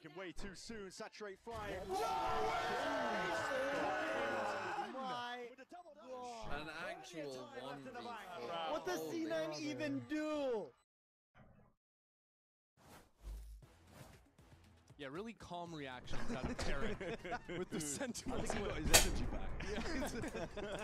Taken way too soon. Saturate flying. An actual 1v4. What does C9 even do? Yeah, really calm reactions out of Tarek with the sentinels. I think he got his energy back.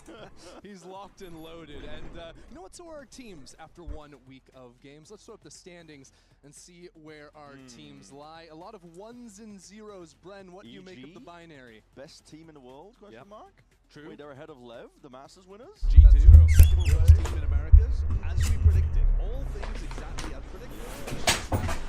Yeah, he's locked and loaded. And you know what? So are our teams after 1 week of games. Let's throw up the standings and see where our teams lie. A lot of ones and zeros. Bren, what do you make of the binary? Best team in the world? Question mark. True. Wait, they're ahead of LEV, the Masters winners. G2. Worst team in Americas, as we predicted. All things exactly as predicted.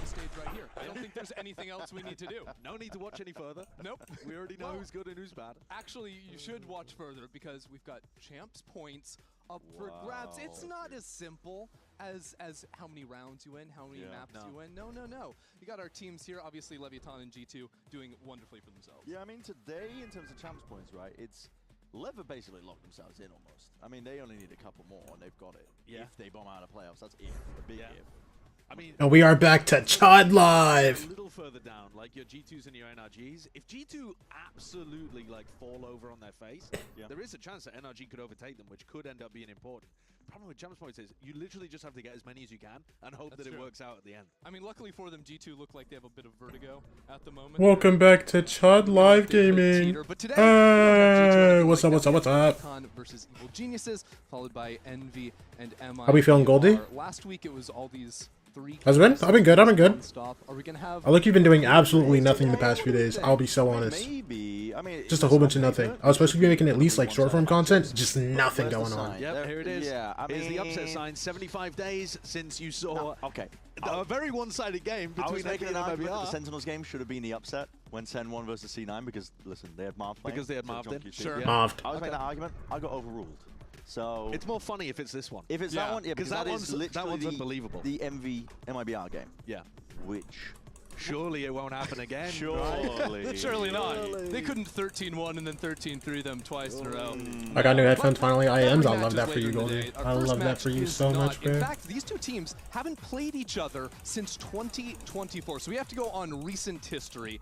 The stage right here. I don't think there's anything else we need to do. No need to watch any further. Nope. We already know who's good and who's bad. Actually, you should watch further because we've got champs points up for grabs. It's not as simple as how many rounds you win, how many maps you win. No. You got our teams here, obviously Leviathan and G2 doing wonderfully for themselves. Yeah, I mean today in terms of champs points, right? It's LEV have basically locked themselves in almost. I mean, they only need a couple more and they've got it. Yeah. If they bomb out of playoffs, that's if. A big if. I mean, And we are back to Chad Live. a little further down, like your G2s and your NRGs. If G2 absolutely like fall over on their face, there is a chance that NRG could overtake them, which could end up being important. The problem with champs points is you literally just have to get as many as you can and hope that it works out at the end. I mean, luckily for them, G2 look like they have a bit of vertigo at the moment. Welcome back to Chad Live Gaming. But today, Hey, what's up? Leviathan versus Evil Geniuses, followed by Envy and MIBR. How we feeling, Goldie? Last week it was all these three. How's it been? I've been good. Stop. Are we gonna have? I look, you've been doing absolutely nothing the past few days. I'll be so honest. Maybe. I mean, Just a whole bunch of nothing. I was supposed to be making at least like short form content. Just nothing going on. Yep, here it is. Yeah, I Here's the mean- upset sign. 75 days since you saw Okay. a very one-sided game I was between making Envy an and argument that the MIBR. Sentinels game should have been the upset when Sen won versus C9 because, listen, they had Marv playing. Because they had so Marv John in. QC. Sure. Yeah. Marved. I was making that argument. I got overruled. So It's more funny if it's this one. if it's that one, yeah, because that that is one's literally unbelievable. the MV MIBR game, Yeah. which Surely it won't happen again. surely, Surely not. They couldn't 13-1 and then 13-3 them twice in a row. I got new headphones finally. IMs. I Matches love that for later you, in the Goldie. day. Our I first love that match for you is so not- much, In bro. fact, these two teams haven't played each other since 2024, so we have to go on recent history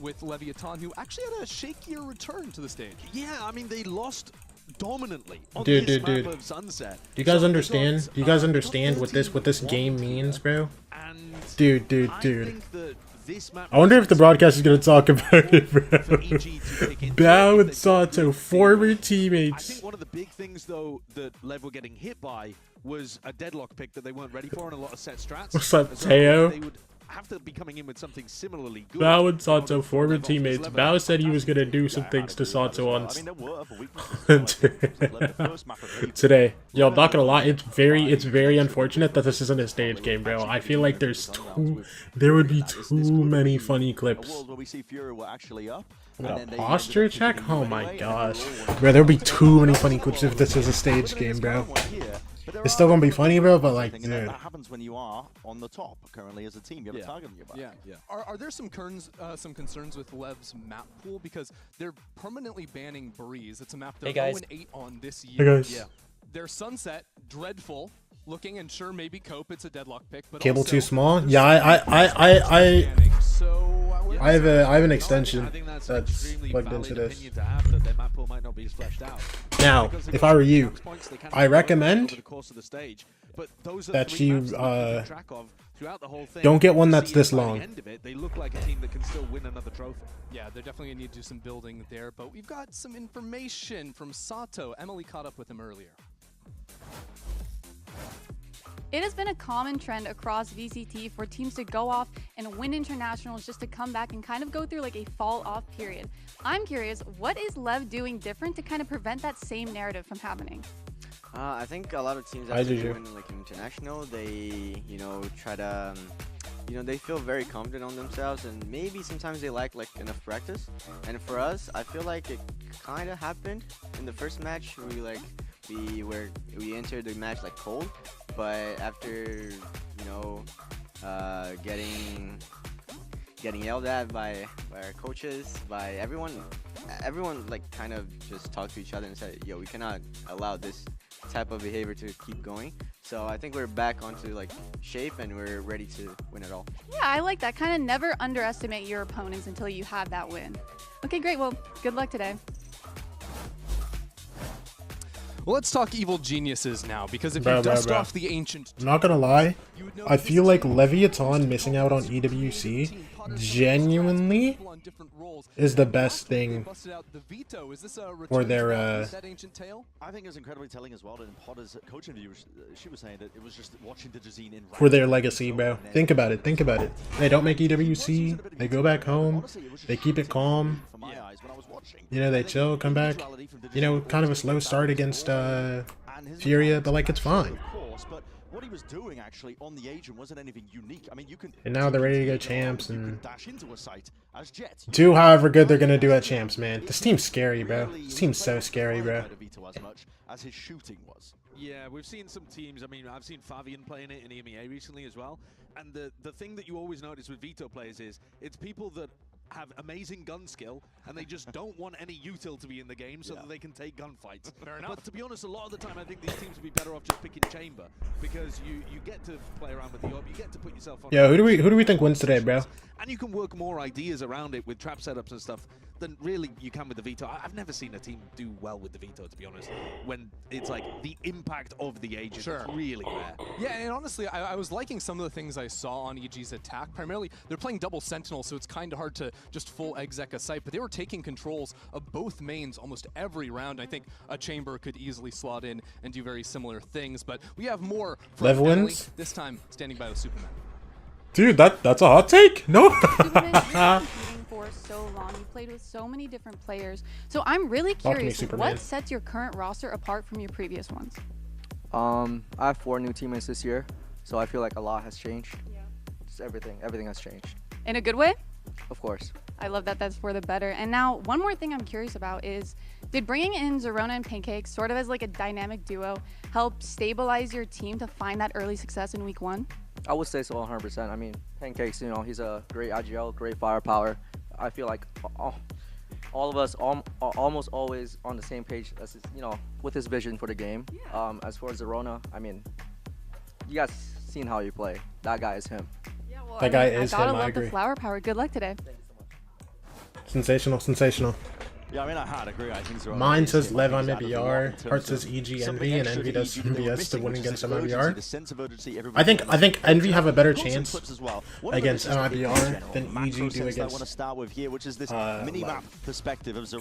with Leviathan, who actually had a shakier return to the stage. Yeah, I mean, they lost dominantly on Dude, this dude, map dude. of Sunset. Do you guys So understand? they got, Do you guys they got understand what this 13-1 game means, bro? And Dude. I think that this map I wonder if the broadcast is gonna talk about it, for bro. EG to take into Bao it, and if they've got Sato, good former fingers. I teammates. think one of the big things, though, that LEV were getting hit by was a deadlock pick that they weren't ready for and a lot of set strats. What's up, And so Teo? They would have to be coming in with something similarly good. Bao and in order Sato, for former LEV off this teammates. level. Bao said he was gonna do some I things to agree with that as Sato well. on I mean, there were other weaknesses. The first map of April. today. Yo, I'm not gonna lie, it's very unfortunate that this isn't a stage game, bro. I feel like there would be too many funny A clips. world where we see Fury were actually up. and A then they posture ended up check? kicking Oh you my anyway, gosh. and they all Bro, there would be too many funny clips if this was a stage game, bro. It's still gonna be funny, bro, but like, dude. That happens when you are on the top currently as a team. You have a target on your back. Yeah. Are there some concerns with LEV's map pool because they're permanently banning Breeze? It's a map they're 0-8 on this year. Hey, guys. Yeah. Their Sunset, dreadful looking, and sure maybe Cope. It's a deadlock pick, but Cable also, too small? there's Yeah, banning. So I have an extension I think that's that's extremely plugged valid into this. opinion to have, that their map pool might not be as fleshed out. Now, Because they've if got I were some you, chance points they can I over recommend the course of the stage, but those are that three you, maps that can keep track of throughout the whole thing. don't get one that's See this by the long. end of it, they look like a team that can still win another trophy. Yeah, they're definitely gonna need to do some building there, but we've got some information from Sato. Emily caught up with him earlier. It has been a common trend across VCT for teams to go off and win internationals just to come back and kind of go through like a fall off period. I'm curious, what is LEV doing different to kind of prevent that same narrative from happening? I think a lot of teams Hi, after Juju. doing like international, they try to they feel very confident on themselves, and maybe sometimes they lack like enough practice. And for us, I feel like it kind of happened in the first match. We entered the match like cold, but after getting yelled at by our coaches, by everyone like kind of just talked to each other and said, yo, we cannot allow this type of behavior to keep going. So I think we're back onto like shape and we're ready to win it all. Yeah, I like that. Kind of never underestimate your opponents until you have that win. Okay, great. Well, good luck today. Well, let's talk evil geniuses now, because if you dust off the ancient... I'm not gonna lie, I feel like Leviathan missing out on EWC genuinely is the best thing for their I think it's incredibly telling as well that in Potter's coach interview, she was saying that it was just watching the Jazeen in for their legacy, bro. Think about it. Think about it. They don't make EWC. They go back home. They keep it calm. You know, they chill, come back. You know, kind of a slow start against Furia, but like it's fine. What he was doing actually on the agent wasn't anything unique. I mean, you can. And now they're ready to go champs and do however good they're gonna do at champs, man. This team's scary, bro. This team's so scary, bro. As his shooting was. Yeah, we've seen some teams. I mean, I've seen Favian playing it in EMEA recently as well. And the thing that you always notice with Vito players is it's people that have amazing gun skill, and they just don't want any util to be in the game so that they can take gunfights. Fair enough. But to be honest, a lot of the time I think these teams would be better off just picking chamber, because you get to play around with the orb, you get to put yourself on. Yeah, who do we think wins today, bro? And you can work more ideas around it with trap setups and stuff than really you can with the Vito. I've never seen a team do well with the Vito, to be honest, when it's like the impact of the agent is really rare. Yeah, and honestly, I was liking some of the things I saw on EG's attack. Primarily, they're playing double Sentinel, so it's kind of hard to just full exec a site, but they were taking controls of both mains almost every round. I think a Chamber could easily slot in and do very similar things, but we have more from Lev Emily, wins? this time standing by with Superman. Dude, that's a hot take? No? Superman, you've been competing for so long. You played with so many different players. So I'm really curious, what sets your current roster apart from your previous ones? I have 4 new teammates this year, so I feel like a lot has changed. Yeah. Just everything has changed. In a good way? Of course. I love that. That's for the better. And now, one more thing I'm curious about is, did bringing in Zerona and Pancakes sort of as like a dynamic duo help stabilize your team to find that early success in week 1? I would say so 100%. I mean, Pancakes, you know, he's a great IGL, great firepower. I feel like all of us almost always on the same page as his, you know, with his vision for the game. Yeah. As far as Zerona, I mean, you guys seen how you play. That guy is him. Yeah, well, that guy is him, I agree. The flower power. Good luck today. Thank you so much. Sensational, sensational. Yeah, I mean, I had agree. I think mine says LEV on MIBR, Heart says EG Envy, and Envy does VS to win against MIBR. I think Envy have a better chance against MIBR than EG do against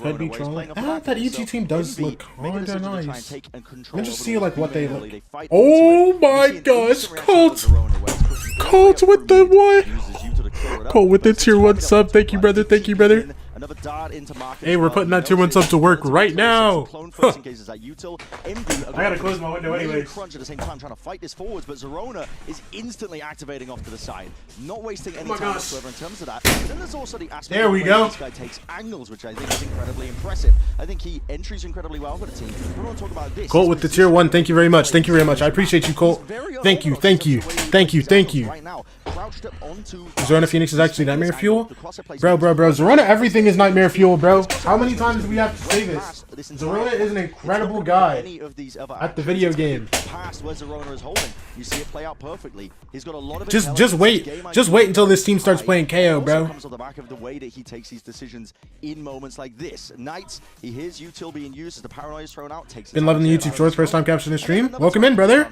could be trolling. That EG team does look kinda nice. Let me just see like what they look. Oh my gosh, Colt with the what? Colt with the tier 1 sub. Thank you, brother. Thank you, brother. Hey, we're putting that tier 1 sub to work right now. Huh. I gotta close my window anyways. Crunch at the same time trying to fight this forwards, but Zerona is instantly activating off to the side, not wasting any time whatsoever in terms of that. And then there's also the aspect there we go. This guy takes angles, which I think is incredibly impressive. I think he entries incredibly well for the team. We want to talk about this. Colt with the tier 1. Thank you very much. Thank you very much. I appreciate you, Colt. Thank you. Thank you. Thank you. Thank you. Zerona Phoenix is actually Nightmare Fuel? Bro. Zerona everything is Nightmare Fuel, bro. How many times do we have to say this? Zerona is an incredible guy at the video game. Just wait. Just wait until this team starts playing KO, bro. Comes on the back of the way that he takes these decisions in moments like this. Knights, he hears util being used as the paranoia is thrown out. Been loving the YouTube shorts. First time catching the stream. Welcome in, brother.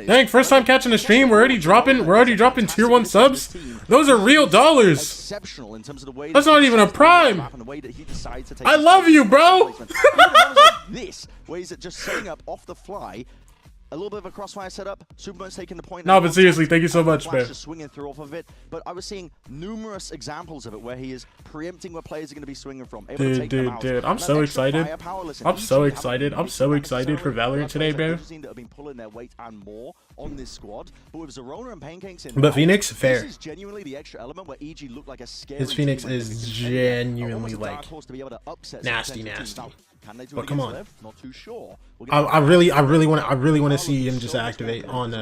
Dang, first time catching the stream. We're already dropping tier 1 subs. Those are real dollars. That's not even a prime. I love you, bro. This, where he's just setting up off the fly. A little bit of a crossfire setup. Superman's taking the point. No, but seriously, thank you so much, man. Just swinging through off of it. But I was seeing numerous examples of it where he is preempting where players are going to be swinging from. Dude, I'm so excited. I'm so excited. I'm so excited for Valorant today, bro. That have been pulling their weight and more on this squad. But with Zerona and Pancakes in, but Phoenix, fair. This is genuinely the extra element where EG looked like a scary. His Phoenix is genuinely like nasty. Can they do But it come against on. Lev? Not too sure. I really want to see him just activate on.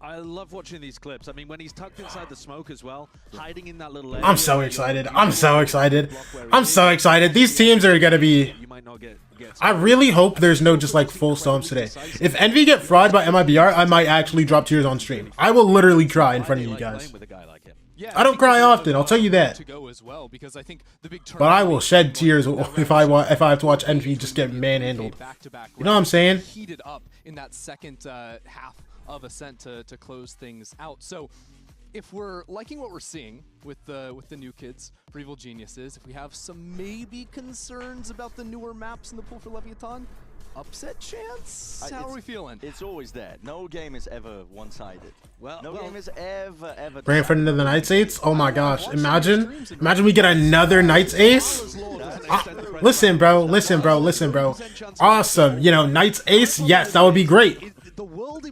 I love watching these clips. I mean, when he's tucked inside the smoke as well, hiding in that little area. I'm so excited. I'm so excited. I'm so excited. These teams are gonna be. You might not get I really hope there's no just like full storms today. If Envy get fried by MIBR, I might actually drop tears on stream. I will literally cry in front of you guys. I don't cry often, I'll tell you that. But I will shed tears if I have to watch Envy just get manhandled. You know what I'm saying? Heated up in that second half of Ascent to close things out. So if we're liking what we're seeing with the new kids for Evil Geniuses, if we have some maybe concerns about the newer maps in the pool for Leviathan, upset chance? How are we feeling? It's always there. No game is ever one-sided. No game is ever. Bring for into the Knights Ace? Oh my gosh! Imagine we get another Knights Ace. Listen, bro. Awesome. You know, Knights Ace. Yes, that would be great.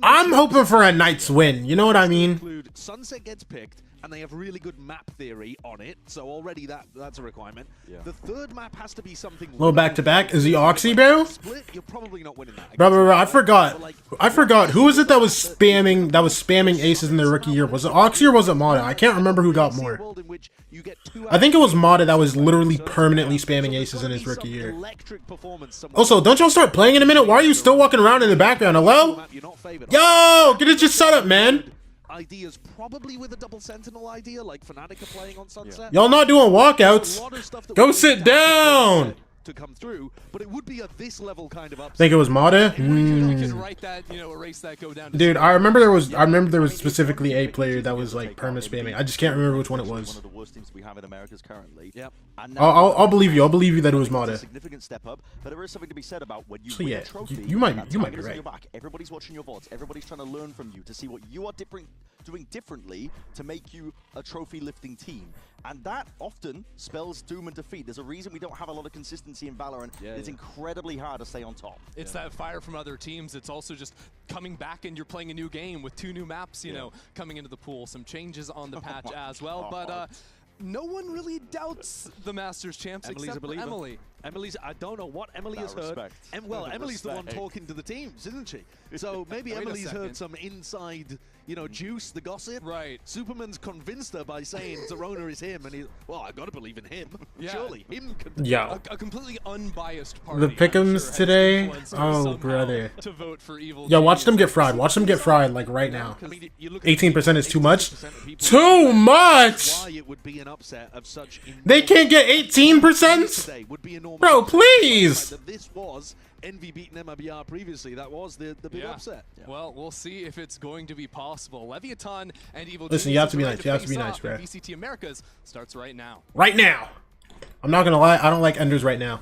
I'm hoping for a Knights win. You know what I mean? Sunset gets picked, and they have really good map theory on it, so already that's a requirement. The third map has to be something. Little back-to-back. Is he Oxy, bro? Split, you're probably not winning that. Bro, I forgot. Who was it that was spamming aces in their rookie year? Was it Oxy or was it Mata? I can't remember who got more. I think it was Mata that was literally permanently spamming aces in his rookie year. Also, don't y'all start playing in a minute? Why are you still walking around in the background? Hello? Yo, get it just set up, man. Ideas probably with a double sentinel idea like Fnatic are playing on Sunset. Y'all not doing walkouts. Go sit down. To come through, but it would be at this level kind of upset. Think it was Mata? We can write that, erase that, go down. Dude, I remember there was specifically a player that was like perma spamming. I just can't remember which one it was. One of the worst teams we have in Americas currently. Yep. I'll believe you. I'll believe you that it was Mata. Significant step up, but there is something to be said about when you So win yeah, a trophy. you might be right. Everybody's watching your VODs. Everybody's trying to learn from you to see what you are doing differently to make you a trophy lifting team. And that often spells doom and defeat. There's a reason we don't have a lot of consistency in Valorant. It's incredibly hard to stay on top. It's that fire from other teams. It's also just coming back and you're playing a new game with 2 new maps, coming into the pool. Some changes on the patch as well. But no one really doubts the Masters champs except for Emily. I don't know what Emily has heard. Emily's the one talking to the teams, isn't she? So maybe Emily's heard some inside, juice, the gossip. Right. Superman's convinced her by saying Zerona is him, and I gotta believe in him. Yeah. Surely him can. Yeah. A completely unbiased party. The pick'ems today. Oh brother. To vote for Evil. Yo, watch them get fried. Watch them get fried like right now. 18% is too much. Too much. Why it would be an upset of such. They can't get 18%. Bro, please! This was Envy beating MIBR previously. That was the big upset. Well, we'll see if it's going to be possible. Leviathan and Evil. Listen, you have to be nice. You have to be nice, bro. VCT Americas starts right now. Right now! I'm not gonna lie, I don't like enders right now.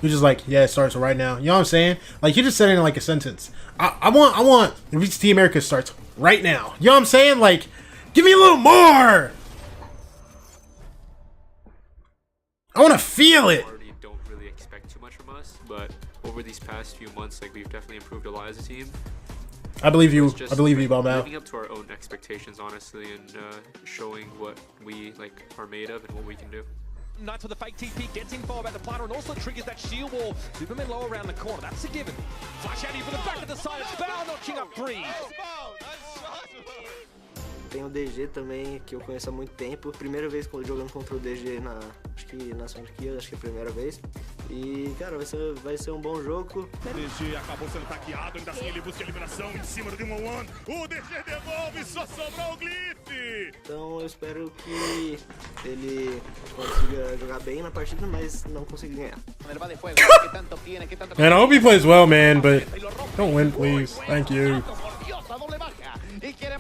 You're just like, yeah, it starts right now. You know what I'm saying? Like, you just said it in like a sentence. I want the VCT Americas starts right now. You know what I'm saying? Like, give me a little more! I want to feel it. Don't really expect too much from us, but over these past few months, we've definitely improved a lot as a team. I believe you. I believe you, Bob. Living up to our own expectations, honestly, and showing what we are made of and what we can do. Knights with a fake TP gets info about the platter and also triggers that shield wall. Superman low around the corner. That's a given. Flash out here for the back of the side. It's Bow notching up 3. Tem o DG também, que eu conheço há muito tempo. Primeira vez jogando contra o DG acho que na Sonic, acho que é a primeira vez. E, cara, vai ser bom jogo. O DG acabou sendo taqueado, ainda assim ele busca a eliminação em cima do Demon One. O DG devolve, só sobrou o Glyph. Então eu espero que ele consiga jogar bem na partida, mas não consiga ganhar. Man, I hope he plays well, man, but don't win, please. Thank you.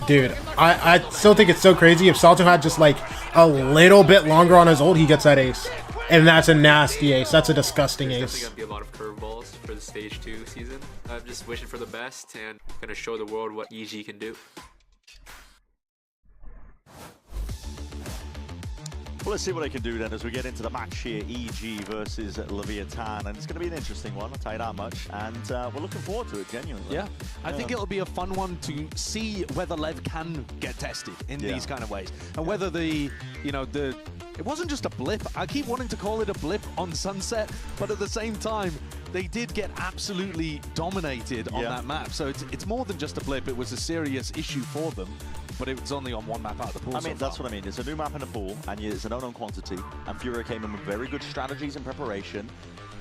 Dude, I still think it's so crazy. If Salto had just like a little bit longer on his ult, he gets that ace. And that's a nasty ace. That's a disgusting ace. There's definitely going to be a lot of curveballs for the Stage 2 season. I'm just wishing for the best and going to show the world what EG can do. Well, let's see what they can do then as we get into the match here. EG versus Leviathan, and it's going to be an interesting one, I'll tell you that much. And we're looking forward to it, genuinely. Yeah, I think it'll be a fun one to see whether LEV can get tested in these kind of ways, and whether the it wasn't just a blip. I keep wanting to call it a blip on Sunset, but at the same time, they did get absolutely dominated on that map. So it's more than just a blip. It was a serious issue for them, but it was only on one map out of the pool. I mean, that's what I mean. It's a new map in the pool, and it's an unknown quantity, and Furia came in with very good strategies and preparation.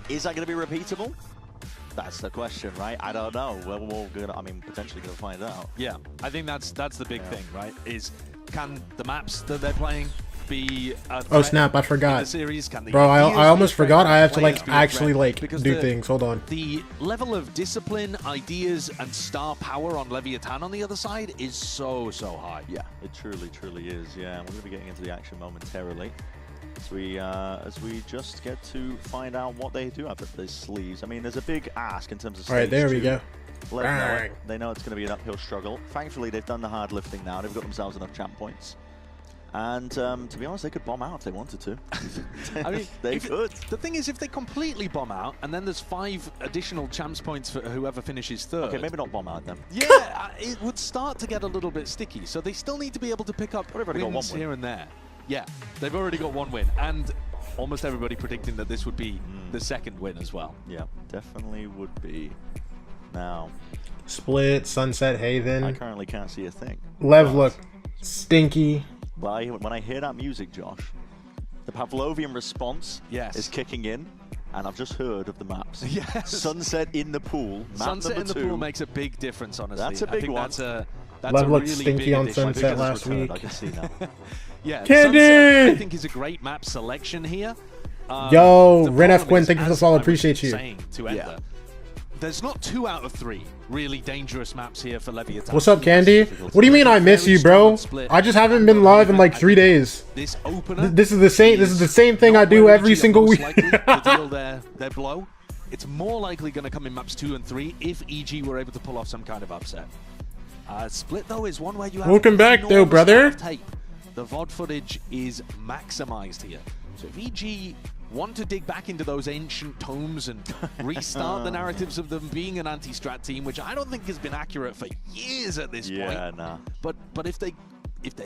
Is that going to be repeatable? That's the question, right? I don't know. Well, we're gonna, I mean, potentially going to find out. Yeah, I think that's the big thing, right? Is can the maps that they're playing be a oh snap, I forgot. the series? Can Bro, I almost forgot. I have to like actually like do things. Hold on. The level of discipline, ideas, and star power on Leviathan on the other side is so high. Yeah, it truly is. Yeah, we're going to be getting into the action momentarily. As we just get to find out what they do have up their sleeves. I mean, there's a big ask in terms of stage. All right, there we go. Let them know it. They know it's going to be an uphill struggle. Thankfully, they've done the hard lifting now. They've got themselves enough champ points. And to be honest, they could bomb out if they wanted to. I mean, they could. The thing is, if they completely bomb out, and then there's 5 additional champs points for whoever finishes third. Okay, maybe not bomb out then. Yeah, it would start to get a little bit sticky. So they still need to be able to pick up wins here and there. Yeah, they've already got 1 win, and almost everybody predicting that this would be the 2nd win as well. Yeah, definitely would be. Now, Split, Sunset, Haven. I currently can't see a thing. Lev look stinky. But when I hear that music, Josh, the Pavlovian response is kicking in, and I've just heard of the maps. Yes. Sunset in the pool. Map Sunset in the *2. pool makes a big difference, honestly. That's a big one. That's Lev a looked really stinky big on addition. Sunset last returned, week. I can see now. Yeah, Candy! Sunset, I think is a great map selection here. Yo, Renf Quinn, thank you for the follow. Appreciate you. There's not 2 out of 3 really dangerous maps here for Leviathan. What's up, Candy? What do you mean I miss you, bro? I just haven't been live in like 3 days. This opener. This is the same thing I do every single week. To deal their blow. It's more likely going to come in maps 2 and 3 if EG were able to pull off some kind of upset. Split though is one where you have. Welcome back, though, brother. The VOD footage is maximized here. So if EG want to dig back into those ancient tomes and restart the narratives of them being an anti-strat team, which I don't think has been accurate for years at this point. Yeah, nah. But if they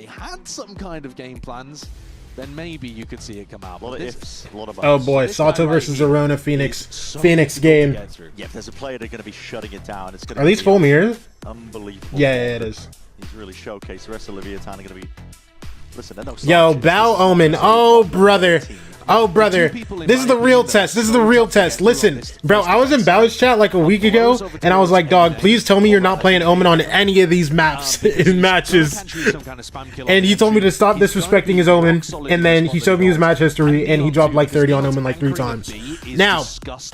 had some kind of game plans, then maybe you could see it come out. A lot of ifs, a lot of buts. Oh boy, Sato versus Arona Phoenix game. Yeah, if there's a player they're going to be shutting it down, it's going to Are these full mirrors? Unbelievable. Yeah, it is. He's really showcased. The rest of Leviathan are going to be. Listen, they're no Yo, Bao Omen. Oh, brother. Oh, brother. This is the real test. This is the real test. Listen, bro, I was in Bao's chat like a week ago, and I was like, dog, please tell me you're not playing Omen on any of these maps in matches. And he told me to stop disrespecting his Omen, and then he showed me his match history, and he dropped like 30 on Omen like 3 times. Now,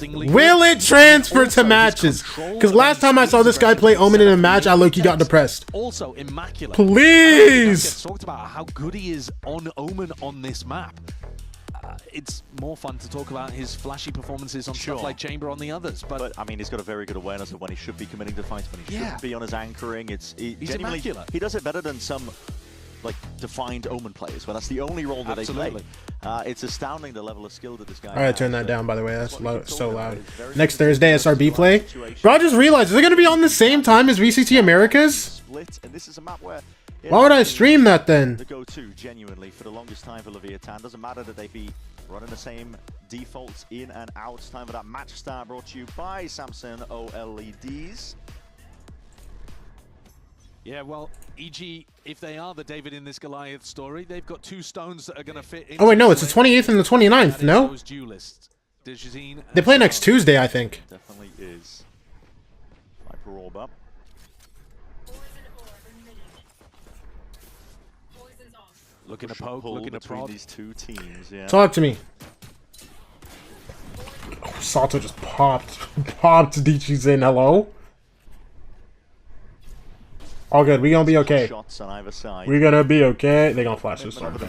will it transfer to matches? Because last time I saw this guy play Omen in a match, I low-key got depressed. Also, immaculate. Please! Talked about how good he is on Omen on this map. It's more fun to talk about his flashy performances on stuff like Chamber on the others. But I mean, he's got a very good awareness of when he should be committing to fights, when he shouldn't be on his anchoring. He's immaculate. He does it better than some like defined Omen players, where that's the only role that they play. It's astounding the level of skill that this guy has. Alright, turn that down, by the way. That's so loud. Next Thursday, SRB play. Bro, I just realized, is it going to be on the same time as VCT Americas? Split, and this is a map where why would I stream that then? The go-to, genuinely, for the longest time for Leviathan. Doesn't matter that they be running the same defaults in and out. It's time for that match start, brought to you by Samsung OLEDs. Yeah, well, EG, if they are the David in this Goliath story, they've got 2 stones that are going to fit in. Oh, wait, no, it's the 28th and the 29th, no? They play next Tuesday, I think. Definitely is. Viper orb up. Looking to poke, looking to prod. These 2 teams, yeah. Talk to me. Oh, Sato just popped Dichi's in. Hello? All good. We gonna be okay. Shots on either side. We gonna be okay. They gonna flash this one.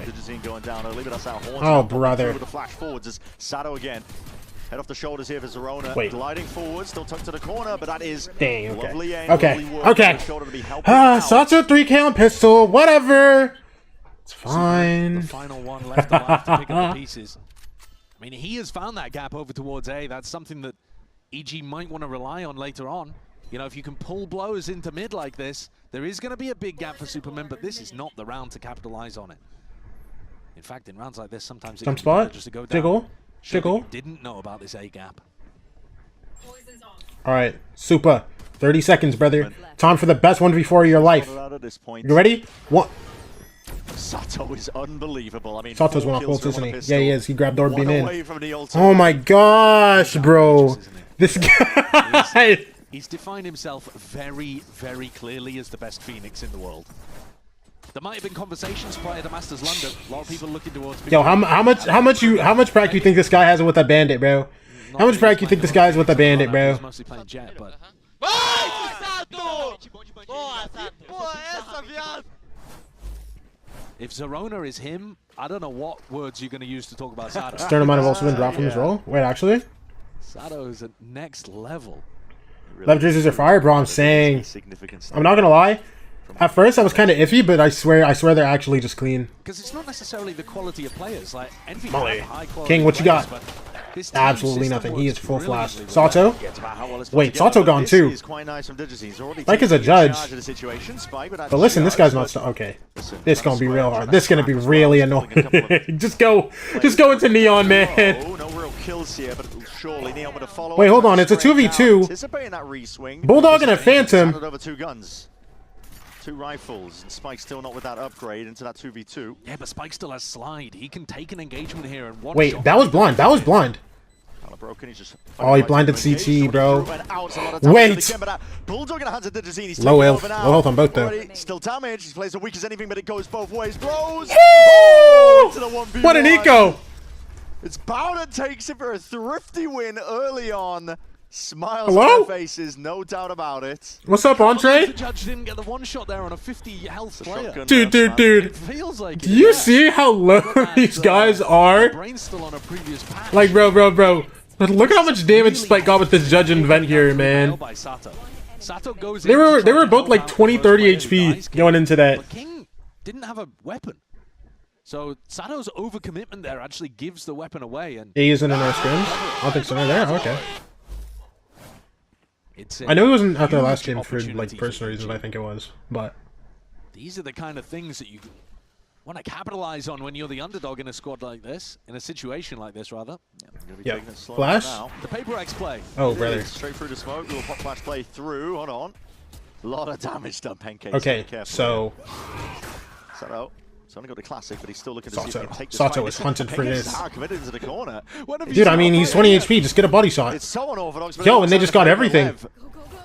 Oh, brother. The flash forwards is Sato again. Head off the shoulders here for Zerona. Wait. Gliding forward, still tucked to the corner, but that is lovely aim. Okay. Okay. Sato 3K on pistol. Whatever. It's fine. The final one left alive to pick up the pieces. I mean, he has found that gap over towards A. That's something that EG might want to rely on later on. You know, if you can pull blows into mid like this, there is going to be a big gap for Superman, but this is not the round to capitalize on it. In fact, in rounds like this, sometimes it Jump can be better spot. just to go down. Jiggle. Sure that Jiggle. you didn't know about this A gap. All right, super. 30 seconds, brother. Time for the best 1v4 of your life. You ready? One. Sato is unbelievable. I mean, Sato's one off ult, isn't he? Yeah, he is. He grabbed Orb Beam in. Oh Oh my gosh, bro. This guy. He's defined himself very, very clearly as the best Phoenix in the world. There might have been conversations prior to Masters London. A lot of people looking towards. Yo, how much prac you think this guy has with that bandit, bro? How much prac you think this guy has with the bandit, bro? He's mostly playing Jet, but. If Zerona is him, I don't know what words you're going to use to talk about Sato. Sternum might have also been dropped from his role. Wait, actually? Sato is at next level. LEV jerseys are fire, bro. I'm saying. I'm not gonna lie. At first, I was kind of iffy, but I swear they're actually just clean. Because it's not necessarily the quality of players. Like Envy Molly. have high quality King, what you players, got? but this team Absolutely system nothing. He is works full brilliantly flash. with Sato? Wait, Sato gone too. Spike is a judge. But listen, this guy's not. Okay, this is gonna be real hard. This is gonna be really annoying. just go into Neon, man. No real kills here, but surely Neon would have followed. Wait, hold on. It's a 2v2. Bulldog and a Phantom. Over 2 guns. 2 rifles, and Spike still not with that upgrade into that 2v2. Yeah, but Spike still has slide. He can take an engagement here and one Wait, shot. that was blind. That was blind. Oh, he blinded CT, bro. Wait. Low health. Low health on both, though. Still damaged. He plays as weak as anything, but it goes both ways. Blows. What an eco. It's Bowden takes it for a thrifty win early on. Smiles Hello? on their faces, no doubt about it. What's up, Entree? The judge didn't get the one shot there on a 50 health player. Dude. It feels like Do you see how low these guys are? Brain's still on a previous patch. Like, bro. Look at how much damage Spike got with this judge and vent here, man. Sato goes They were both like 20, 30 HP going into that. But King didn't have a weapon. So Sato's overcommitment there actually gives the weapon away. And He isn't in our scrims? I don't think so. There, okay. I know he wasn't at their last game for like personal reasons, I think it was. But these are the kind of things that you want to capitalize on when you're the underdog in a squad like this, in a situation like this, rather. yeah, Flash. The Paper X play. Oh, brother. Straight through the smoke. Little pop flash play through. Hold on. A lot of damage done, Pancake. Okay, so Sato. He's only got the classic, but he's still looking to see if he can take this Sato fight. is hunted for this. Committed into the corner. Dude, I mean, he's 20 HP. Just get a body shot. It's so unorthodox. Yo, and they just got everything.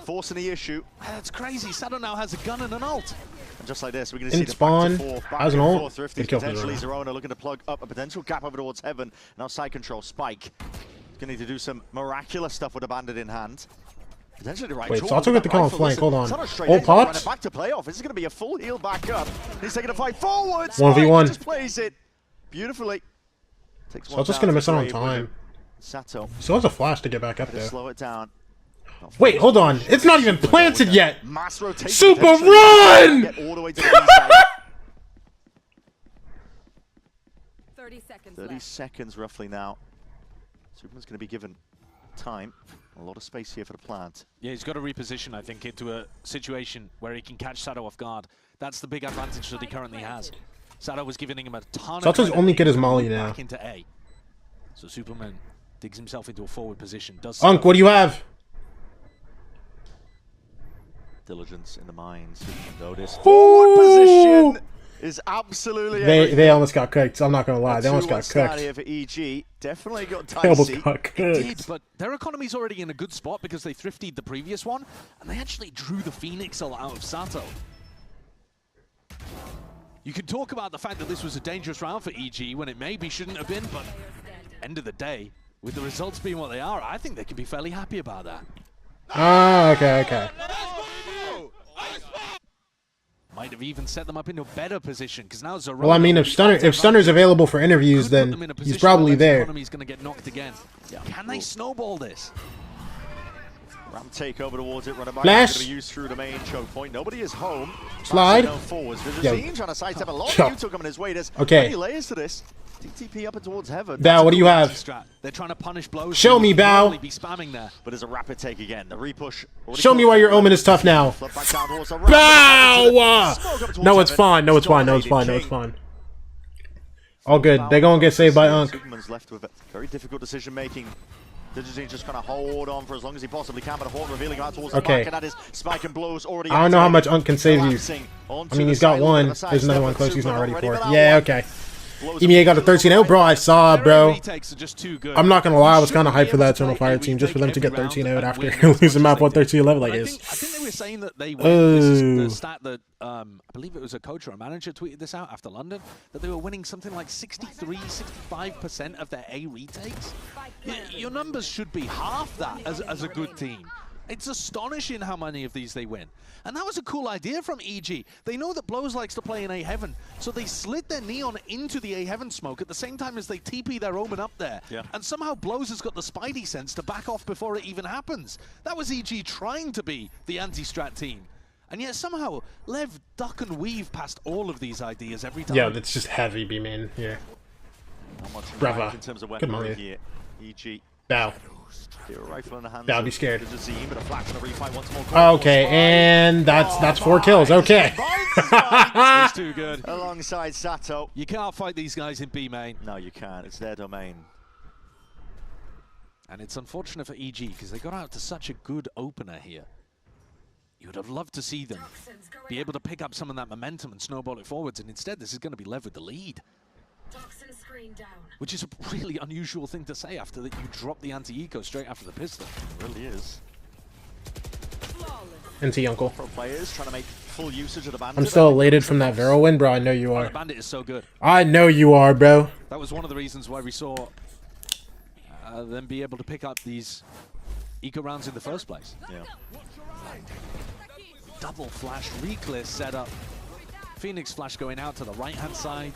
Forcing the issue. That's crazy. Sato now has a gun and an ult. And just like this, we're going to see Didn't spawn. the Has an ult. Thrifty, potentially Zerona looking to plug up a potential gap over towards Heaven. Now side control. Spike. Going to need to do some miraculous stuff with a bandit in hand. Potentially the right. Wait, Sato get the kill on flank. Hold on. Ult popped. Back to playoff. This is going to be a full heal back up. He's taking a fight forward. 1v1. Just plays it beautifully. Sato's going to miss out on time. Sato. Still has a flash to get back up there. Slow it down. Wait, hold on. It's not even planted yet. Super run! Get all the way to the side. 30 seconds roughly now. Superman's going to be given time. A lot of space here for the plant. Yeah, he's got to reposition, I think, into a situation where he can catch Sato off guard. That's the big advantage that he currently has. Sato was giving him a ton Sato's of only kid is Molly now. Back into A. So Superman digs himself into a forward position. Does Unk, what do you have? Diligence in the mines. Notice forward position is absolutely they almost got cooked. I'm not gonna lie, they almost got cooked. Here for EG. Definitely got dicey. They almost got cooked. Did, but their economy's already in a good spot because they thrifted the previous one, and they actually drew the Phoenix out of Sato. You can talk about the fact that this was a dangerous round for EG when it maybe shouldn't have been, but end of the day, with the results being what they are, I think they can be fairly happy about that. Ah, okay. Might have even set them up into a better position because now Zerona. Well, I mean, if Stunner's available for interviews, then he's probably there. Economy's going to get knocked again. Yeah. Can they snowball this? Ram take over towards it. Running back. Flash. Going to be used through the main choke point. Nobody is home. Slide. Forwards. Yo. Trying to sidestep a lot of Utah coming his way. There's many layers to this. DTP up and towards Heaven. Bow, what do you have? They're trying to punish blows. Show me, Bow. Be spamming there. But there's a rapid take again. The repush. Show me why your omen is tough now. Bow! No, it's fine. No, it's fine. All good. They're going to get saved by Unk. Superman's left with a very difficult decision making. Digizine just kind of hold on for as long as he possibly can, but a Hawk revealing out towards the back, and that is Spike and Blows already. I don't know how much Unk can save you. I mean, he's got one. There's another one close he's not ready for. Yeah, okay. EMEA got a 13-0. Bro, I saw, bro. I'm not going to lie, I was kind of hyped for that Eternal Fire team, just for them to get 13-0 after losing map on 13-11 like this. I think they were saying that they win. This is the stat that I believe it was a coach or a manager tweeted this out after London, that they were winning something like 63, 65% of their A retakes. Your numbers should be half that as a good team. It's astonishing how many of these they win. And that was a cool idea from EG. They know that Blows likes to play in A Heaven, so they slid their Neon into the A Heaven smoke at the same time as they TP their Omen up there. Yeah. And somehow Blows has got the Spidey sense to back off before it even happens. That was EG trying to be the anti-strat team. And yet somehow LEV duck and weave past all of these ideas every time. Yeah, that's just heavy B-main here. Bravo. Good money. Here. EG. Bow. I'll be scared. Okay, and that's 4 kills. Okay. It's too good. Alongside Sato. You can't fight these guys in B main. No, you can't. It's their domain. And it's unfortunate for EG because they got out to such a good opener here. You would have loved to see them be able to pick up some of that momentum and snowball it forwards, and instead this is going to be LEV with the lead. Which is a really unusual thing to say after that you drop the anti-eco straight after the pistol. It really is. NT Uncle. Pro players trying to make full usage of the Bandit. I'm still elated from that Vero win, bro. I know you are. The Bandit is so good. I know you are, bro. That was one of the reasons why we saw them be able to pick up these eco rounds in the first place. Yeah. Double flash reclear setup. Phoenix flash going out to the right-hand side.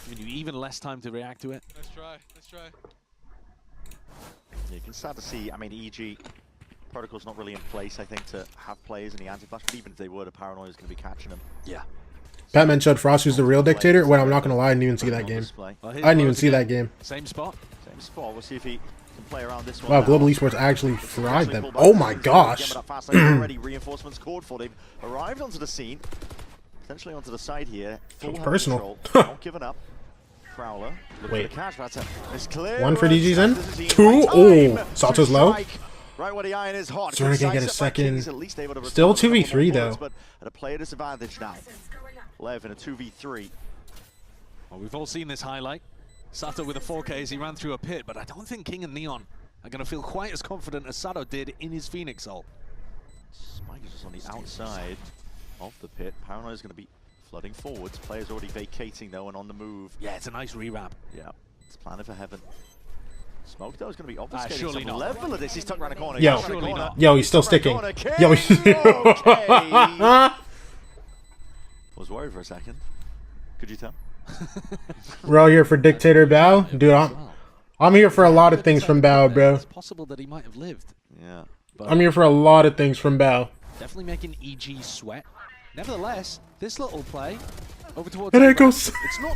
Giving you even less time to react to it. Let's try. Let's try. Yeah, you can start to see, I mean, EG protocol's not really in place, I think, to have players in the anti-flash, but even if they were, the Paranoia is going to be catching them. Yeah. Batman showed Frost who's the real dictator. Well, I'm not going to lie, I didn't even see that game. I didn't even see that game. Same spot. Same spot. We'll see if he can play around this one. Wow, Global Esports actually fried them. Oh my gosh. Already reinforcements called for. They've arrived onto the scene. Potentially onto the side here. Full personal. Not giving up. Prowler. Wait. It's clear. 1 for DG's in. 2. Oh, Sato's low. Right where the iron is hot. Sorry, gonna get a second. Still 2v3 though. But at a player disadvantage now. LEV in a 2v3. Well, we've all seen this highlight. Sato with a 4K as he ran through a pit, but I don't think King and Neon are going to feel quite as confident as Sato did in his Phoenix ult. Spike is just on the outside of the pit. Paranoia is going to be flooding forwards. Players already vacating though and on the move. Yeah, it's a nice rewrap. Yeah, it's planning for heaven. Smoke though is going to be obfuscating surely some level of this. He's tucked around the corner. Yo, he's still sticking. Yo, was worried for a second. Could you tell? We're all here for Dictator Bao. Dude, I'm here for a lot of things from Bao, bro. It's possible that he might have lived. Yeah. But I'm here for a lot of things from Bao. Definitely making EG sweat. Nevertheless, this little play over towards and it goes. It's not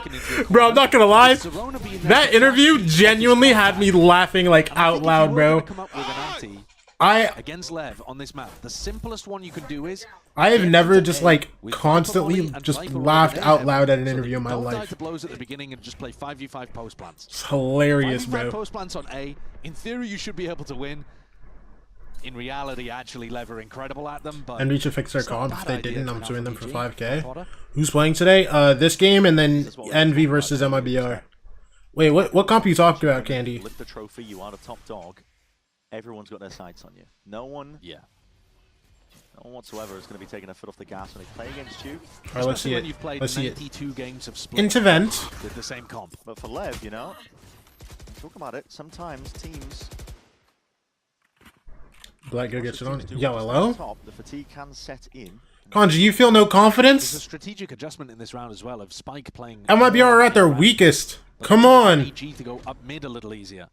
just bro, I'm not gonna lie. That interview genuinely had me laughing like out loud, bro. Come up with an anti against LEV on this map. The simplest one you can do is I have never just like constantly just laughed out loud at an interview in my life. To Blows at the beginning and just play 5v5 post plants. It's hilarious, 5v5 bro. Post plants on A. In theory, you should be able to win. In reality, actually, LEV are incredible at them. But and we should fix their comp. If they didn't, I'm suing them for 5K. Who's playing today? This game and then Envy versus MIBR. Wait, what comp are you talking about, Candy? Lift the trophy, you are the top dog. Everyone's got their sights on you. No one. Yeah. No one whatsoever is going to be taking a foot off the gas when they play against you. All right, let's see it. Let's see it. 92 games of split Intervent. with the same comp. But for LEV, you know, talk about it. Sometimes teams. Black go gets it on. Yo, hello? The fatigue can set in. Kanji, you feel no confidence? There's a strategic adjustment in this round as well of Spike playing. MIBR are at their weakest. Come on. EG to go up mid a little easier.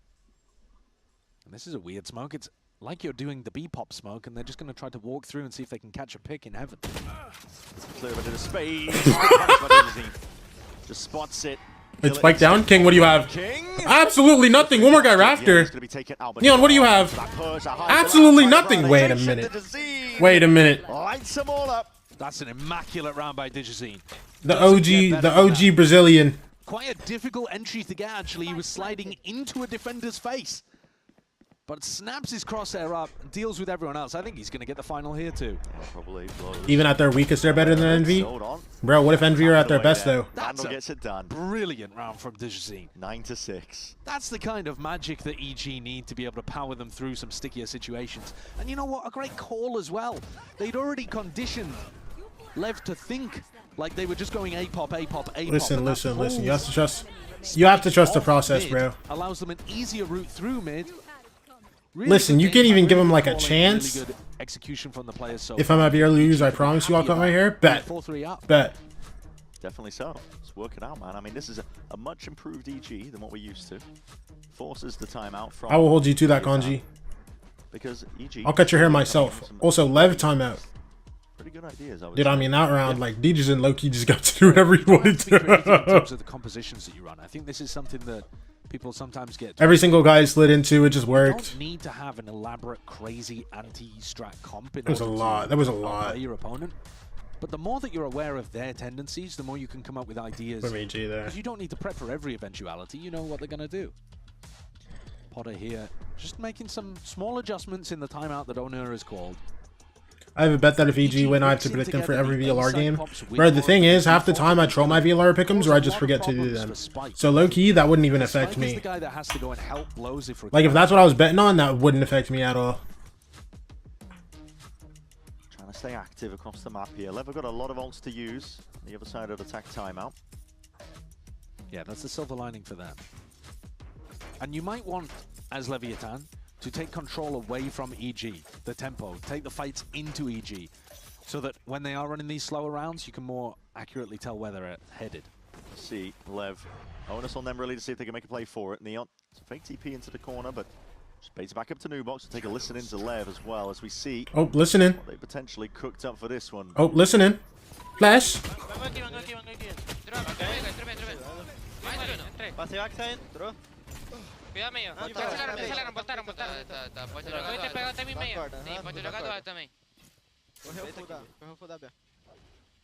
And this is a weird smoke. It's like you're doing the B-pop smoke, and they're just going to try to walk through and see if they can catch a pick in heaven. Clear a bit of space. Just spots it. It's Spike down. King, what do you have? King. Absolutely nothing. One more guy rafter. Neon, what do you have? Absolutely nothing. Wait a minute. Wait a minute. Lights them all up. That's an immaculate round by Digizine. The OG Brazilian. Quite a difficult entry to get, actually. He was sliding into a defender's face. But snaps his crosshair up and deals with everyone else. I think he's going to get the final here, too. Yeah, probably. Even at their weakest, they're better than Envy? Bro, what if Envy are at their best, though? Vandal gets it done. Brilliant round from Digizine. 9-6. That's the kind of magic that EG need to be able to power them through some stickier situations. And you know what? A great call as well. They'd already conditioned LEV to think like they were just going A-pop, A-pop, A-pop. Listen. You have to trust. You have to trust the process, bro. Allows them an easier route through mid. Really listen, you can't even give him like a chance. Really good execution from the players. So if I'm MIBR lose, I promise you I'll cut my hair. Bet. 4-3 up. Bet. Definitely so. It's working out, man. I mean, this is a much improved EG than what we're used to. Forces the timeout from. I will hold you to that, Kanji. Because EG. I'll cut your hair myself. Also, LEV timeout. Pretty good ideas, Dude, I mean, that round, like, DJs and Loki just got to do whatever he wanted to. In terms of the compositions that you run, I think this is something that people sometimes get. Every single guy slid into it, just worked. You don't need to have an elaborate, crazy anti-strat comp in That was a lot. That was a lot. Your opponent. But the more that you're aware of their tendencies, the more you can come up with ideas. Because you don't need to prep for every eventuality. You know what they're going to do. Potter here, just making some small adjustments in the timeout that Owner has called. I have a bet that if EG win, I have to predict them for every VLR game. Bro, the thing is, half the time I troll my VLR pick'ems or I just forget to do them. So low-key, that wouldn't even affect me. Like, if that's what I was betting on, that wouldn't affect me at all. Trying to stay active across the map here. LEV have got a lot of ults to use on the other side of the attack timeout. Yeah, that's the silver lining for them. And you might want, as Leviathan, to take control away from EG, the tempo, take the fights into EG, so that when they are running these slower rounds, you can more accurately tell where they're headed. See, LEV, onus on them really to see if they can make a play for it. Neon, it's a fake TP into the corner, but just baits back up to Nubox to take a listen into LEV as well, as we see. Oh, listen in. What they potentially cooked up for this one. Oh, listen in. Flash. Cuidado meio. Aceleraram, botaram. Tá, pode jogar. Eu pegar até meio. Sim, pode jogar do lado também. Correu full da B.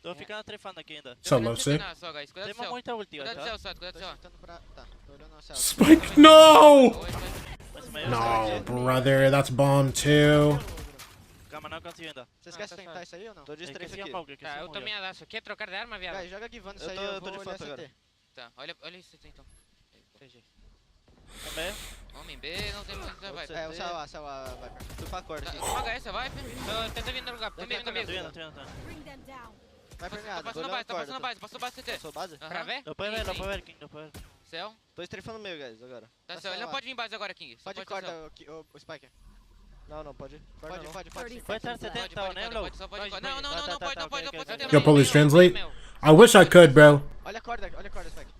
Tô ficando trefando aqui ainda. Só não sei. Tem muita ulti, cuidado do céu, Sato, cuidado do céu. Tá, tô olhando no céu. Spike, no! No, brother, that's bomb too. Calma, não consigo ainda. Vocês querem tentar isso aí ou não? Tô de strafe aqui. Tá, eu tô meadaço. Quer trocar de arma, viado? Vai, joga guivando isso aí, eu tô de fato agora. Tá, olha isso então. GG. B. Homem B, não tem muito da Viper. É, o céu A, Viper. Fui pra corda aqui. Apaga essa Viper. Tenta vir no lugar, tô vindo comigo. Vai permeado, tô passando base, passou base CT. Passou base? Pra ver? Deu pra ver, King, deu pra ver. Céu. Tô strafando meio, guys, agora. Tá céu, ele não pode vir em base agora, King. Pode corda o Spike. Não, pode. Pode. Pode estar 70, né, Low? Não pode. Yo, police translate. I wish I could, bro. Olha a corda, Spike.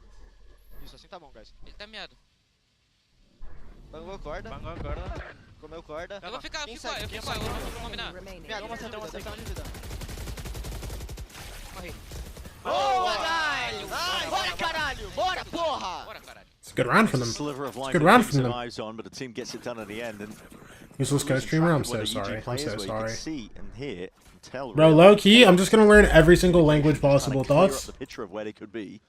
Isso, assim tá bom, guys. Ele tá meado. Bangou corda. Comeu corda. Eu vou ficar, eu vou combinar. Uma sessão de vida. Morri. Boa, caralho! Bora, caralho! Bora, porra! Bora, caralho. It's a good round from them. It's a good round from them. But the team gets it done at the end. And useless co-streamer, I'm so sorry. I'm so sorry. Bro, low-key, I'm just gonna learn every single language possible. Thoughts? The picture of where they could be.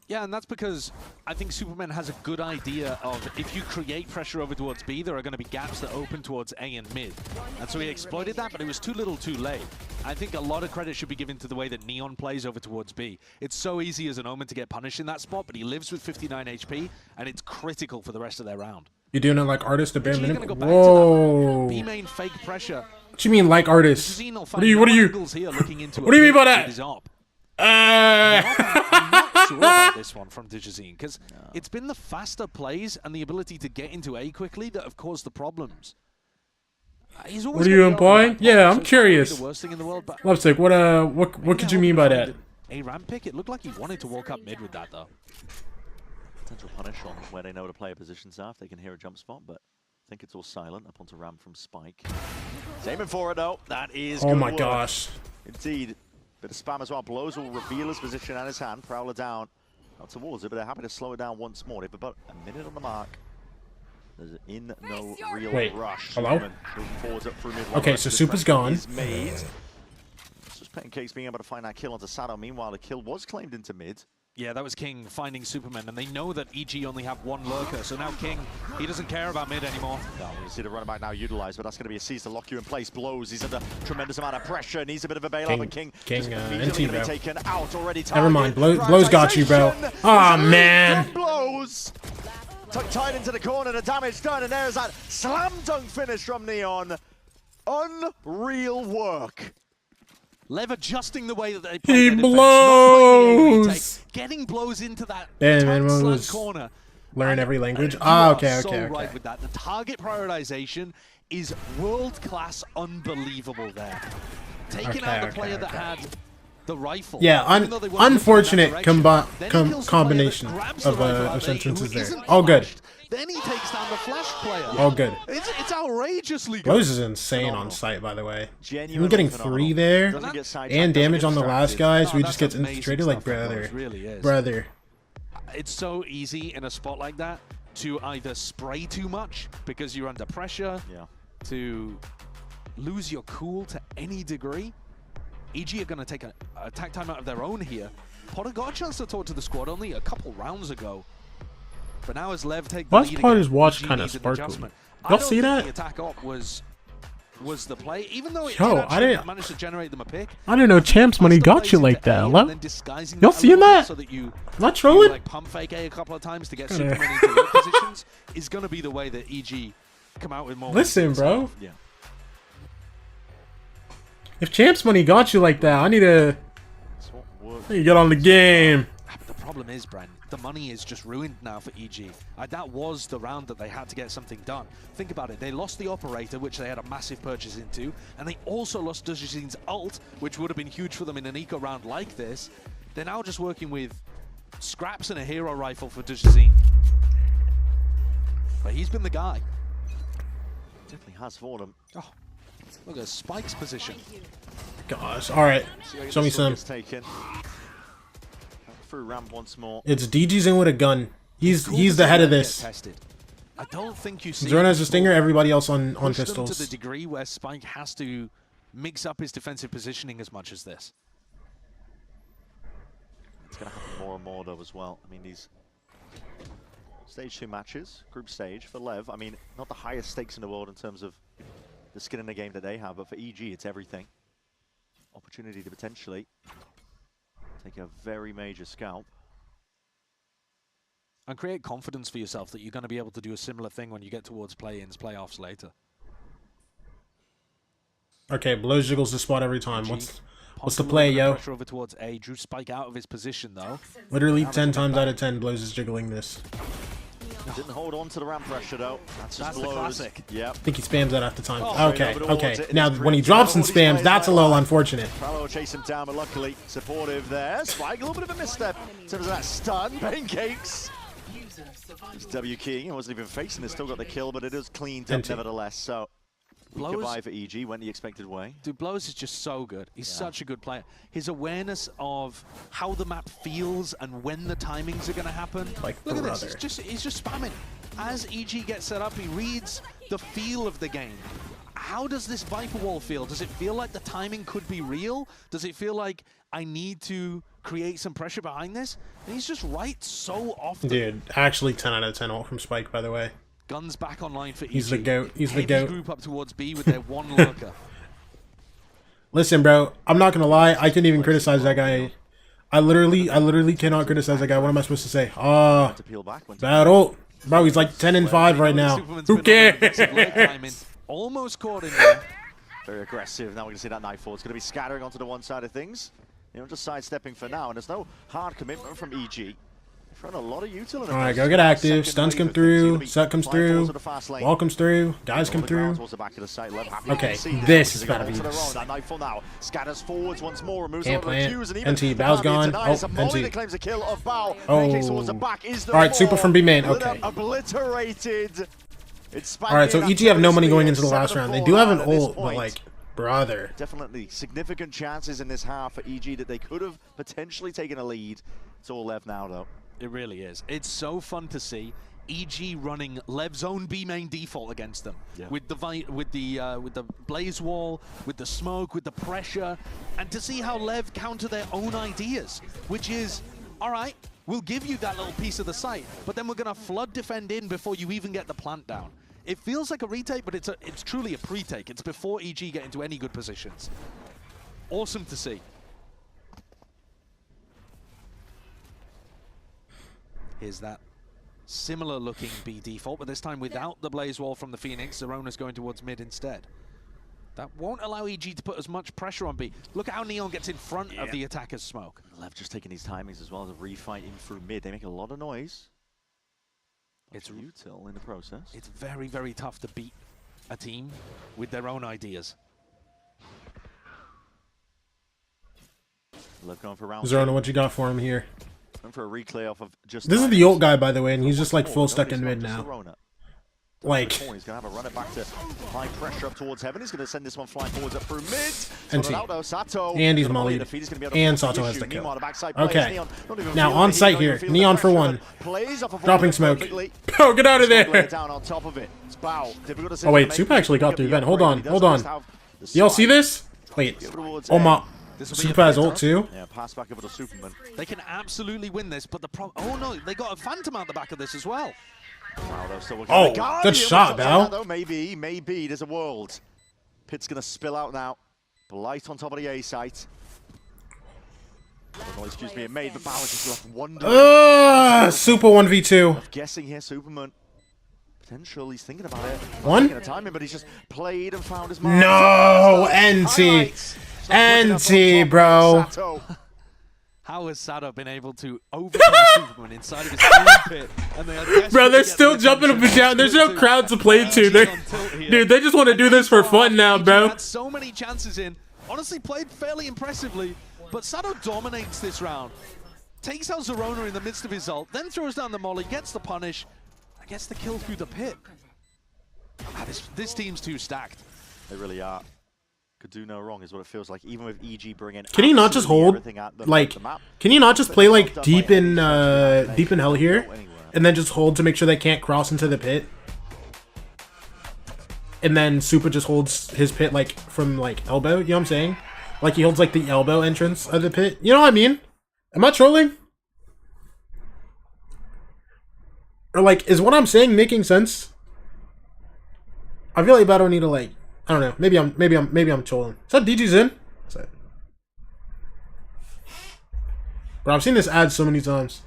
Yeah, and that's because I think Superman has a good idea of if you create pressure over towards B, there are going to be gaps that open towards A and mid. And so he exploited that, but it was too little too late. I think a lot of credit should be given to the way that Neon plays over towards B. It's so easy as an Omen to get punished in that spot, but he lives with 59 HP, and it's critical for the rest of their round. You're doing it like artist a bare minute? Whoa. B main fake pressure. What you mean like artist? What do you mean by that? I'm not sure about this one from Digizine, because it's been the faster plays and the ability to get into A quickly that have caused the problems. What are you implying? Yeah, I'm curious. The worst thing in the world, but Lovesick, what could you mean by that? A ramp pick? It looked like he wanted to walk up mid with that, though. Potential punish on where they know to play positions are if they can hear a jump spot, but I think it's all silent up onto ramp from Spike. He's aiming for it, though. That is Oh my gosh. Indeed. Bit of spam as well. Blows will reveal his position and his hand. Prowler down. Not towards it, but they're happy to slow it down once more. They've about a minute on the mark. There's in no real rush. Hello? Forwards up through mid. Okay, so Super's gone. Just Pancakes being able to find that kill onto Sado. Meanwhile, the kill was claimed into mid. Yeah, that was King finding Superman, and they know that EG only have one lurker, so now King, he doesn't care about mid anymore. No, you see the runabout now utilized, but that's going to be a seize to lock you in place. Blows, he's under tremendous amount of pressure, needs a bit of a bailout, but King immediately going to be taken out already. Never mind, Blows got you, bro. Oh man. Blows. Tucked tight into the corner, the damage done, and there's that slam dunk finish from Neon. Unreal work. LEV adjusting the way that they play. He blows. Getting blows into that man, corner. Learn every language. Ah, okay. Right with that. The target prioritization is world-class, unbelievable there. Taking out the player that had the rifle. Yeah, unfortunate combination of sentences there. All good. Then he takes down the flash player. All good. It's outrageously good. Blows is insane on site, by the way. Him getting 3 there and damage on the last guy, so he just gets infiltrated like brother. Brother. It's so easy in a spot like that to either spray too much because you're under pressure, to lose your cool to any degree. EG are going to take an attack time out of their own here. Potter got a chance to talk to the squad only a couple rounds ago. But now as LEV take the lead, Potter's watch kind of sparkly. Y'all see that? The attack up was the play, even though it didn't manage to generate them a pick. I didn't know Champs Money got you like that. Y'all seen that? So that you not trolling? Like pump fake A couple of times to get Superman into your positions is going to be the way that EG come out with more. Listen, bro. Yeah. If Champs Money got you like that, I need to get on the game. But the problem is, Brent, the money is just ruined now for EG. That was the round that they had to get something done. Think about it. They lost the Operator, which they had a massive purchase into, and they also lost Dujazzin's ult, which would have been huge for them in an eco round like this. They're now just working with scraps and a hero rifle for Dujazzin. But he's been the guy. Definitely has for them. Oh, look at Spike's position. Gosh, all right. Show me some. Through ramp once more. It's DG's in with a gun. He's the head of this. I don't think you see. Zerona has a stinger. Everybody else on pistols. To the degree where Spike has to mix up his defensive positioning as much as this. It's going to happen more and more though as well. I mean, these stage 2 matches, group stage for LEV. I mean, not the highest stakes in the world in terms of the skin in the game that they have, but for EG, it's everything. Opportunity to potentially take a very major scalp. And create confidence for yourself that you're going to be able to do a similar thing when you get towards play-ins, playoffs later. Okay, Blows jiggles the spot every time. What's the play, yo? Pressure over towards A. Drew Spike out of his position, though. Literally 10 times out of 10, Blows is jiggling this. Didn't hold on to the ramp pressure, though. That's just the classic. Yep. I think he spams that after time. Okay. Now, when he drops and spams, that's a little unfortunate. Pralo will chase him down, but luckily supportive there. Spike, a little bit of a misstep in terms of that stun. Pancakes. It's W King. He wasn't even facing it. Still got the kill, but it is cleaned up nevertheless. So, goodbye for EG. Went the expected way. Dude, Blows is just so good. He's such a good player. His awareness of how the map feels and when the timings are going to happen. Look at this. He's just spamming. As EG gets set up, he reads the feel of the game. How does this Viper Wall feel? Does it feel like the timing could be real? Does it feel like I need to create some pressure behind this? And he's just right so often. Dude, actually 10 out of 10 ult from Spike, by the way. Guns back online for EG. He's the GOAT. He's the GOAT. Group up towards B with their one lurker. Listen, bro, I'm not gonna lie. I couldn't even criticize that guy. I literally cannot criticize that guy. What am I supposed to say? Bad ult. Bro, he's like 10 and 5 right now. Who cares? Almost caught in there. Very aggressive. Now we're going to see that knife fall. It's going to be scattering onto the one side of things. You know, just sidestepping for now. And there's no hard commitment from EG. Throwing a lot of util. All right, go get active. Stuns come through. Set comes through. Wall comes through. Guys come through. Okay, this is about to be this. That knife fall now. Scatters forwards once more. Removes Can't plant. NT, Bao's gone. Oh, NT. Claims a kill of Bao. Oh. All right, super from B main. Okay. Obliterated. All right, so EG have no money going into the last round. They do have an ult, but like, brother. Definitely significant chances in this half for EG that they could have potentially taken a lead. It's all left now, though. It really is. It's so fun to see. EG running LEV's own B main default against them, with the blaze wall, with the smoke, with the pressure, and to see how LEV counter their own ideas, which is, all right, we'll give you that little piece of the site, but then we're gonna flood defend in before you even get the plant down. It feels like a retake, but it's truly a pre-take. It's before EG get into any good positions. Awesome to see. Here's that similar looking B default, but this time without the blaze wall from the Phoenix. Zerona's going towards mid instead. That won't allow EG to put as much pressure on B. Look at how Neon gets in front of the attacker's smoke. LEV just taking his timings as well as a refight in through mid. They make a lot of noise. It's util in the process. It's very, very tough to beat a team with their own ideas. LEV going for round. Zerona, what you got for him here? Going for a reclay off of just. This is the ult guy, by the way, and he's just like full stuck in mid now. Like, he's going to have a run it back to high pressure up towards heaven. He's going to send this one flying forwards up through mid. And he's mollied. And Sato has the kill. Okay. Now on site here. Neon for one. Dropping smoke. Oh, get out of there. Oh, wait. Super actually got through vent. Hold on. Hold on. Y'all see this? Wait. Oh, my. Super has ult too. Yeah, pass back over to Superman. They can absolutely win this, but the problem. Oh, no. They got a Phantom out the back of this as well. Oh, good shot, Val. Maybe there's a world. Pit's gonna spill out now. Blight on top of the A site. No excuse being made, but Bauer's just left wondering. Super 1v2. Guessing here, Superman. Potential, he's thinking about it. One? Timing, but he's just played and found his mark. No, NT. NT, bro. How has Sato been able to overcome Superman inside of his own pit? And bro, they're still jumping up and down. There's no crowd to play to. Dude, they just want to do this for fun now, bro. Had so many chances in. Honestly, played fairly impressively, but Sato dominates this round. Takes out Zerona in the midst of his ult, then throws down the molly, gets the punish, and gets the kill through the pit. This team's too stacked. They really are. Could do no wrong is what it feels like, even with EG bringing. Can he not just hold, like, can he not just play like deep in hell here, and then just hold to make sure they can't cross into the pit, and then Super just holds his pit like from like elbow, you know what I'm saying? Like he holds like the elbow entrance of the pit, you know what I mean? Am I trolling? Or like, is what I'm saying making sense? I feel like I don't need to like. I don't know. Maybe I'm trolling. Is that DG's in? Bro, I've seen this ad so many times.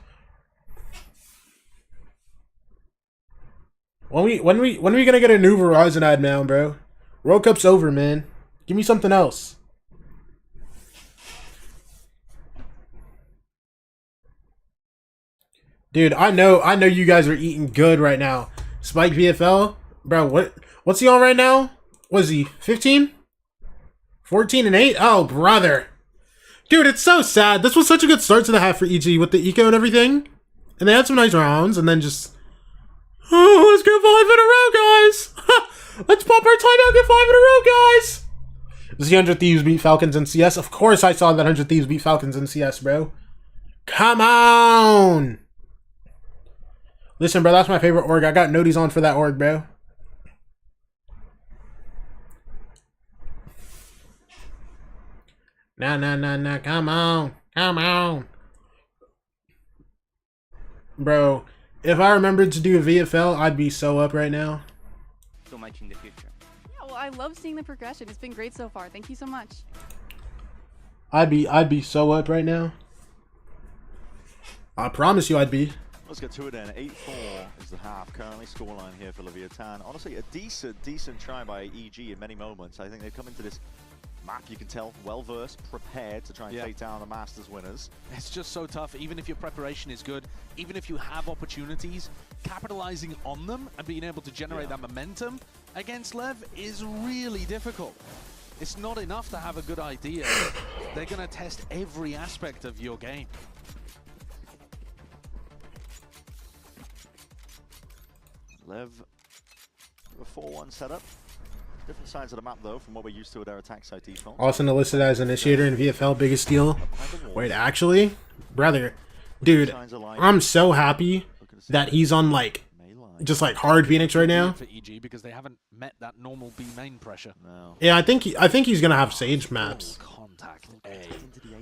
When we gonna get a new Verizon ad now, bro? World Cup's over, man. Give me something else. Dude, I know you guys are eating good right now. Spike VFL, bro. What's he on right now? Was he 15? 14 and 8? Oh, brother. Dude, it's so sad. This was such a good start to the half for EG with the eco and everything. And they had some nice rounds, and then just... Oh, let's get 5 in a row, guys. Let's pop our time out and get 5 in a row, guys. Does the 100 Thieves beat Falcons in CS? Of course I saw that 100 Thieves beat Falcons in CS, bro. Come on. Listen, bro, that's my favorite org. I got noties on for that org, bro. Nah, come on. Bro, if I remembered to do a VFL, I'd be so up right now. So much in the future. Yeah, well, I love seeing the progression. It's been great so far. Thank you so much. I'd be so up right now. I promise you I'd be. Let's get to it then. 8-4 is the half. Currently scoreline here for Leviathan. Honestly, a decent try by EG in many moments. I think they've come into this map, you can tell, well-versed, prepared to try and take down the Masters winners. It's just so tough. Even if your preparation is good, even if you have opportunities, capitalizing on them and being able to generate that momentum against LEV is really difficult. It's not enough to have a good idea. They're going to test every aspect of your game. LEV, a 4-1 setup. Different sides of the map, though, from what we're used to with our attack side default. Austin enlisted as initiator in VFL, biggest deal. Wait, actually? Brother, dude, I'm so happy that he's on, like, just like hard Phoenix right now. For EG because they haven't met that normal B main pressure. No. Yeah, I think he's gonna have Sage maps.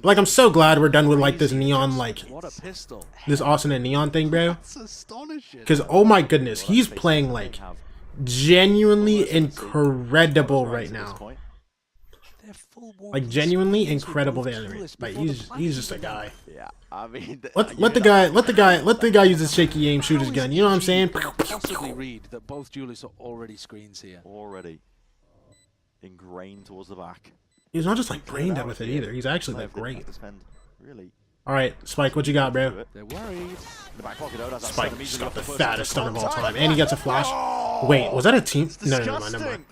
Like, I'm so glad we're done with like this neon, like What a pistol. this Austin and neon thing, bro. That's astonishing. Because oh my goodness, he's playing like genuinely incredible right now. Like genuinely incredible value. Like he's just a guy. Yeah, I mean, let the guy use his shaky aim, shoot his gun. You know what I'm saying? Possibly read that both duelists are already screens here. Already ingrained towards the back. He's not just like brain dead with it either. He's actually like great. Really. All right, Spike, what you got, bro? They're worried. Spike just got the fattest stun of all time, and he gets a flash. Wait, was that a team? No, never mind.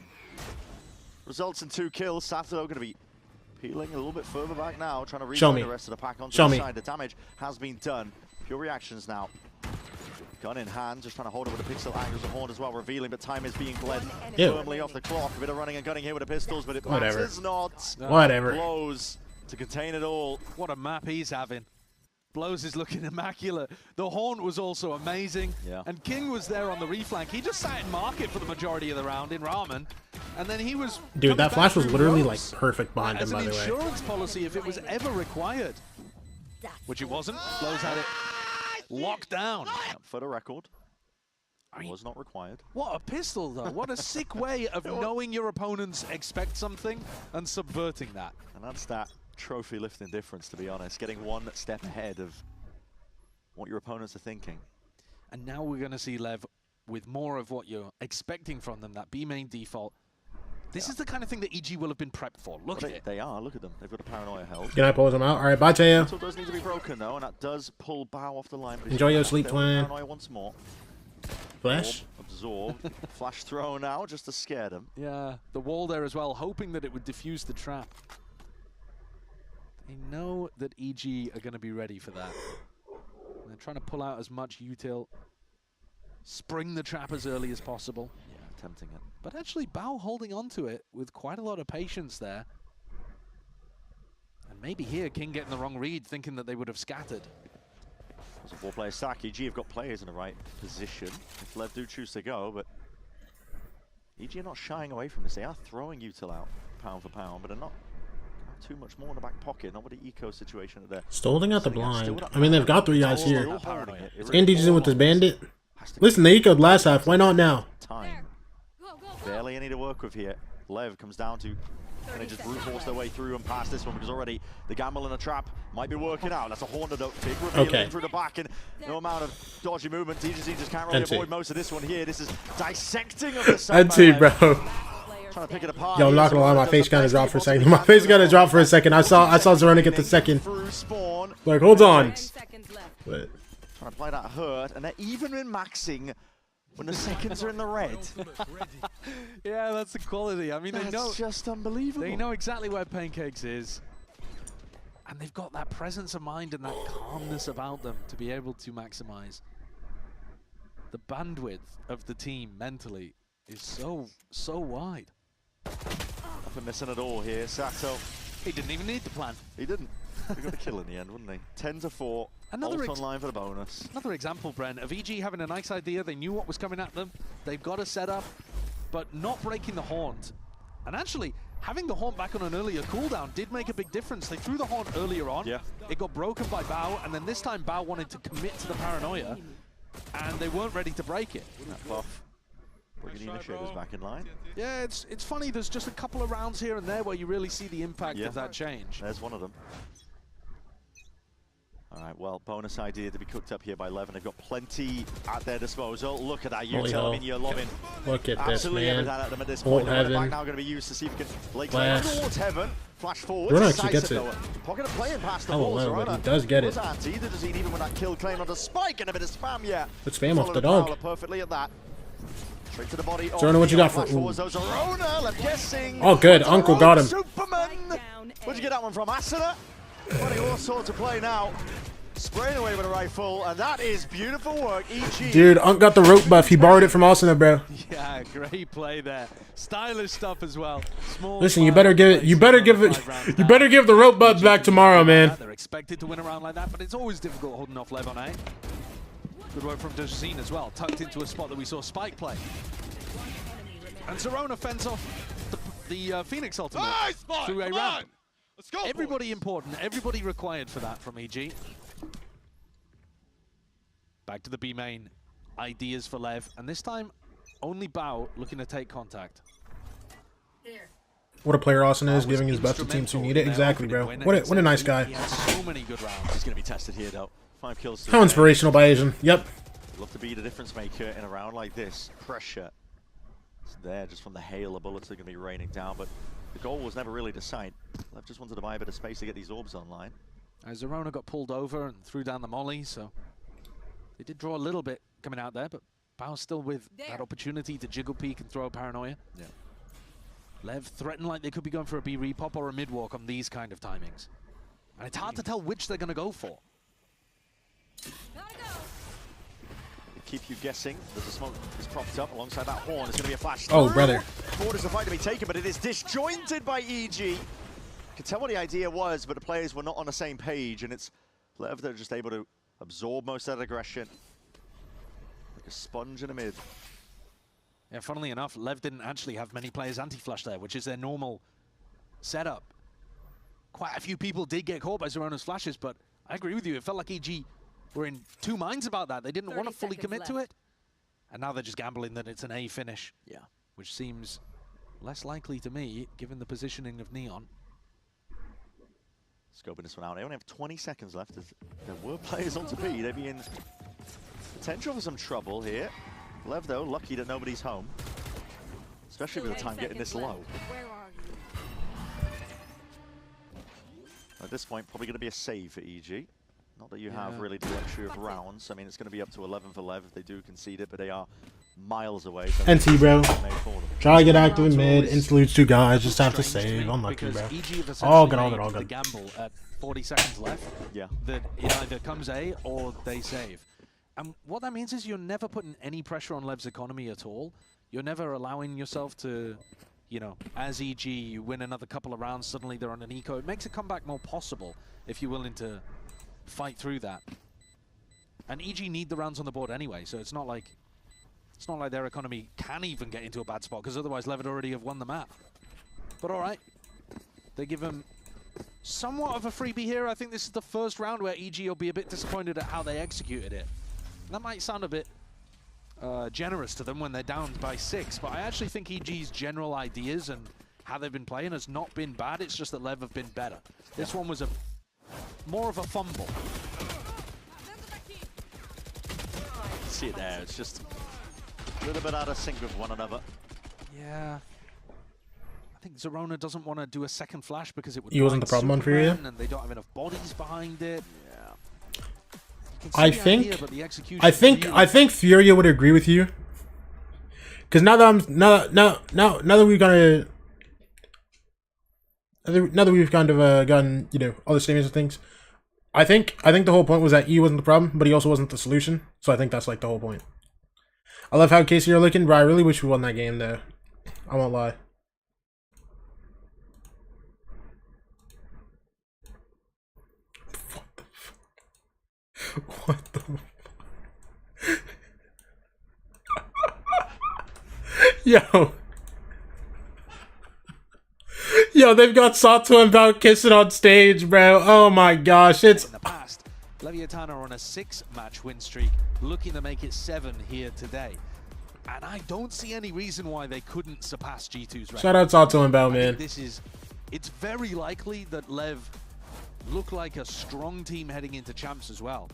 Results in 2 kills. Sato going to be peeling a little bit further back now, trying to Show rejoin me. the rest of the pack onto Show the me. side. The damage has been done. Pure reactions now. Gun in hand, just trying to hold it with the pixel angles of Horn as well, revealing, but time is being bled firmly off the clock. A bit of running and gunning here with the pistols, but it matters not. Whatever. Blows to contain it all. What a map he's having. Blows is looking immaculate. The Haunt was also amazing. Yeah. And King was there on the reflank. He just sat in market for the majority of the round in Ramen. And then he was... Dude, that flash was literally like perfect behind him, by the way. As an insurance policy, if it was ever required. Which it wasn't. Blows had it locked down. For the record, was not required. What a pistol, though. What a sick way of knowing your opponents expect something and subverting that. And that's that trophy lifting difference, to be honest. Getting one step ahead of what your opponents are thinking. And now we're going to see LEV with more of what you're expecting from them, that B main default. This is the kind of thing that EG will have been prepped for. Look at it. They are. Look at them. They've got a paranoia held. Can I pause him out? All right, bye, Teo. It does need to be broken, though, and that does pull Bao off the line. Enjoy your sleep plan. Paranoia once more. Flash. Absorbed. Flash thrown out just to scare them. Yeah, the wall there as well, hoping that it would diffuse the trap. They know that EG are going to be ready for that. They're trying to pull out as much util, spring the trap as early as possible. Yeah, attempting it. But actually, Bao holding on to it with quite a lot of patience there. And maybe here, King getting the wrong read, thinking that they would have scattered. It's a 4-player stack. EG have got players in the right position. If LEV do choose to go, but EG are not shying away from this. They are throwing util out pound for pound, but they're not too much more in the back pocket. Not with the eco situation there. Still holding out the blind. I mean, they've got 3 guys here. Indy's in with this bandit. Listen, they ecoed last half. Why not now? Time. Barely any to work with here. LEV comes down to kind of just brute force their way through and past this one, because already the gamble in the trap might be working out. That's a Horned up. Big reveal in through the back, and no amount of dodgy movement. DGZ just can't really avoid most of this one here. This is dissecting of the side. bro. Trying to pick it apart. Yo, I'm not gonna lie, my face kind of dropped for a second. My face kind of dropped for a second. I saw Zerona get the second. Like, hold on. But trying to play that hurt, and they're even in maxing when the seconds are in the red. Yeah, that's the quality. I mean, they know. That's just unbelievable. They know exactly where Pancakes is. And they've got that presence of mind and that calmness about them to be able to maximize. The bandwidth of the team mentally is so wide. Nothing missing at all here. Sato. He didn't even need the plan. He didn't. He got a kill in the end, wouldn't he? 10-4. Another ult online for the bonus. Another example, Brent, of EG having a nice idea. They knew what was coming at them. They've got a setup, but not breaking the Haunt. And actually, having the Haunt back on an earlier cooldown did make a big difference. They threw the Haunt earlier on. Yeah. It got broken by Bao, and then this time Bao wanted to commit to the paranoia, and they weren't ready to break it. That buff. Bringing the initiators back in line. Yeah, it's funny. There's just a couple of rounds here and there where you really see the impact of that change. There's one of them. All right, well, bonus idea to be cooked up here by LEV. They've got plenty at their disposal. Look at that util. I mean, you're loving look at absolutely this, man. everything at them at this point. The back now going to be used to see if we can lay claim towards heaven. Flash forward. Run actually gets it. Pocket of playing past the Oh, ball. but he does get it. Either does he even with that kill claim on the spike and a bit of spam, yeah. But spam off the dog. Perfectly at that. Straight to the body. Zerona, what you got for? Zerona, I'm guessing. Oh, good. Uncle got him. Superman. Where'd you get that one from? Asuna? Running all sorts of play now. Spraying away with a rifle, and that is beautiful work. EG. Dude, Unc got the rope buff. He borrowed it from Asuna, bro. Yeah, great play there. Stylish stuff as well. Small. Listen, you better give it. You better give it. You better give the rope buff back tomorrow, man. They're expected to win a round like that, but it's always difficult holding off LEV on A. Good work from Dejacine as well, tucked into a spot that we saw Spike play. And Zerona fends off the Phoenix ultimate through a round. Let's go, everybody important, everybody required for that from EG. Back to the B main. Ideas for Lev, and this time only Bao looking to take contact. What a player Austin is, giving his best to teams who need it. Exactly, bro. What a nice guy. He had so many good rounds. He's going to be tested here, though. 5 kills. How inspirational by Asian. Yep. Love to be the difference maker in a round like this. Pressure. It's there just from the hail of bullets that are going to be raining down, but the goal was never really to sight. Lev just wanted to buy a bit of space to get these orbs online. As Zerona got pulled over and threw down the molly, so they did draw a little bit coming out there, but Bao's still with that opportunity to jiggle peek and throw a paranoia. Yeah. Lev threatened like they could be going for a B repop or a mid walk on these kind of timings. And it's hard to tell which they're going to go for. Keep you guessing. There's a smoke is propped up alongside that horn. There's going to be a flash. Oh, brother. Forward is the fight to be taken, but it is disjointed by EG. Could tell what the idea was, but the players were not on the same page, and it's Lev that are just able to absorb most of that aggression. Like a sponge in a mid. Yeah, funnily enough, Lev didn't actually have many players anti-flash there, which is their normal setup. Quite a few people did get caught by Zerona's flashes, but I agree with you. It felt like EG were in two minds about that. They didn't want to fully commit to it. And now they're just gambling that it's an A finish. Yeah. Which seems less likely to me, given the positioning of Neon. Scoping this one out. They only have 20 seconds left. As there were players on to B. They'd be in potential for some trouble here. Lev, though, lucky that nobody's home. Especially with the time getting this low. At this point, probably going to be a save for EG. Not that you have really the luxury of rounds. I mean, it's going to be up to 11 for Lev if they do concede it, but they are miles away. So NT, bro. Try to get active in mid. Interludes 2 guys. Just have to save. Unlucky, bro. All good, all good, all good. The gamble at 40 seconds left. Yeah. That it either comes A or they save. And what that means is you're never putting any pressure on Lev's economy at all. You're never allowing yourself to, you know, as EG, you win another couple of rounds, suddenly they're on an eco. It makes a comeback more possible if you're willing to fight through that. And EG need the rounds on the board anyway, so it's not like their economy can even get into a bad spot, because otherwise Lev would already have won the map. But all right, they give him somewhat of a freebie here. I think this is the first round where EG will be a bit disappointed at how they executed it. That might sound a bit generous to them when they're down by 6, but I actually think EG's general ideas and how they've been playing has not been bad. It's just that Lev have been better. This one was more of a fumble. See it there. It's just a little bit out of sync with one another. Yeah. I think Zerona doesn't want to do a second flash because it would. He wasn't the problem on Furia, and they don't have enough bodies behind it. I think Furia would agree with you, because now that we've kind of gotten, you know, all the statements and things, I think the whole point was that E wasn't the problem, but he also wasn't the solution. So I think that's like the whole point. I love how Casey you're looking, but I really wish we won that game though. I won't lie. What the Yo, they've got Sato and Bao kissing on stage, bro. Oh my gosh, it's... In the past, Leviathan are on a 6-match win streak, looking to make it 7 here today. And I don't see any reason why they couldn't surpass G2's record. Shout out Sato and Bao, man. It's very likely that Lev look like a strong team heading into champs as well,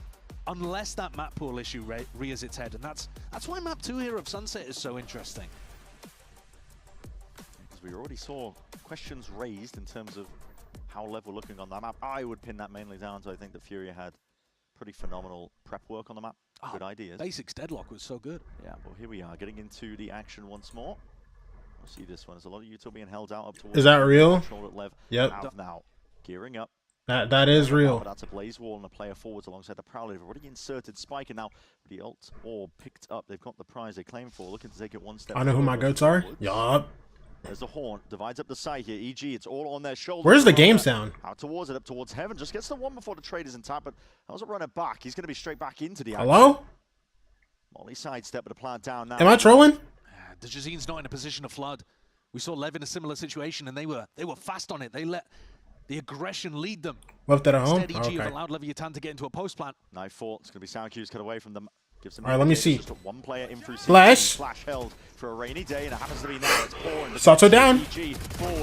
unless that map pool issue rears its head, and that's why map 2 here of Sunset is so interesting. Because we already saw questions raised in terms of how Lev were looking on that map. I would pin that mainly down to I think that Furia had pretty phenomenal prep work on the map. Good ideas. Basics Deadlock was so good. Yeah, well here we are getting into the action once more. We'll see this one. There's a lot of util being held out up towards. Is that real? Lev Yep. Now gearing up. That is real. That's a blaze wall and a player forwards alongside the Prowler. They've already inserted Spike, and now the ult or picked up. They've got the prize they claim for. Looking to take it one step. I know who my goats are. Yup. There's the horn. Divides up the side here. EG, it's all on their shoulders. Where's the game sound? Out towards it, up towards Heaven. Just gets the one before the trade is in tap, but how's it run it back? He's going to be straight back into the action. Hello? Well, he sidestepped, but a plant down now. Am I trolling? The Jazine's not in a position to flood. We saw Lev in a similar situation, and they were fast on it. They let the aggression lead them. Left that at home? Instead, EG have allowed Leviathan to get into a post plant. Knife fought. It's going to be sound cues cut away from them. All right, let me see. Just one player in through Flash. Flash held for a rainy day, and it happens to be now. It's Pawn. Sato down.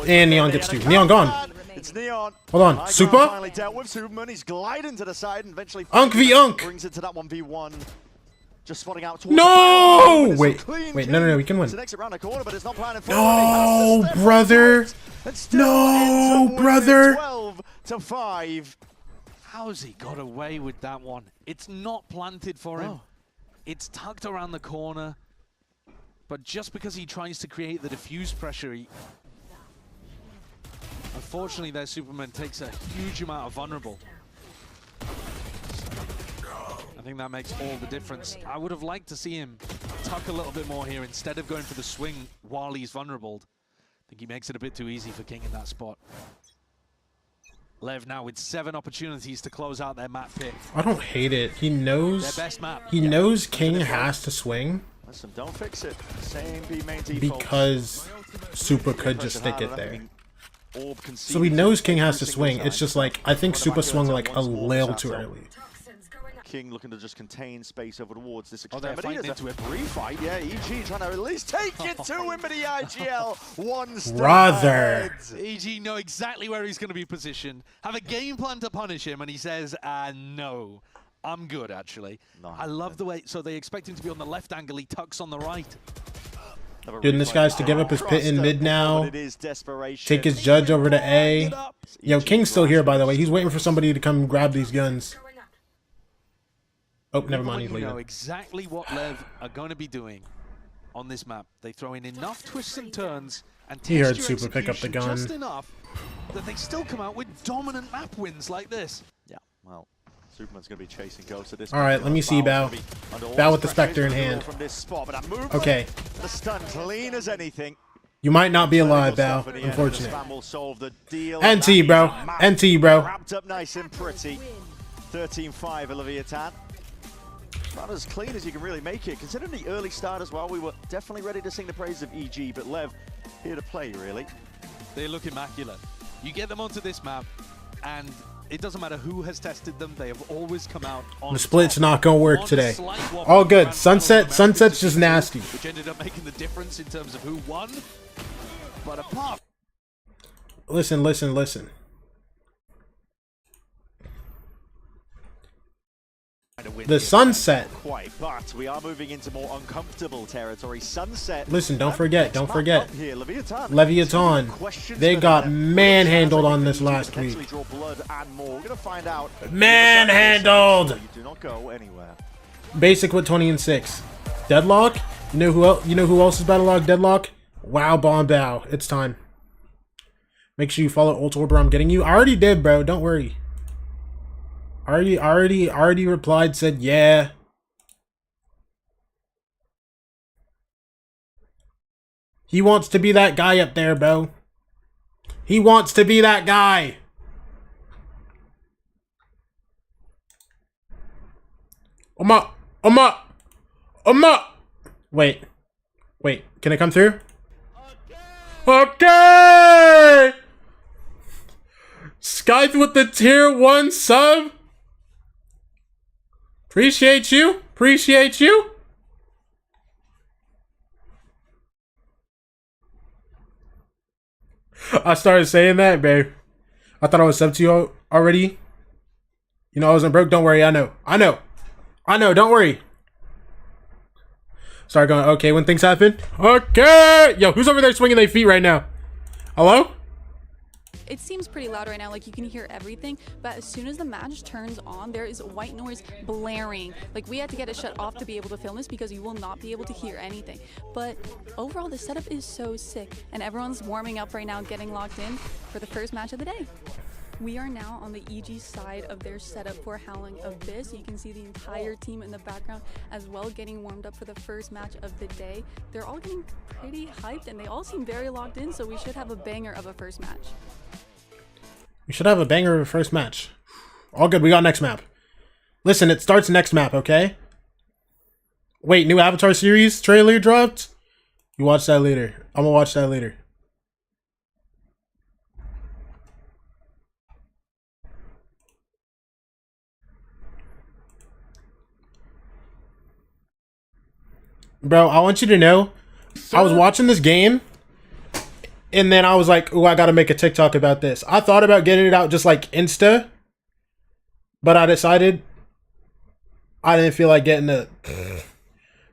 And Neon gets 2. Neon gone. It's Neon. Hold on. Super? Finally dealt with Superman. He's gliding to the side and eventually Unk v Unk. brings it to that 1v1. Just spotting out towards No! Wait, no, we can win. No, brother. No, brother. 12-5. How's he got away with that one? It's not planted for him. It's tucked around the corner. But just because he tries to create the diffuse pressure, unfortunately their Superman takes a huge amount of vulnerable. I think that makes all the difference. I would have liked to see him tuck a little bit more here instead of going for the swing while he's vulnerable. I think he makes it a bit too easy for King in that spot. Lev now with 7 opportunities to close out their map pick. I don't hate it. He knows. Their best map. He knows King has to swing. Listen, don't fix it. Same B main default. Because Super could just stick it there. So he knows King has to swing. It's just like, I think Super swung like a little too early. King looking to just contain space over towards this they're extremity. fighting into it. Refight, yeah. EG trying to at least take it to him, but the IGL one step Brother. EG know exactly where he's going to be positioned. Have a game plan to punish him, and he says, no, I'm good, actually. No, I love the way, so they expect him to be on the left angle. He tucks on the right. Dude, this guy's to give up his pit in mid now. Take his judge over to A. Yo, King's still here, by the way. He's waiting for somebody to come grab these guns. Oh, never mind. He's leaving. leaving. Know exactly what Lev are going to be doing on this map. They throw in enough twists and turns and he heard Super pick up the gun. Just enough that they still come out with dominant map wins like this. Yeah, well, Superman's going to be chasing Ghost at this point. All right, let me see Bao. Bao with the Spectre in hand. Okay. The stun clean as anything. You might not be alive, Bao. Unfortunate. NT, bro. NT, bro. Wrapped up nice and pretty. 13-5, Leviathan. About as clean as you can really make it. Considering the early start as well, we were definitely ready to sing the praise of EG, but Lev here to play, really. They look immaculate. You get them onto this map, and it doesn't matter who has tested them, they have always come out on the split's top. Not gonna work today. All good. Sunset's just nasty. Which ended up making the difference in terms of who won. But apart. Listen. The Sunset. Quite, but we are moving into more uncomfortable territory. Sunset. Listen, don't forget. Leviathan. They got manhandled on this last week. Manhandled. You do not go anywhere. Basic with 20 and 6. Deadlock. You know who else is battle log? Deadlock. Wow, bomb bow. It's time. Make sure you follow Ult Orb. I'm getting you. I already did, bro. Don't worry. Already replied, said yeah. He wants to be that guy up there, bro. He wants to be that guy. I'm up. Wait. Can I come through? Okay. Skype with the tier 1 sub. Appreciate you. I started saying that, babe. I thought I was sub to you already. You know I wasn't broke. Don't worry. I know. Don't worry. Start going, okay, when things happen. Okay. Yo, who's over there swinging their feet right now? Hello? It seems pretty loud right now, like you can hear everything, but as soon as the match turns on, there is white noise blaring. Like we had to get it shut off to be able to film this because you will not be able to hear anything. But overall, the setup is so sick, and everyone's warming up right now, getting locked in for the first match of the day. We are now on the EG side of their setup for Howling Abyss. You can see the entire team in the background as well getting warmed up for the first match of the day. They're all getting pretty hyped and they all seem very locked in, so we should have a banger of a first match. We should have a banger of a first match. All good, we got next map. Listen, it starts next map, okay? Wait, new Avatar series trailer dropped? You watch that later. I'm gonna watch that later. Bro, I want you to know, I was watching this game, and then I was like, "Ooh, I gotta make a TikTok about this." I thought about getting it out just like Insta, but I decided I didn't feel like getting it.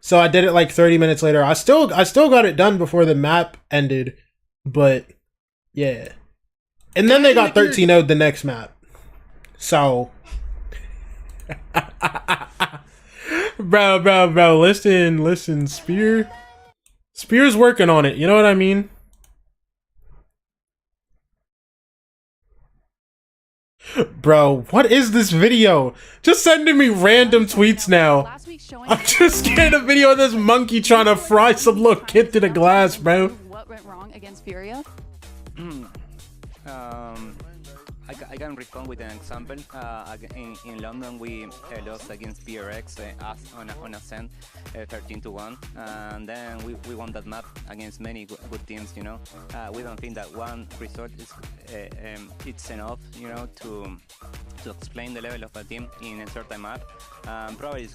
So I did it like 30 minutes later. I still got it done before the map ended, but yeah. And then they got 13-0'd the next map. So bro, listen, Spear's working on it, you know what I mean? Bro, what is this video? Just sending me random tweets now. I'm just getting a video of this monkey trying to fry some little kid to the glass, bro. What went wrong against Furia? I can respond with an example. In London, we lost against PRX on Ascent 13-1, and then we won that map against many good teams. You know, we don't think that one result is it's enough. You know, to explain the level of a team in a certain map. Probably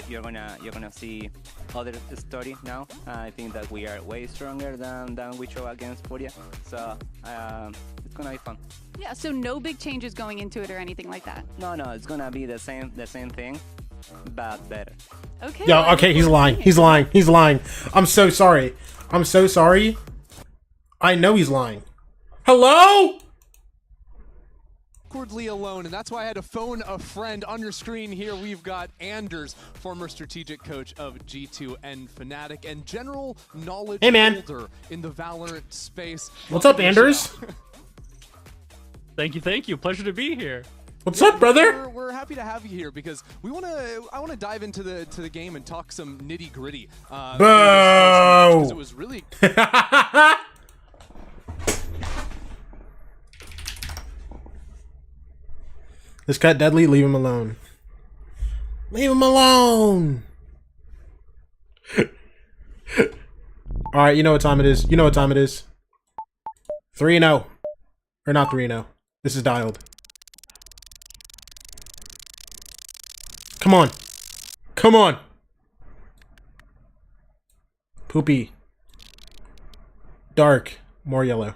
you're gonna see other story now. I think that we are way stronger than we show against Furia. So it's gonna be fun. Yeah, so no big changes going into it or anything like that. No, it's gonna be the same thing, but better. Okay. Yo, okay, he's lying. I'm so sorry. I know he's lying. Hello? Awkwardly alone, and that's why I had to phone a friend. On your screen here, we've got Anders, former strategic coach of G2 and Fnatic, and general knowledge holder in the Valorant space. What's up, Anders? Thank you. Pleasure to be here. What's up, brother? We're happy to have you here because I want to dive into the game and talk some nitty gritty. Boo! It was really. This cat deadly. Leave him alone. Leave him alone. All right, you know what time it is. 3-0, or not 3-0. This is dialed. Come on. Poopy. Dark. More yellow.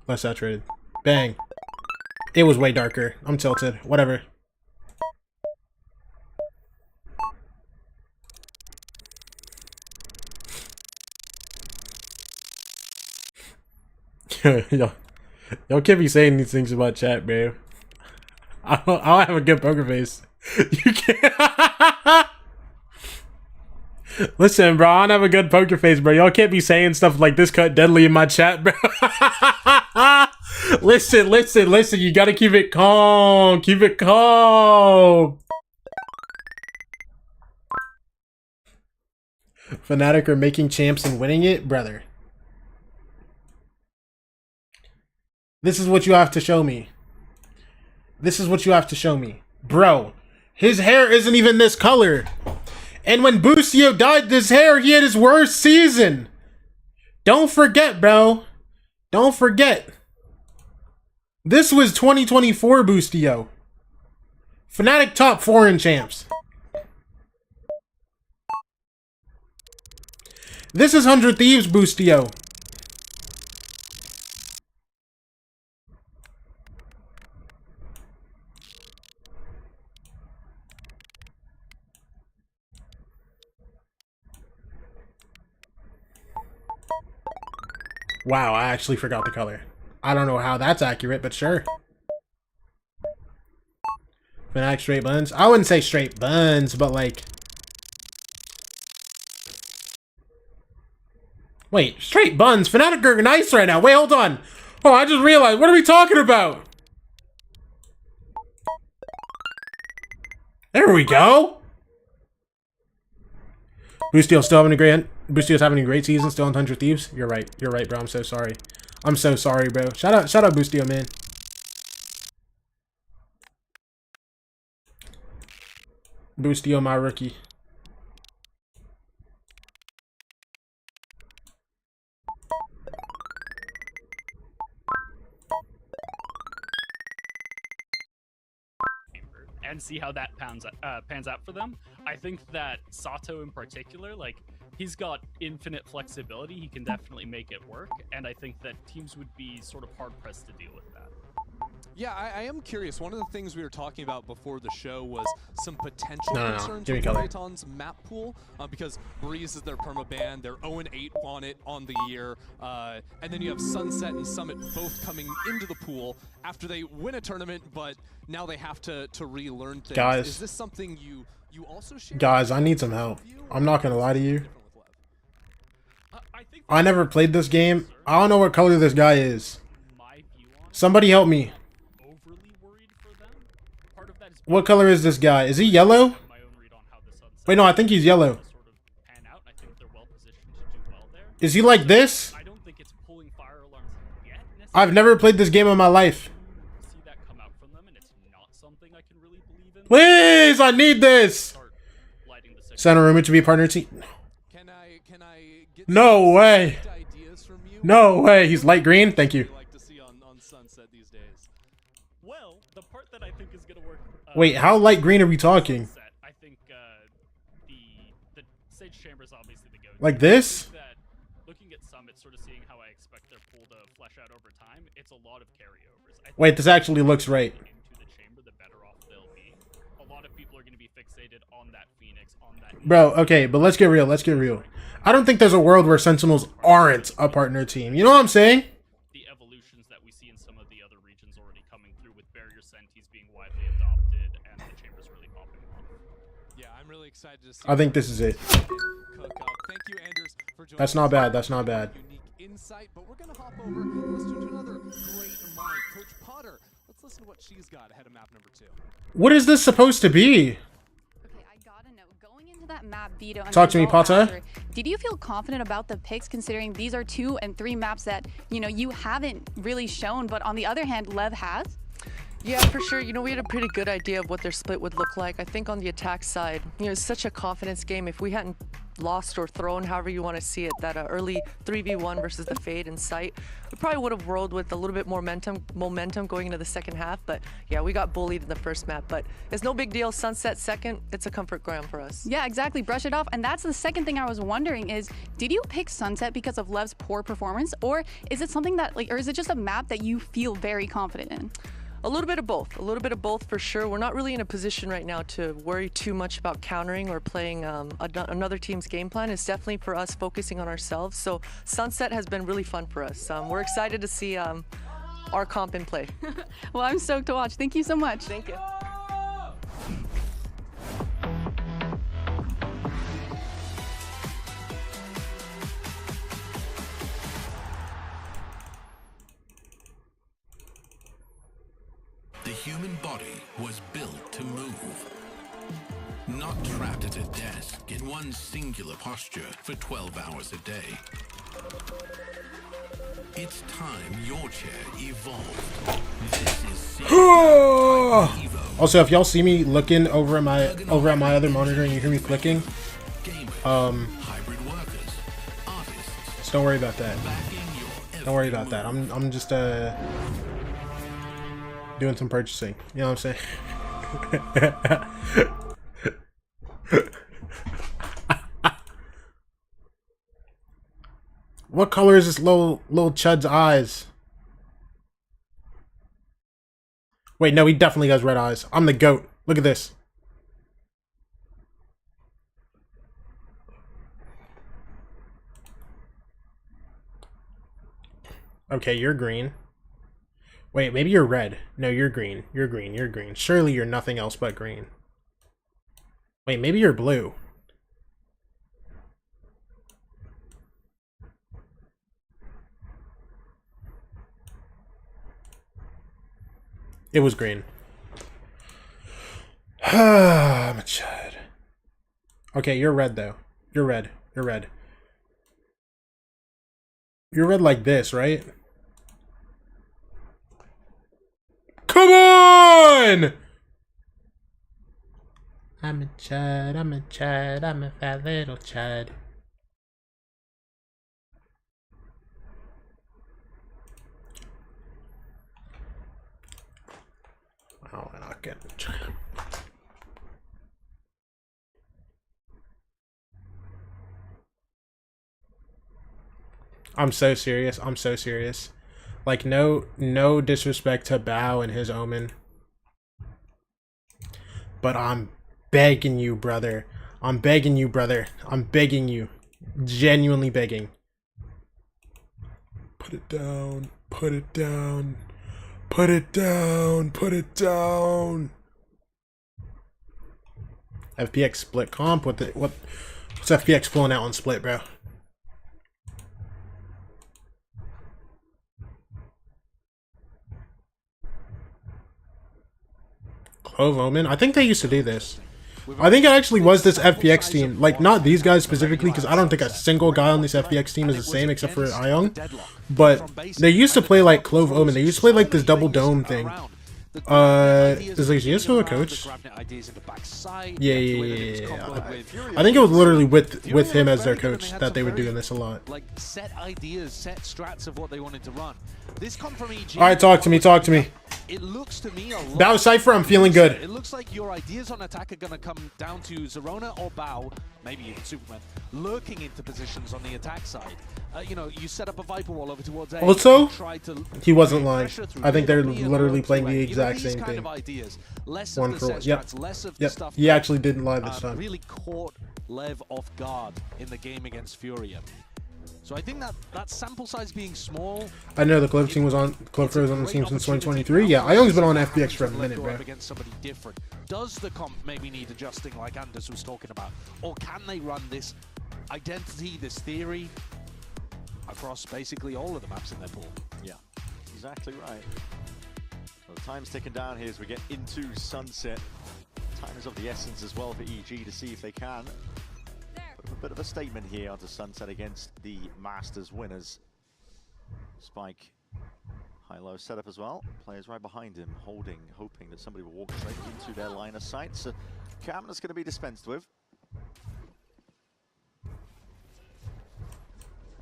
Less saturated. Bang. It was way darker. I'm tilted. Whatever. Y'all can't be saying these things about chat, bro. I don't have a good poker face. You can't. Listen, bro, I don't have a good poker face, bro. Y'all can't be saying stuff like this cut deadly in my chat, bro. Listen. You gotta keep it calm. Fnatic are making champs and winning it, brother. This is what you have to show me. Bro, his hair isn't even this color. And when Boostio dyed this hair, he had his worst season. Don't forget, bro. Don't forget. This was 2024 Boostio. Fnatic top 4 in champs. This is 100 Thieves Boostio. Wow, I actually forgot the color. I don't know how that's accurate, but sure. Fnatic straight buns? I wouldn't say straight buns, but like... Wait, straight buns? Fnatic are nice right now. Wait, hold on. Oh, I just realized. What are we talking about? There we go. Boostio's having a great season, still on 100 Thieves. You're right, bro. I'm so sorry. Bro. Shout out, Boostio, man. Boostio, my rookie. And see how that pans out for them. I think that Sato in particular, like, he's got infinite flexibility. He can definitely make it work, and I think that teams would be sort of hard-pressed to deal with that. Yeah, I am curious. One of the things we were talking about before the show was some potential No. concerns Give me with color. Rayton's map pool, because Breeze is their permaban. They're 0-8 on it on the year. And then you have Sunset and Summit both coming into the pool after they win a tournament, but now they have to relearn things. Guys. Is this something you also share? Guys, I need some help. I'm not gonna lie to you. I never played this game. I don't know what color this guy is. Somebody help me. What color is this guy? Is he yellow? Wait, no, I think he's yellow. Is he like this? I've never played this game in my life. Please, I need this. Center room to be partner team. No way. No way. He's light green. Thank you. Wait, how light green are we talking? I think the Sage Chamber is obviously the go-to. Like this? Looking at Summit, sort of seeing how I expect their pool to flesh out over time, it's a lot of carryovers. Wait, this actually looks right. Into the chamber, the better off they'll be. A lot of people are going to be fixated on that Phoenix, on that. Bro, okay, but let's get real. Let's get real. I don't think there's a world where Sentinels aren't a partner team. You know what I'm saying? The evolutions that we see in some of the other regions already coming through with barrier senties being widely adopted and the chambers really popping off. Yeah, I'm really excited to see. I think this is it. Thank you, Anders, for joining That's not bad. That's not bad. Unique insight, but we're gonna hop over and listen to another great mind, Coach Potter. Let's listen to what she's got ahead of map number 2. What is this supposed to be? That map veto. Talk to me, Potter. Did you feel confident about the picks, considering these are 2 and 3 maps that you haven't really shown, but on the other hand, LEV has? Yeah, for sure. We had a pretty good idea of what their split would look like. I think on the attack side, it's such a confidence game. If we hadn't lost or thrown, however you want to see it, that early 3v1 versus the Fade in sight, we probably would have rolled with a little bit more momentum going into the second half. But yeah, we got bullied in the first map. But it's no big deal. Sunset second, it's a comfort ground for us. Yeah, exactly. Brush it off. And that's the second thing I was wondering is, did you pick Sunset because of LEV's poor performance? Or is it something that, or is it just a map that you feel very confident in? A little bit of both. A little bit of both for sure. We're not really in a position right now to worry too much about countering or playing another team's game plan. It's definitely for us focusing on ourselves. So Sunset has been really fun for us. We're excited to see our comp in play. Well, I'm stoked to watch. Thank you so much. Thank you. The human body was built to move, not trapped at a desk in one singular posture for 12 hours a day. It's time your chair evolved. This is Also, if y'all see me looking over at my other monitor and you hear me clicking, hybrid workers, artists. So don't worry about that. Don't worry about that. I'm just doing some purchasing. You know what I'm saying? What color is this little chud's eyes? Wait, no, he definitely has red eyes. I'm the GOAT. Look at this. Okay, you're green. Wait, maybe you're red. No, you're green. You're green. You're green. Surely you're nothing else but green. Wait, maybe you're blue. It was green. I'm a chud. Okay, you're red though. You're red. You're red. You're red like this, right? Come on! I'm a chud, I'm a chud, I'm a fat little chud. Oh, we're not getting chud. I'm so serious. I'm so serious. Like, no disrespect to Bao and his Omen. But I'm begging you, brother. I'm begging you, brother. I'm begging you. Genuinely begging. Put it down. Put it down. Put it down. Put it down. FPX split comp? What's FPX pulling out on split, bro? Clove Omen? I think they used to do this. I think it actually was this FPX team. Like, not these guys specifically, because I don't think a single guy on this FPX team is the same except for Ayong. But they used to play like Clove Omen. They used to play like this double dome thing. Is like Yasuo a coach? Yeah. I think it was literally with him as their coach that they were doing this a lot. Like set ideas, set strats of what they wanted to run. This come from EG. All right, talk to me. Talk to me. It looks to me a lot. Bao Cypher, I'm feeling good. It looks like your ideas on attack are going to come down to Zerona or Bao, maybe even Superman, lurking into positions on the attack side. You know, you set up a Viper wall over towards A. Also, he wasn't lying. I think they're literally playing the exact same thing. One for one. Yep. He actually didn't lie this time. Really caught Lev off guard in the game against Furia. So I think that sample size being small. I know the Clove team was on. Clove was on the team since 2023. Yeah, Ayong's been on FPX for a minute, bro. Against somebody different. Does the comp maybe need adjusting, like Anders was talking about, or can they run this identity, this theory, across basically all of the maps in their pool? Yeah, exactly right. Well, the time's ticking down here as we get into Sunset. Time is of the essence as well for EG to see if they can. A bit of a statement here onto Sunset against the Masters winners. Spike, high-low setup as well. Players right behind him, holding, hoping that somebody will walk straight into their line of sight. So Camna's going to be dispensed with.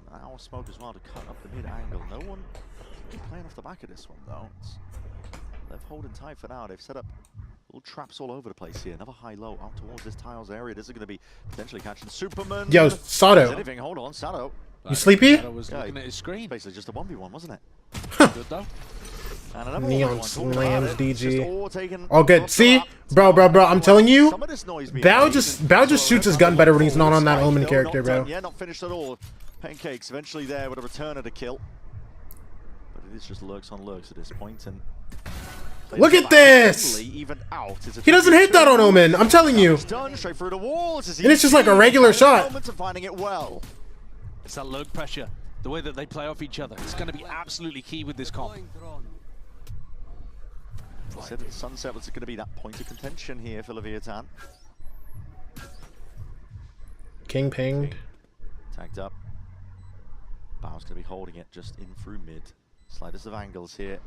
Now smoke as well to cut up the mid angle. No one playing off the back of this one though. They're holding tight for now. They've set up little traps all over the place here. Another high-low out towards this tiles area. This is going to be potentially catching Superman. Yo, Sato. Anything? Hold on, Sato. You sleepy? Sato was looking at his screen. Basically just a 1v1, wasn't it? Good though. Neon slams DG. All good. See, bro. I'm telling you, Bao just shoots his gun better when he's not on that Omen character, bro. Yeah, not finished at all. Pancakes eventually there with a return of the kill, but it is just lurks on lurks at this point. And look at this! Even out. He doesn't hit that on Omen. I'm telling you. Straight through the walls. And it's just like a regular shot. Finding it well. It's that lurk pressure, the way that they play off each other. It's going to be absolutely key with this comp. I said that Sunset was going to be that point of contention here for Leviathan. King pinged. Tagged up. Bao's going to be holding it just in through mid. Slightest of angles here.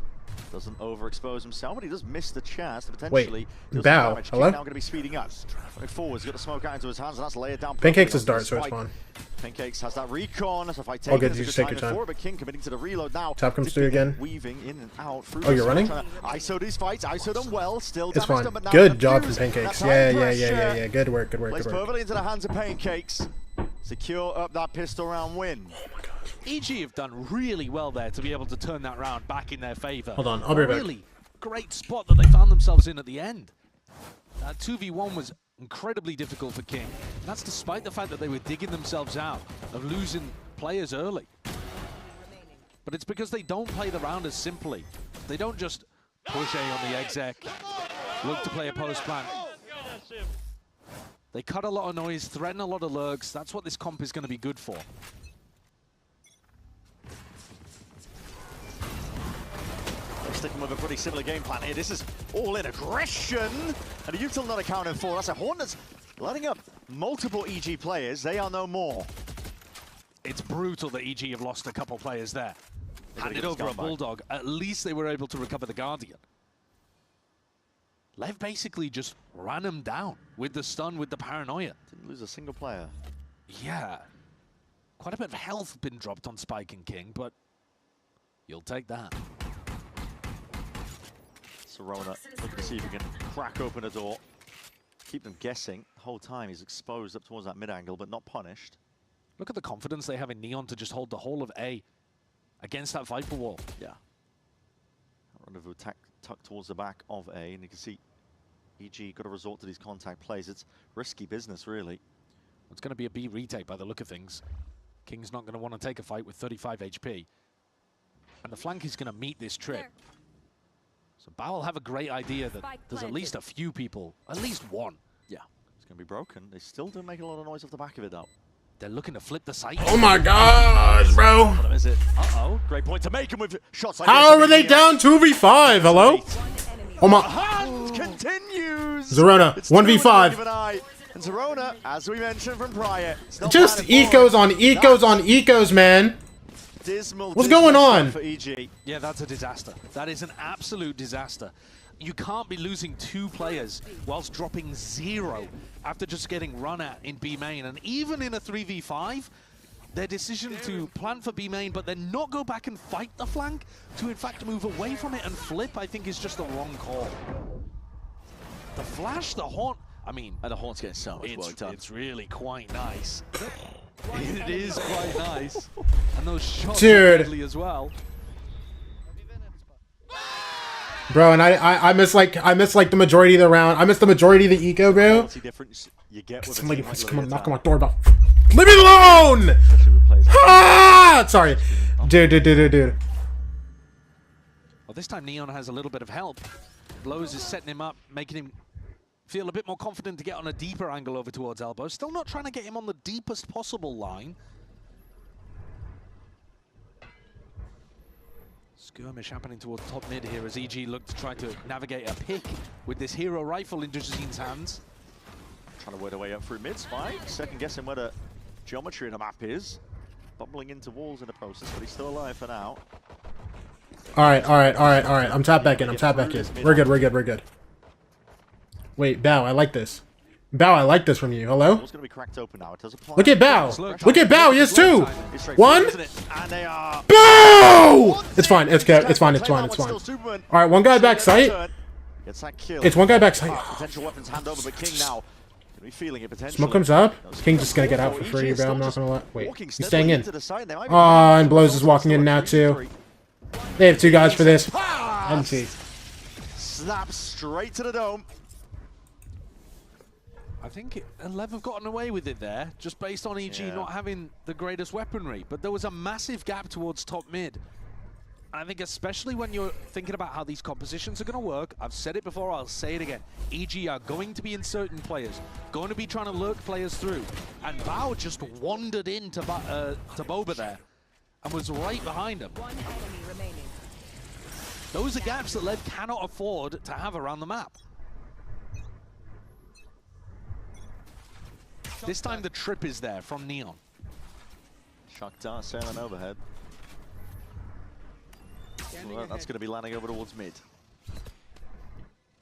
Doesn't overexpose himself, but he does miss the chance to potentially. Wait, Bao, hello? Now going to be speeding up. Going forwards, got the smoke out into his hands, and that's layered down. Pancakes is dart, so it's fine. Pancakes has that recon. So if I take all good, you just take your time. But King committing to the reload now. Tap comes through again. Weaving in and out through. Oh, you're running? ISO these fights. ISO them well. Still it's fine. Good job from Pancakes. Yeah. Good work. Plays perfectly into the hands of Pancakes. Secure up that pistol round win. Oh my god. EG have done really well there to be able to turn that round back in their favor. Hold on, I'll be right back. Really great spot that they found themselves in at the end. That 2v1 was incredibly difficult for King. And that's despite the fact that they were digging themselves out of losing players early. But it's because they don't play the round as simply. They don't just push A on the exec, look to play a post plan. They cut a lot of noise, threaten a lot of lurks. That's what this comp is going to be good for. They're sticking with a pretty similar game plan here. This is all-in aggression, and a util not accounted for. That's a Hornets letting up multiple EG players. They are no more. It's brutal that EG have lost a couple players there. Handed over a Bulldog. At least they were able to recover the Guardian. Lev basically just ran him down with the stun, with the paranoia. Didn't lose a single player. Yeah. Quite a bit of health been dropped on Spike and King, but you'll take that. Serona looking to see if he can crack open a door. Keep them guessing. The whole time he's exposed up towards that mid-angle, but not punished. Look at the confidence they have in Neon to just hold the whole of A against that Viper wall. Yeah. Rendezvous tucked towards the back of A, and you can see EG got to resort to these contact plays. It's risky business, really. It's going to be a B retake by the look of things. King's not going to want to take a fight with 35 HP. And the flank is going to meet this trip. So Bao will have a great idea that there's at least a few people, at least one. Yeah, it's going to be broken. They still don't make a lot of noise off the back of it, though. They're looking to flip the site. Oh my gosh, bro. Is it? Uh-oh. Great point to make him with shots like How are they down 2v5? Hello? Oh my. Hand continues. Zerona, 1v5. And Zerona, as we mentioned from prior, just ecos on ecos on ecos, man. Dismal. What's going on? For EG. Yeah, that's a disaster. That is an absolute disaster. You can't be losing 2 players whilst dropping 0 after just getting run at in B main. And even in a 3v5, their decision to plan for B main but then not go back and fight the flank, to in fact move away from it and flip, I think is just the wrong call. The flash, the haunt, I mean... And the haunt's getting so much work done. It's really quite nice. It is quite nice. And those shots Dude. are deadly as well. Bro, and I miss like the majority of the round. I miss the majority of the eco, bro. You get with Somebody come on, knock on my doorbell. Leave me alone! Ah! Sorry. Dude. Well, this time Neon has a little bit of help. Blows is setting him up, making him feel a bit more confident to get on a deeper angle over towards Elbow. Still not trying to get him on the deepest possible line. Skirmish happening towards top mid here as EG look to try to navigate a pick with this hero rifle in Jazine's hands. Trying to work their way up through mid. Spike, second guessing where the geometry of the map is. Bumbling into walls in the process, but he's still alive for now. Alright. I'm tap back in. We're good. Wait, Bao, I like this. Bao, I like this from you. Hello? It's going to be cracked open now. It does apply. Look at Bao. Look at Bao. He has 2. One. And they are... Boo! It's fine. It's fine. Alright, one guy back site. Gets that kill. It's one guy back site. Potential weapons hand over, but King now gonna be feeling it potentially. Smoke comes up. King's just gonna get out for free, bro. I'm not gonna let. Wait, he's staying in. Oh, and Blows is walking in now too. They have 2 guys for this. NT. Snap straight to the dome. I think LEV have gotten away with it there, just based on EG not having the greatest weaponry. But there was a massive gap towards top mid. I think especially when you're thinking about how these compositions are going to work, I've said it before, I'll say it again. EG are going to be inserting players, going to be trying to lurk players through. And Bao just wandered into Boba there and was right behind him. Those are gaps that LEV cannot afford to have around the map. This time the trip is there from Neon. Shock dart sailing overhead. Well, that's going to be landing over towards mid.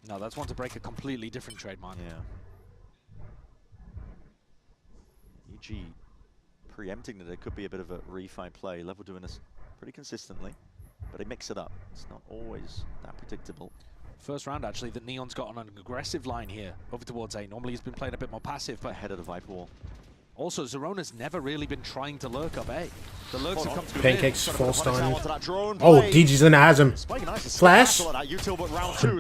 No, that's one to break a completely different trademark. Yeah. EG preempting that it could be a bit of a refi play. Level doing this pretty consistently, but they mix it up. It's not always that predictable. First round, actually, that Neon's got on an aggressive line here over towards A. Normally he's been playing a bit more passive, but ahead of the Viper wall. Also, Zerona's never really been trying to lurk up A. The lurks have come to Pancakes full stun. Oh, DG's in has him. Flash.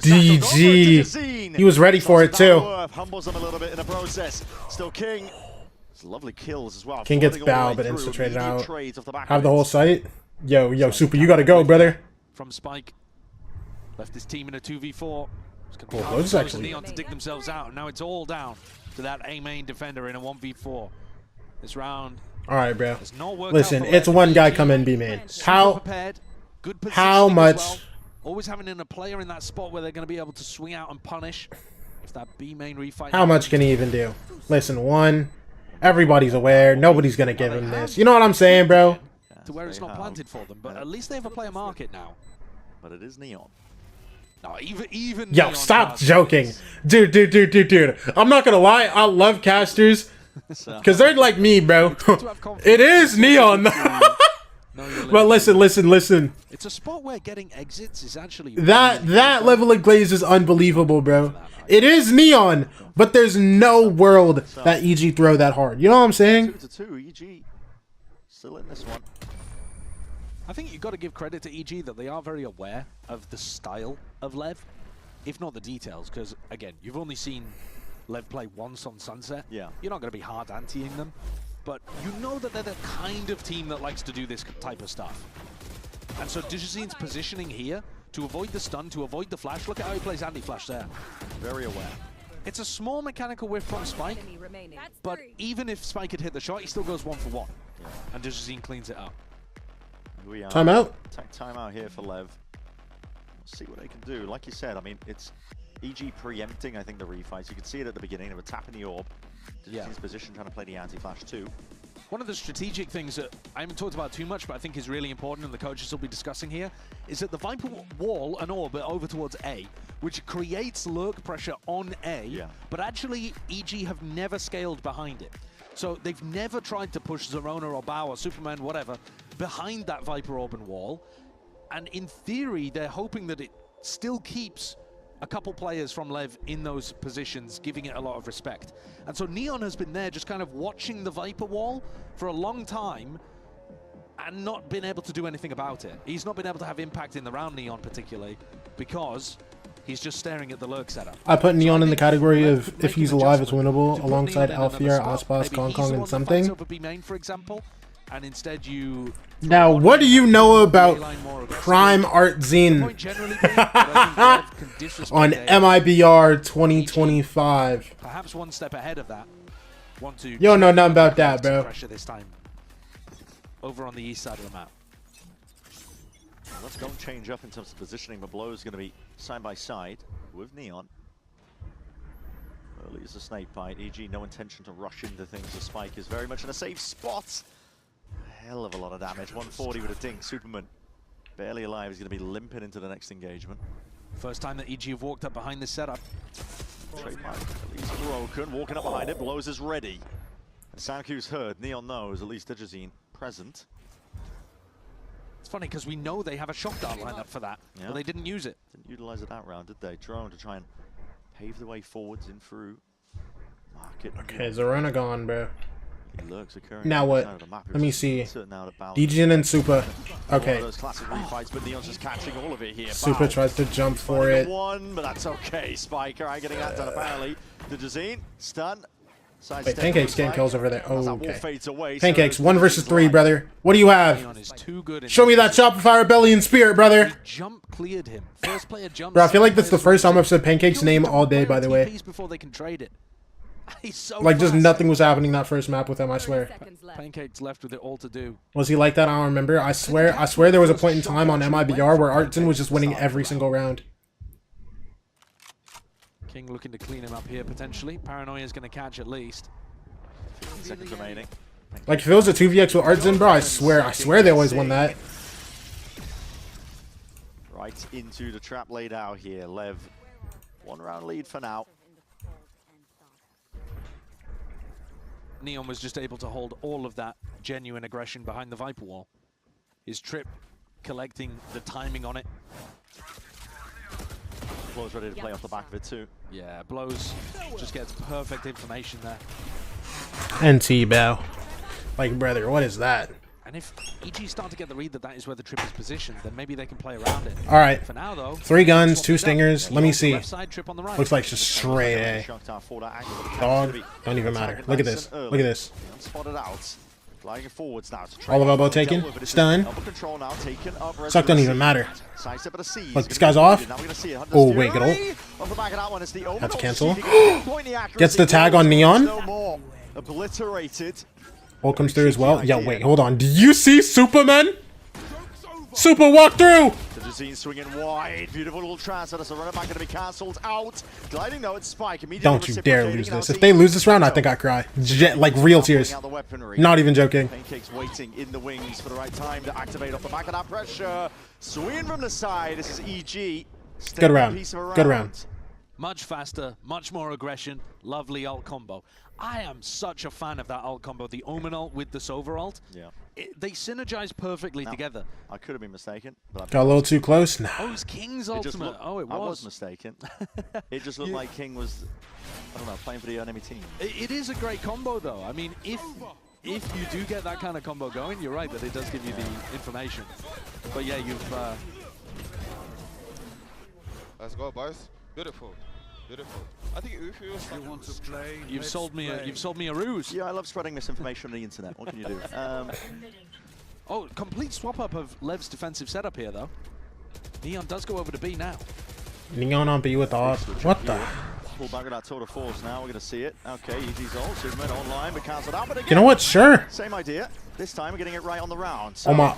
DG. He was ready for it too. Humbles him a little bit in the process. Still King. Lovely kills as well. King gets bow, but insta-traded out. Have the whole site. Yo, Super, you gotta go, brother. From Spike. Left his team in a 2v4. Those actually. Neon to dig themselves out. Now it's all down to that A main defender in a 1v4. This round. All right, bro. Listen, it's one guy coming B main. How much? Well. Always having in a player in that spot where they're going to be able to swing out and punish. If that B main refight. How much can he even do? Listen, one. Everybody's aware. Nobody's gonna give him this. You know what I'm saying, bro? To where it's not planted for them, but at least they have a player market now. But it is Neon. No, even Yo, Neon stop does. joking. Dude. I'm not gonna lie, I love casters. Because they're like me, bro. It is Neon. But listen. It's a spot where getting exits is actually... That level of glaze is unbelievable, bro. It is Neon, but there's no world that EG throw that hard. You know what I'm saying? 2-2, EG. Still in this one. I think you've got to give credit to EG that they are very aware of the style of LEV, if not the details, because, again, you've only seen LEV play once on Sunset. Yeah. You're not going to be hard anteing them, but you know that they're the kind of team that likes to do this type of stuff. And so Digizine's positioning here to avoid the stun, to avoid the flash. Look at how he plays anti-flash there. Very aware. It's a small mechanical whiff from Spike, but even if Spike had hit the shot, he still goes 1 for 1. Yeah. And Digizine cleans it up. We are timeout. Timeout here for LEV. See what they can do. Like you said, I mean, it's EG preempting, I think, the refights. You could see it at the beginning. They were tapping the orb. Digizine's position, trying to play the anti-flash too. One of the strategic things that I haven't talked about too much, but I think is really important and the coaches will be discussing here, is that the Viper wall and orb are over towards A, which creates lurk pressure on A, but actually EG have never scaled behind it. So they've never tried to push Zerona or Bao or Superman, whatever, behind that Viper orb and wall. And in theory, they're hoping that it still keeps a couple players from LEV in those positions, giving it a lot of respect. And so Neon has been there just kind of watching the Viper wall for a long time and not been able to do anything about it. He's not been able to have impact in the round, Neon particularly, because he's just staring at the lurk setup. I put Neon in the category of if he's alive, it's winnable, alongside Alfier, Aspas, Kong, and something. For example, and instead you... Now, what do you know about Prime Art Zine on MIBR 2025? Perhaps one step ahead of that. You don't know nothing about that, bro. Pressure this time over on the east side of the map. Let's go and change up in terms of positioning. Mablo is going to be side by side with Neon. Early as a snake bite. EG, no intention to rush into things. The Spike is very much in a safe spot. Hell of a lot of damage. 140 with a dink. Superman barely alive. He's going to be limping into the next engagement. First time that EG have walked up behind this setup. Trademark at least broken. Walking up behind it. Blows is ready. And Sanku's heard. Neon knows. At least Digizine present. It's funny because we know they have a shock dart lined up for that, but they didn't use it. Didn't utilize it that round, did they? Drone to try and pave the way forwards in through. Market. Okay, Zerona gone, bro. Lurks occurring now what? Let me see. Djinn and Supa. Okay. But Neon's just catching all of it here. Supa tries to jump for it. One, but that's okay. Spiker getting that done apparently. Digizine stun. Wait, Pancake's getting kills over there. Oh, okay. Pancakes, 1 versus 3, brother. What do you have? Show me that Shopify Rebellion spirit, brother. Jump cleared him. First player jumps. Bro, I feel like that's the first time I've said Pancake's name all day, by the way. Before they can trade it. Like, just nothing was happening that first map with him, I swear. Pancake's left with it all to do. Was he like that? I don't remember. I swear there was a point in time on MIBR where Artson was just winning every single round. King looking to clean him up here, potentially. Paranoia is going to catch at least. 15 seconds remaining. Like, if it was a 2vx with Artson, bro, I swear they always won that. Right into the trap laid out here. LEV, 1 round lead for now. Neon was just able to hold all of that genuine aggression behind the Viper wall. His trip collecting the timing on it. Blows ready to play off the back of it too. Yeah, Blows just gets perfect information there. NT bow. Like, brother, what is that? And if EG start to get the read that that is where the trip is positioned, then maybe they can play around it. All right. For now, though, 3 guns, 2 stingers. Let me see. Right. Looks like just straight A. Dog. Don't even matter. Look at this. Look at this. Spotted out. Flying forwards now. All of elbow taken. Stun. Suck don't even matter. Look, this guy's off. Oh, wait, good ult. That's cancel. Gets the tag on Neon. Obliterated. Ult comes through as well. Yeah, wait, hold on. Do you see Superman? Super walk through! Digizine swinging wide. Beautiful little transfer. That's a runner back going to be cancelled out. Gliding though, it's Spike. Don't you dare lose this. If they lose this round, I think I cry. Like real tears. Not even joking. Pancake's waiting in the wings for the right time to activate off the back of that pressure. Swinging from the side. This is EG. Good round. Good round. Much faster, much more aggression. Lovely ult combo. I am such a fan of that ult combo. The Omen ult with the Sova ult. Yeah. They synergize perfectly together. I could have been mistaken. But Got a little too close. No. Oh, it's King's ultimate. Oh, it was. I was mistaken. It just looked like King was, I don't know, playing for the enemy team. It is a great combo, though. I mean, if you do get that kind of combo going, you're right that it does give you the information. But yeah, you've... Let's go, boys. Beautiful. Beautiful. I think if you want to play, you've sold me a ruse. Yeah, I love spreading misinformation on the internet. What can you do? Oh, complete swap up of Lev's defensive setup here, though. Neon does go over to B now. Neon on B with odd. What the? Pull back with that total force now. We're going to see it. Okay, EG's ult. Superman online, but cancelled out. But again, you know what? Sure. Same idea. This time we're getting it right on the round. So, Neon,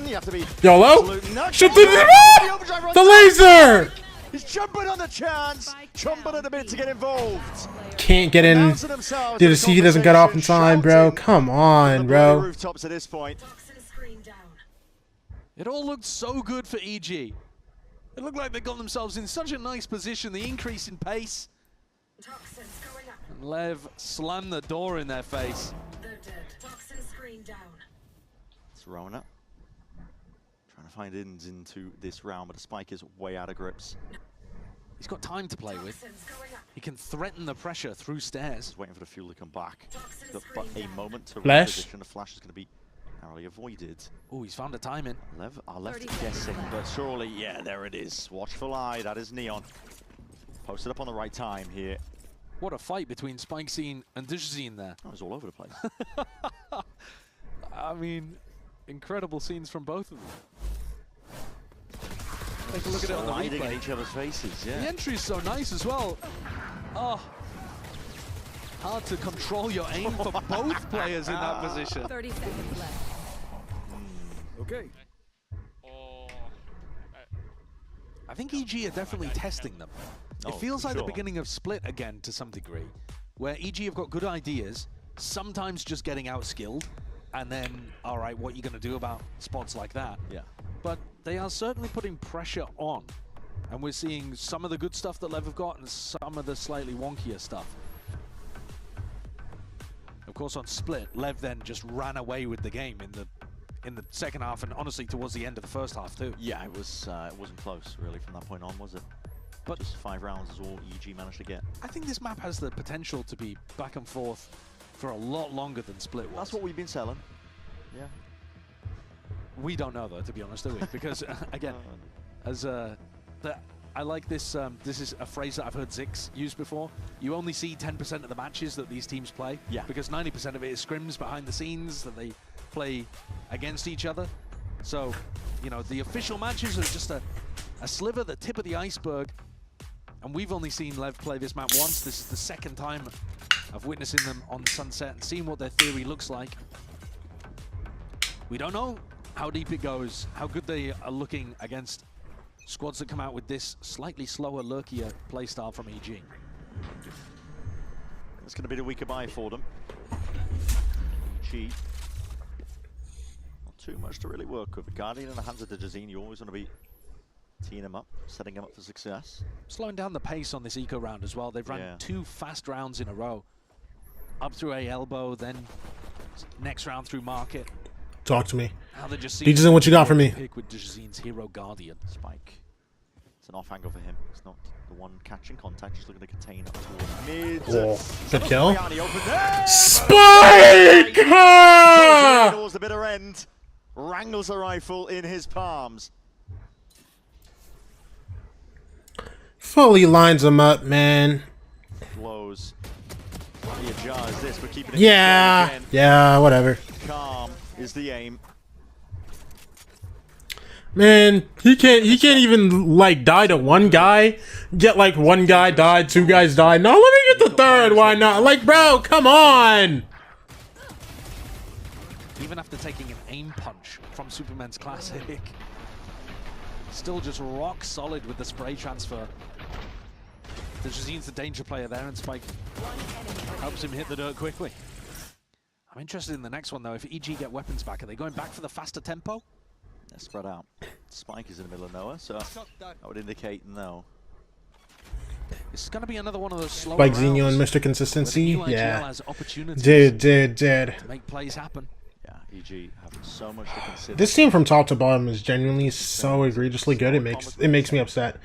you have to be YOLO. Shoot the laser. He's jumping on the chance, jumping at a bit to get involved. Can't get in. Dude, the CG doesn't get off in time, bro. Come on, bro. Rooftops at this point. It all looked so good for EG. It looked like they got themselves in such a nice position. The increase in pace. And Lev slammed the door in their face. It's Rona. Trying to find ins into this round, but the spike is way out of grips. He's got time to play with. He can threaten the pressure through stairs. He's waiting for the fuel to come back. He's got but a moment to flash. Reposition. The flash is going to be narrowly avoided. Oh, he's found a timing. Lev are left guessing, but surely, yeah, there it is. Watchful eye, that is Neon. Posted up on the right time here. What a fight between Spike Scene and Digizine there. Oh, it was all over the place. I mean, incredible scenes from both of them. Take a look at it on the replay. In each other's faces, yeah. The entry is so nice as well. Oh, hard to control your aim for both players in that position. 30 seconds left. Okay. I think EG are definitely testing them. It feels like the beginning of Split again to some degree, where EG have got good ideas, sometimes just getting out-skilled, and then, all right, what are you going to do about spots like that? Yeah. But they are certainly putting pressure on, and we're seeing some of the good stuff that Lev have got and some of the slightly wonkier stuff. Of course, on Split, Lev then just ran away with the game in the second half, and honestly towards the end of the first half too. Yeah, it wasn't close really from that point on, was it? But just 5 rounds is all EG managed to get. I think this map has the potential to be back and forth for a lot longer than Split was. That's what we've been selling. Yeah. We don't know though, to be honest, do we? Because again, I like this. This is a phrase that I've heard Zix use before. You only see 10% of the matches that these teams play. Yeah. Because 90% of it is scrims behind the scenes that they play against each other. So, you know, the official matches are just a sliver, the tip of the iceberg. And we've only seen Lev play this map once. This is the second time of witnessing them on Sunset and seeing what their theory looks like. We don't know how deep it goes, how good they are looking against squads that come out with this slightly slower, lurkier playstyle from EG. It's going to be the weaker buy for them. EG. Not too much to really work with. Guardian in the hands of Digizine, you always want to be teeing him up, setting him up for success. Slowing down the pace on this eco round as well. They've run 2 fast rounds in a row. Up through A elbow, then next round through market. Talk to me. Now they're just Digizine, what you got for me? Pick with Digizine's Hero Guardian. Spike. It's an off angle for him. It's not the one catching contact, just looking to contain up towards mid. Oh, good kill. Spike! Towards the bitter end. Wrangles a rifle in his palms. Fully lines him up, man. Blows. Plenty of jars this, but keeping it yeah, whatever. Calm is the aim. Man, he can't even like die to one guy. Get like one guy died, 2 guys died. No, let me get the third. Why not? Like, bro, come on. Even after taking an aim punch from Superman's Classic, still just rock solid with the spray transfer. Digizine's the danger player there, and Spike helps him hit the dirt quickly. I'm interested in the next one though. If EG get weapons back, are they going back for the faster tempo? They're spread out. Spike is in the middle of nowhere, so that would indicate no. It's going to be another one of those slow Spike Xeno and Mr. Consistency. Yeah. Dude. To make plays happen. Yeah, EG have so much to consider. This team from top to bottom is genuinely so egregiously good. It makes me upset.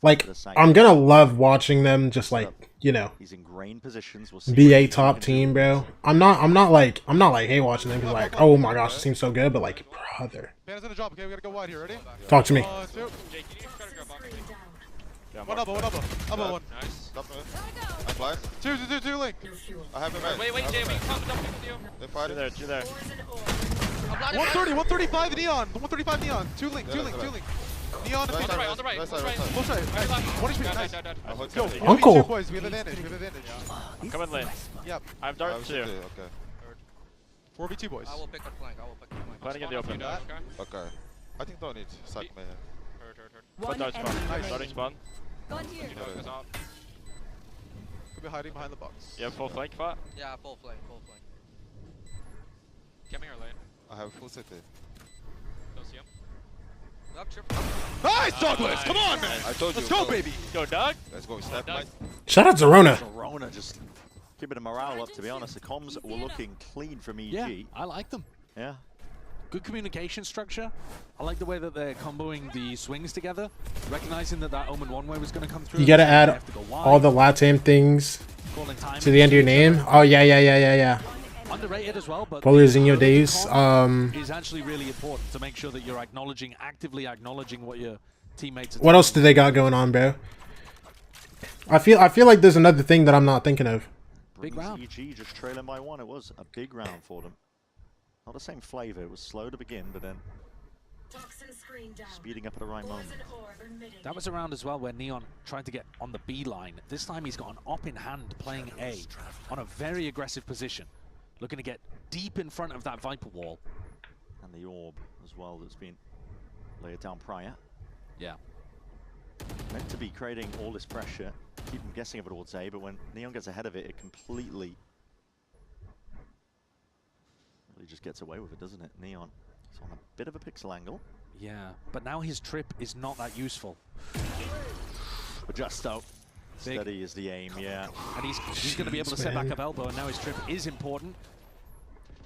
Like, I'm gonna love watching them just like, you know, be a top team, bro. I'm not like hey watching them because like, oh my gosh, this team's so good, but like, brother. Pana's in the drop, okay, we gotta go wide here, ready? Talk to me. One elbow, one. Nice. I'm blind. Two link. I have him. Wait, Jay, we come double with you. They're fighting. Two there. 135 neon. 135 neon. Two link. Neon and on the right. Both sides. One HP. Nice. Go. Uncle. 2 boys. We have advantage. Come in lane. Yep. I have dart too. Okay. 4v2 boys. I will pick up flank. Planning in the open. Okay. I think don't need sack man. Heard. One dart spawn. Starting spawn. Could be hiding behind the box. You have full flank, Fat? Yeah, full flank. Get me your lane. I have full city. Don't see him. Nice, Douglas! Come on, man! I told you. Let's go, baby! Go, Doug! Let's go, snap mate. Shout out Zerona. Zerona just keeping the morale up, to be honest. The comms were looking clean from EG. Yeah, I like them. Yeah. Good communication structure. I like the way that they're comboing the swings together, recognizing that Omen one-way was going to come through. You gotta add all the LATAM things to the end of your name. Oh, yeah. Underrated as well, but Polarzinho days. Is actually really important to make sure that you're actively acknowledging what your teammates are What else do they got going on, bro? I feel like there's another thing that I'm not thinking of. Big round. EG just trailing by 1. It was a big round for them. Not the same flavor. It was slow to begin, but then speeding up at the right moment. That was a round as well where Neon tried to get on the B line. This time he's got an op in hand playing A on a very aggressive position. Looking to get deep in front of that Viper wall. And the orb as well that's been laid down prior. Yeah. Meant to be creating all this pressure. Keep them guessing if it towards A, but when Neon gets ahead of it, it completely just gets away with it, doesn't it? Neon. It's on a bit of a pixel angle. Yeah, but now his trip is not that useful. But just out. Steady is the aim, yeah. And he's going to be able to set back up elbow, and now his trip is important.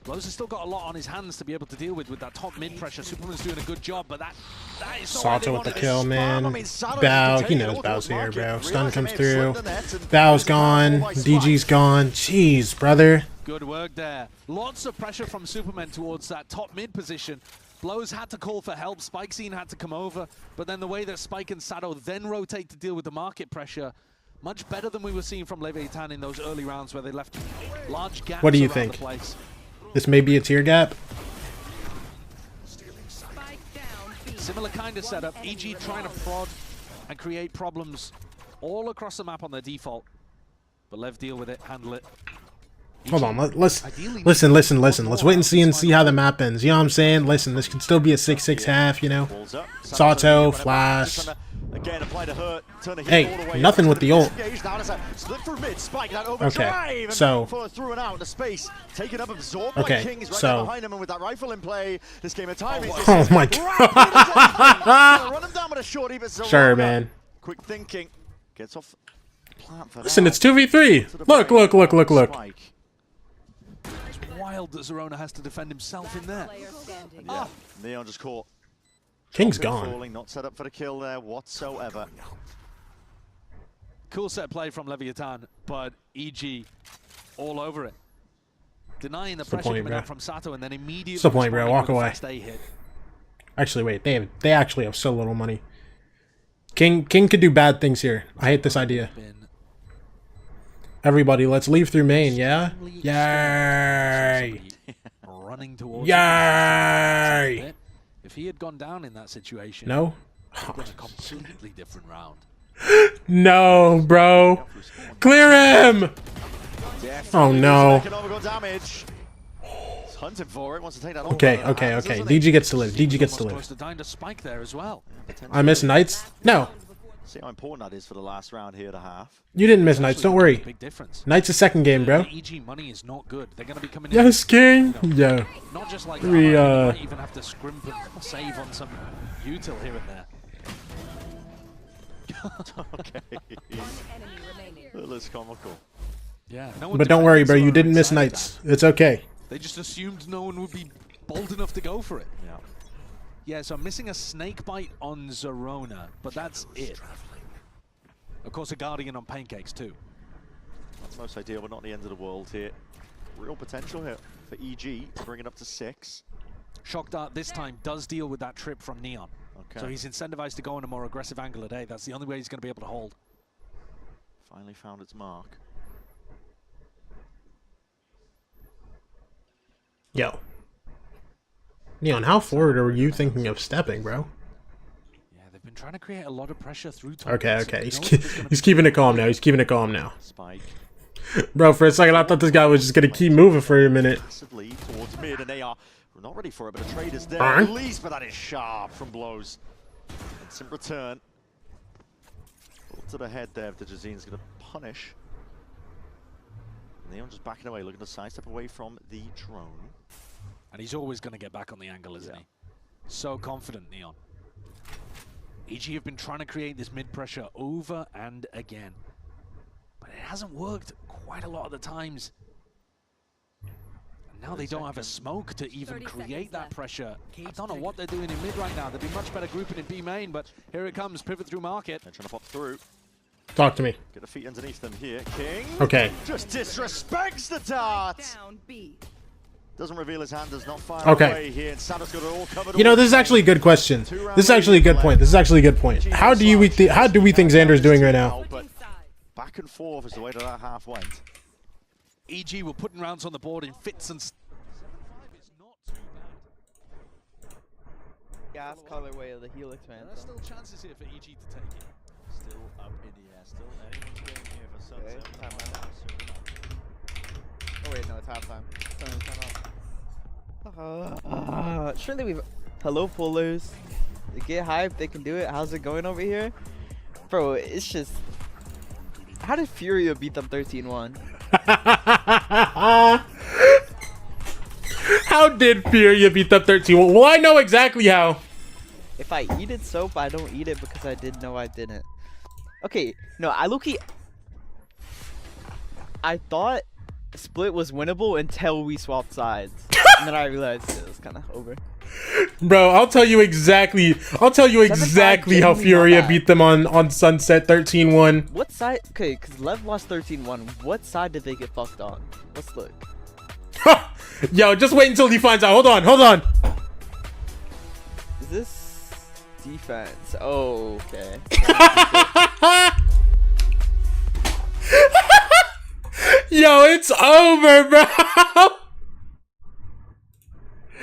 Rose has still got a lot on his hands to be able to deal with that top mid pressure. Superman's doing a good job, but that is so Sato with the kill, man. Bao, he knows Bao's here, bro. Stun comes through. Bao's gone. DG's gone. Jeez, brother. Good work there. Lots of pressure from Superman towards that top mid position. Blows had to call for help. Spike Scene had to come over, but then the way that Spike and Sato then rotate to deal with the market pressure, much better than we were seeing from Leviathan in those early rounds where they left large gaps. What do you around think? The place. This may be a tier gap. Similar kind of setup. EG trying to prod and create problems all across the map on their default. But Lev deal with it, handle it. Hold on, listen. Let's wait and see how the map ends. You know what I'm saying? Listen, this could still be a 6-6 half, you know. Sato, Flash. Again, apply the hurt, turn the heat Hey, all the way nothing up. with the ult. Slip through mid, Spike that Okay, so through and out the space, taken up, absorbed okay, by King. He's right so behind him, and with that rifle in play, this game of time is oh my god. run him down with a shorty, but Sure, man. Quick thinking, gets off plant for Listen, that. it's 2v3. Look. It's wild that Zerona has to defend himself in there. Yeah, Neon just caught. King's gone. Falling, not set up for the kill there whatsoever. Cool set play from Leviathan, but EG all over it. Denying the pressure coming out from Sato and then immediately What's the point, bro? Walk away. Hit. Actually, wait. They actually have so little money. King could do bad things here. I hate this idea. Everybody, let's leave through main, yeah? Yay! Running towards Yay! If he had gone down in that situation, no? It would have been a completely different round. No, bro. Clear him! Oh no. Hunting for it, wants to take that Okay. DG gets to live. DG gets to live. Supposed to dine to Spike there as well. I miss Knights? No. See how important that is for the last round here, the half. You didn't miss Knights, don't worry. Big difference. Knights' second game, bro. The EG money is not good. They're going to be coming Yes, King. Yeah. Not just like We might even have to scrimp and save on some util here and there. Okay. That's comical. Yeah. But don't worry, bro. You didn't miss Knights. It's okay. They just assumed no one would be bold enough to go for it. Yeah. Yeah, so I'm missing a snake bite on Zerona, but that's it. Of course, a Guardian on Pancakes too. That's most ideal, but not the end of the world here. Real potential here for EG to bring it up to 6. Shock Dart this time does deal with that trip from Neon. Okay. So he's incentivized to go on a more aggressive angle today. That's the only way he's going to be able to hold. Finally found its mark. Yo. Neon, how forward are you thinking of stepping, bro? Yeah, they've been trying to create a lot of pressure through top. Okay. He's keeping it calm now. He's keeping it calm now. Spike. Bro, for a second, I thought this guy was just going to keep moving for a minute. Massively towards mid, and they are not ready for it, but the trade is there at least, but that is sharp from blows. Instant return. To the head there, the Jazine's going to punish. Neon just backing away, looking to sidestep away from the drone. And he's always going to get back on the angle, isn't he? So confident, Neon. EG have been trying to create this mid-pressure over and again. But it hasn't worked quite a lot of the times. And now they don't have a smoke to even create that pressure. I don't know what they're doing in mid right now. They'd be much better grouping in B main, but here it comes, pivot through market. They're trying to pop through. Talk to me. Get the feet underneath them here. King. Okay. Just disrespects the dart. Doesn't reveal his hand, does not fire Okay. away here. And Santa's got it all covered. You know, this is actually a good question. This is actually a good point. This is actually a good point. How do we think Xander's doing right now? But back and forth is the way that half went. EG were putting rounds on the board in fits and... Gas colorway of the Helix, man. There's still chances here for EG to take it. Still up in the air. Still anyone's game here for Sunset. Oh wait, no, it's halftime. Surely we've... Hello, pullers. They get hyped, they can do it. How's it going over here? Bro, it's just... How did Furia beat them 13-1? How did Furia beat them 13-1? Well, I know exactly how. If I eat it soap, I don't eat it because I didn't know I didn't. Okay, no, I thought split was winnable until we swapped sides. And then I realized it was kind of over. Bro, I'll tell you exactly how Furia beat them on Sunset 13-1. What side? Okay, because Lev lost 13-1. What side did they get fucked on? Let's look. Yo, just wait until he finds out. Hold on. Is this defense? Oh, okay. Yo, it's over, bro.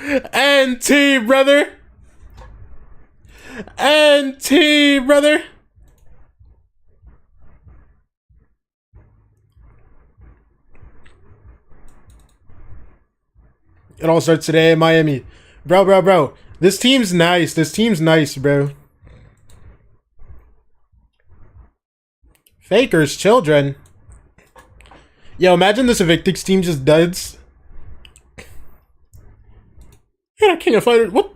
NT, brother. NT, brother. It all starts today in Miami. Bro. This team's nice. Bro. Faker's children. Yo, imagine this Evictix team just duds. Yeah, King of Fighters. What?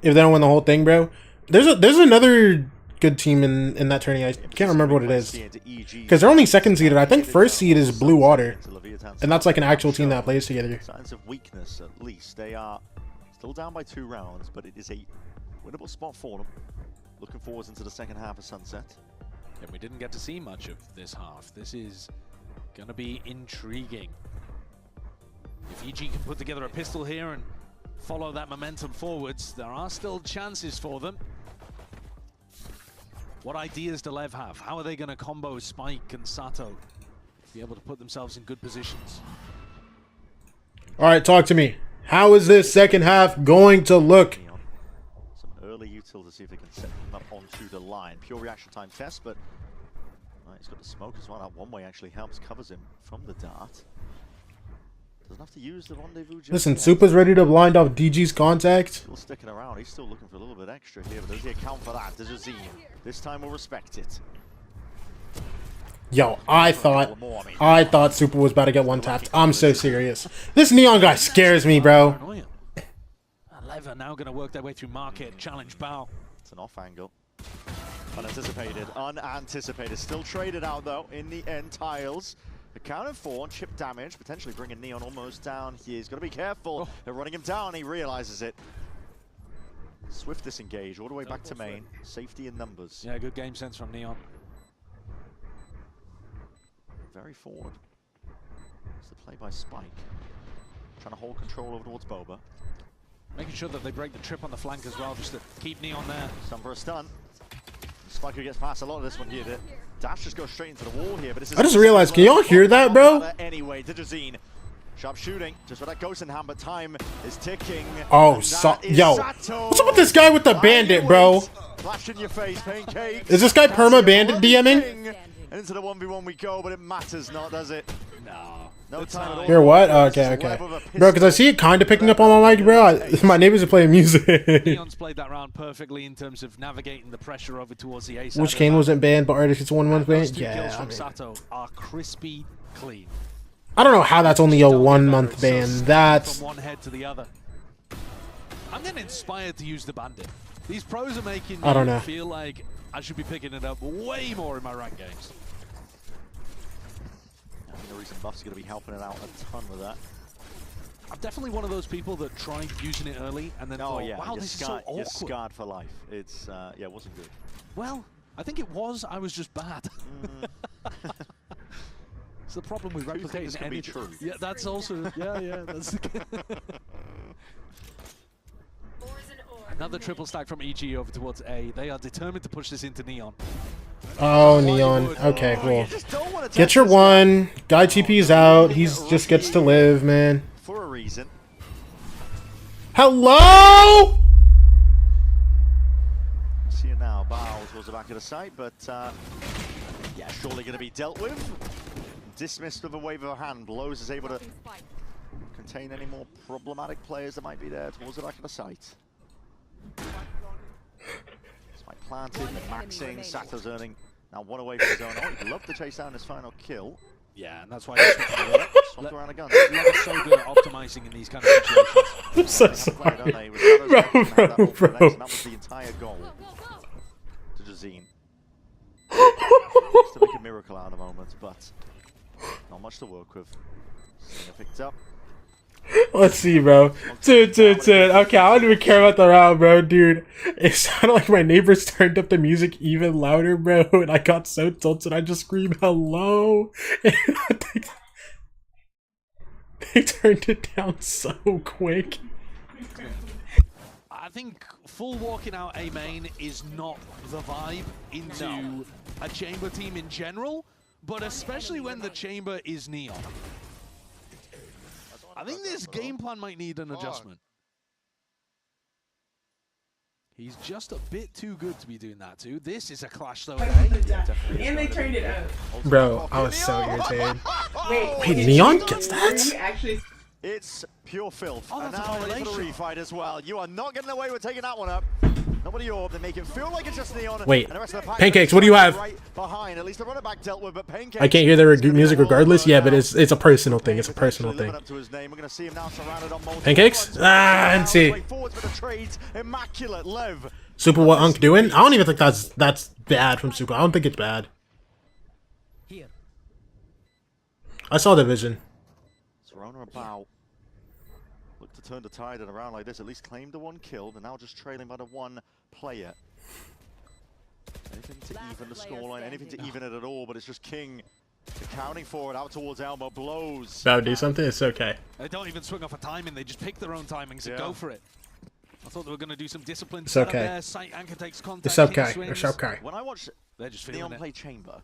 If they don't win the whole thing, bro. There's another good team in that tourney. I can't remember what it is. Because they're only second seeded. I think first seed is Blue Water. And that's like an actual team that plays together. Signs of weakness, at least. They are still down by 2 rounds, but it is a winnable spot for them. Looking forward into the second half of Sunset. And we didn't get to see much of this half. This is going to be intriguing. If EG can put together a pistol here and follow that momentum forwards, there are still chances for them. What ideas do LEV have? How are they going to combo Spike and Sato to be able to put themselves in good positions? All right, talk to me. How is this second half going to look? Some early util to see if they can set them up onto the line. Pure reaction time test, but he's got the smoke as well. That one way actually helps, covers him from the dart. Doesn't have to use the rendezvous. Listen, Supa's ready to blind off DG's contact. Still sticking around. He's still looking for a little bit extra here, but does he account for that? Does Azim? This time we'll respect it. Yo, I thought Super was about to get one tapped. I'm so serious. This Neon guy scares me, bro. LEV are now going to work their way through market, challenge Bao. It's an off angle. Unanticipated. Still traded out though in the end. Tiles accounted for, chip damage, potentially bringing Neon almost down. He's got to be careful. They're running him down. He realizes it. Swift disengage all the way back to main. Safety in numbers. Yeah, good game sense from Neon. Very forward. It's the play by Spike. Trying to hold control over towards Boba. Making sure that they break the trip on the flank as well, just to keep Neon there. Some for a stun. Spike who gets past a lot of this one here. Dash just goes straight into the wall here, but this is... I just realized, can y'all hear that, bro? Anyway, Digizine. Sharp shooting, just with that ghost in hand, but time is ticking. Oh, yo. What's up with this guy with the bandit, bro? Flash in your face, Pancake. Is this guy perma bandit DMing? And into the 1v1 we go, but it matters not, does it? No time at all. Here, what? Okay. Bro, because I see it kind of picking up on my mic, bro. My neighbors are playing music. Neon's played that round perfectly in terms of navigating the pressure over towards the A side. Which Kane wasn't banned, but Artist gets 1-1 ban? Yeah, kills from Sato are crispy clean. I don't know how that's only a 1 month ban. That's... From one head to the other. I'm getting inspired to use the bandit. These pros are making me feel like I should be picking it up way more in my ranked games. I think the recent buffs are going to be helping it out a ton with that. I'm definitely one of those people that tried using it early and then thought, wow, this is so awkward. You're scarred for life. It's, yeah, it wasn't good. Well, I think it was. I was just bad. It's the problem with replicating anything. True. Yeah, that's also, yeah, that's Another triple stack from EG over towards A. They are determined to push this into Neon. Oh, Neon. Okay, cool. Get your one. Guy TP's out. He just gets to live, man. For a reason. Hello? See you now. Bow towards the back of the site, but yeah, surely going to be dealt with. Dismissed with a wave of a hand. Blows is able to contain any more problematic players that might be there towards the back of the site. Spike planted, maxing, Sato's earning now one away from his own. Oh, he'd love to chase down his final kill. Yeah, and that's why he's swapped around a gun. LEV is so good at optimizing in these kind of situations. I'm so sorry. Bro. That was the entire goal to Jazine. Just to make a miracle out of the moment, but not much to work with. Singer picked up. Let's see, bro. Dude. Okay, I don't even care about the round, bro, dude. It sounded like my neighbors turned up the music even louder, bro, and I got so tilted I just screamed hello. And they turned it down so quick. I think full walking out A main is not the vibe into a chamber team in general, but especially when the chamber is Neon. I think this game plan might need an adjustment. He's just a bit too good to be doing that too. This is a clash though. And they turned it up. Bro, I was so irritated. Wait, Neon gets that? It's pure filth. And now ready for the refight as well. You are not getting away with taking that one up. Nobody orb. They make it feel like it's just Neon. Wait, and the rest of the pack Pancakes, what do you have? Right behind. At least the runner back dealt with, but Pancakes, I can't hear their music regardless. Yeah, but it's a personal thing. It's a personal thing. Pancakes? And see. Immaculate LEV. Super, what Unk doing? I don't even think that's bad from Super. I don't think it's bad. I saw the vision. Serona about. Look to turn the tide and around like this. At least claimed the one kill. They're now just trailing by the one player. Anything to even the scoreline, anything to even it at all, but it's just King accounting for it out towards Elmo. Blows. That would do something? It's okay. They don't even swing off a timing, they just pick their own timings and go for it. I thought they were going to do some discipline. It's okay. There. Sight anchor takes contact. It's okay. It's okay. When I watch they're just Neon play Chamber,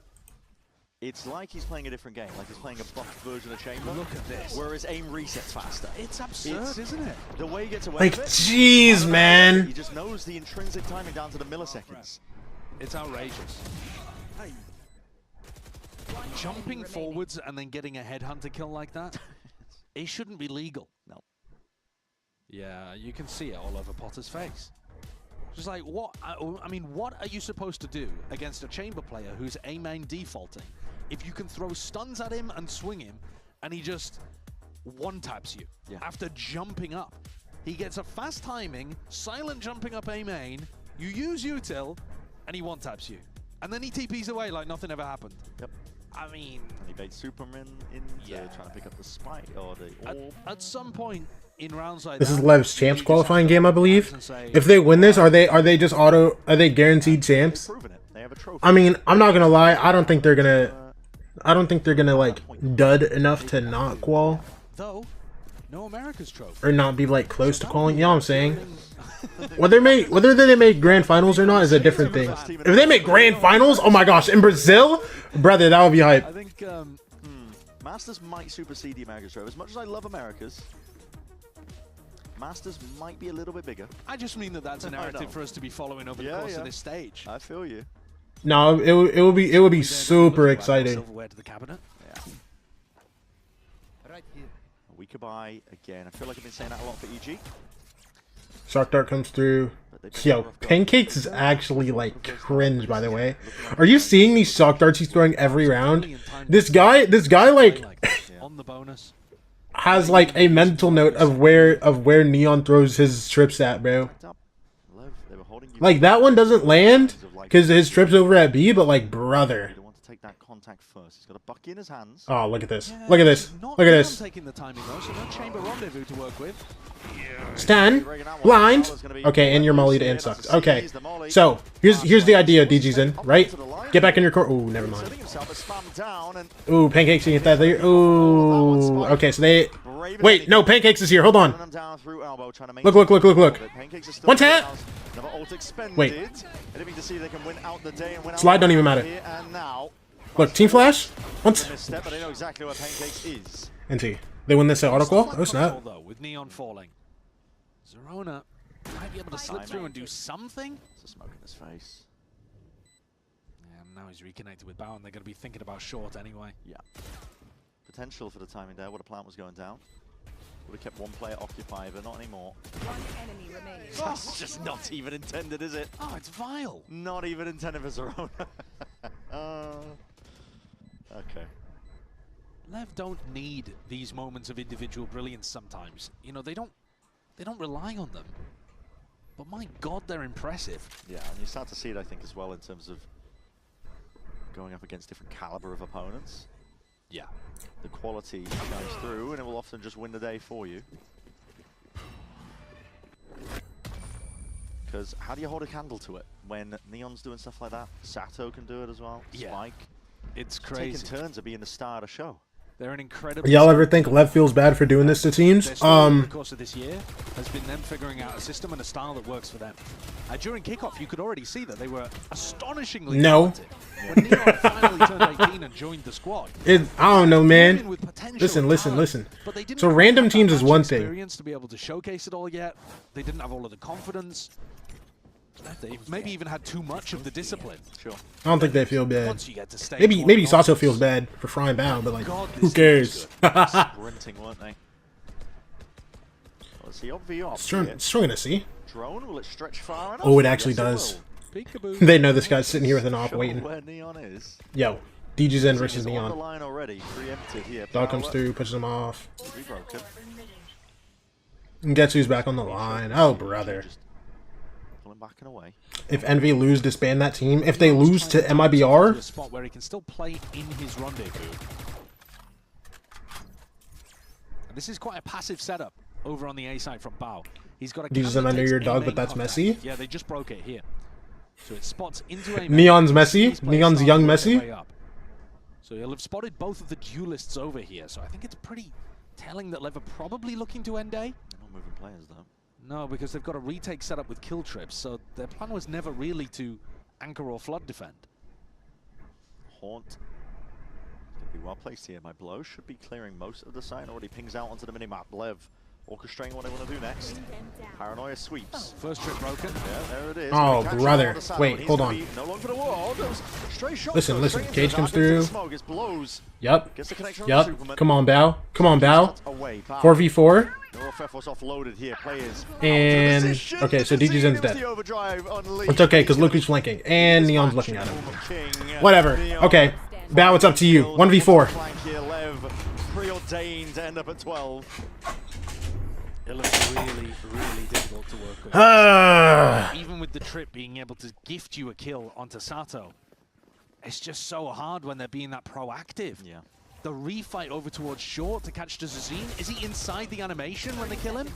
it's like he's playing a different game, like he's playing a buffed version of Chamber. Look at this. Whereas aim resets faster. It's absurd, isn't it? The way he gets away like, with it. Jeez, man. He just knows the intrinsic timing down to the milliseconds. It's outrageous. Jumping forwards and then getting a headhunter kill like that. it shouldn't be legal. No. Yeah, you can see it all over Potter's face. Just like, what? I mean, what are you supposed to do against a chamber player who's A main defaulting if you can throw stuns at him and swing him and he just one-taps you after jumping up? He gets a fast timing, silent jumping up A main, you use util, and he one-taps you. And then he TPs away like nothing ever happened. Yep. I mean... And he baits Superman into trying to pick up the spike or the orb. At some point in rounds like This is Lev's champs qualifying game, I believe. If they win this, are they guaranteed champs? I mean, I'm not gonna lie, I don't think they're gonna like dud enough to not qual. Though, no America's trophy. Or not be like close to qualifying. You know what I'm saying? Whether they make grand finals or not is a different thing. If they make grand finals, oh my gosh, in Brazil, brother, that would be hype. I think Masters might supersede the America's trophy. As much as I love America's, Masters might be a little bit bigger. I just mean that that's a narrative for us to be following over the course of this stage. I feel you. No, it would be super exciting. Silverware to the cabinet. Yeah. Right here. A weaker buy again. I feel like I've been saying that a lot for EG. Shock Dart comes through. Yo, Pancakes is actually like cringe, by the way. Are you seeing these Shock Darts he's throwing every round? This guy like on the bonus has like a mental note of where Neon throws his trips at, bro. Like that one doesn't land because his trip's over at B, but like brother. Take that contact first. He's got a bucky in his hands. Oh, look at this. Look at this. Look at this. Taking the timing though, so no chamber rendezvous to work with. Stan, blind. Okay, and your molly to in sucks. Okay, so here's the idea. DG's in, right? Get back in your court. Ooh, never mind. Ooh, Pancakes can get that there. Ooh, okay, so they. Wait, no, Pancakes is here. Hold on. Look. One tap. Wait. Slide don't even matter. Look, Team Flash. Once. NT. They win this at auto qual? Oh snap. With Neon falling, Zerona might be able to slip through and do something. There's a smoke in his face. And now he's reconnected with Bao, and they're going to be thinking about short anyway. Yeah. Potential for the timing there. What a plant was going down. Would have kept one player occupied, but not anymore. One enemy remaining. That's just not even intended, is it? Oh, it's vile. Not even intended for Zerona. Okay. LEV don't need these moments of individual brilliance sometimes. You know, they don't rely on them. But my God, they're impressive. Yeah, and you start to see it, I think, as well in terms of going up against different caliber of opponents. Yeah. The quality shines through, and it will often just win the day for you. Because how do you hold a candle to it when Neon's doing stuff like that? Sato can do it as well. Yeah. Spike. It's crazy. Taking turns of being the star of the show. They're an incredible. Y'all ever think LEV feels bad for doing this to teams? The course of this year has been them figuring out a system and a style that works for them. During kickoff, you could already see that they were astonishingly talented. When Neon finally turned 18 and joined the squad. I don't know, man. Listen. So random teams is one thing. To be able to showcase it all yet, they didn't have all of the confidence. They maybe even had too much of the discipline. Sure. I don't think they feel bad. Once you get to stay Maybe Sato feels bad for frying Bao, but like, who cares? Sprinting, weren't they? Let's see, obvi strong to see. Drone, will it stretch far enough? Oh, it actually does. They know this guy's sitting here with an off waiting. Where Neon is. Yo, DG's in versus On Neon. the line already, preempted here. Dog comes through, pushes him off. Broken. And Getsu's back on the line. Oh, brother. Back and away. If Envy lose, disband that team. If they lose to MIBR, a spot where he can still play in his rendezvous. And this is quite a passive setup over on the A side from Bao. He's got a DG's in under your dog, but that's messy. Yeah, they just broke it here. So it spots into a Neon's messy. Neon's young messy. So he'll have spotted both of the duelists over here. So I think it's pretty telling that LEV are probably looking to end A. They're not moving players though. No, because they've got a retake set up with kill trips, so their plan was never really to anchor or flood defend. Haunt. It's going to be well placed here. My blow should be clearing most of the side. Already pings out onto the minimap. LEV orchestrating what they want to do next. Paranoia sweeps. First trip broken. Yeah, there it is. Oh, brother. Wait, hold on. No longer for the wall. Straight shot. Listen, listen. Cage comes through. Blows. Yep. Yep. Come on, Bow. Come on, Bow. 4v4. Offloaded here. Players. And okay, so DGZen's dead. It's okay, because Luku's flanking. And Neon's looking at him. Whatever. Okay. Bow, it's up to you. 1v4. Preordained to end up at 12. It looks really, really difficult to work with. Even with the trip being able to gift you a kill onto Sato, it's just so hard when they're being that proactive. Yeah. The refight over towards short to catch Dazazine. Is he inside the animation when they kill him?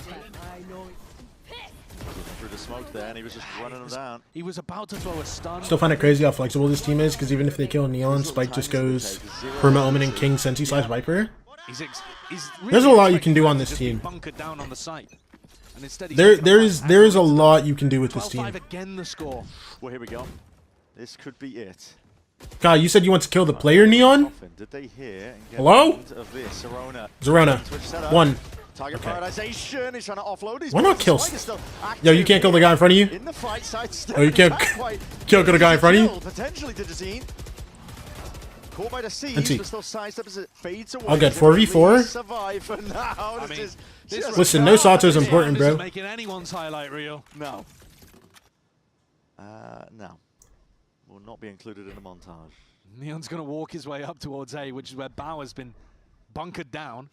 Through the smoke there, and he was just running them down. He was about to throw a stun. Still find it crazy how flexible this team is, because even if they kill Neon, Spike just goes Perma Omen and King, Sensi / Viper. There's a lot you can do on this team. Down on the site. And instead there is a lot you can do with this team. Again the score. Well, here we go. This could be it. God, you said you want to kill the player, Neon? Did they hear and get Hello? of this? Zerona. 1. Target prioritization. He's trying to offload. Why not kill? Yo, you can't kill the guy in front of you? In the fight side, oh, you can't kill the guy in front of you? Potentially to Dazine. Caught by the seas, but still sized up as it fades away. I'll get 4v4. Survive for now. I mean, listen, no Sato's important, bro. Making anyone's highlight reel. No. No. Will not be included in the montage. Neon's going to walk his way up towards A, which is where Bauer's been bunkered down.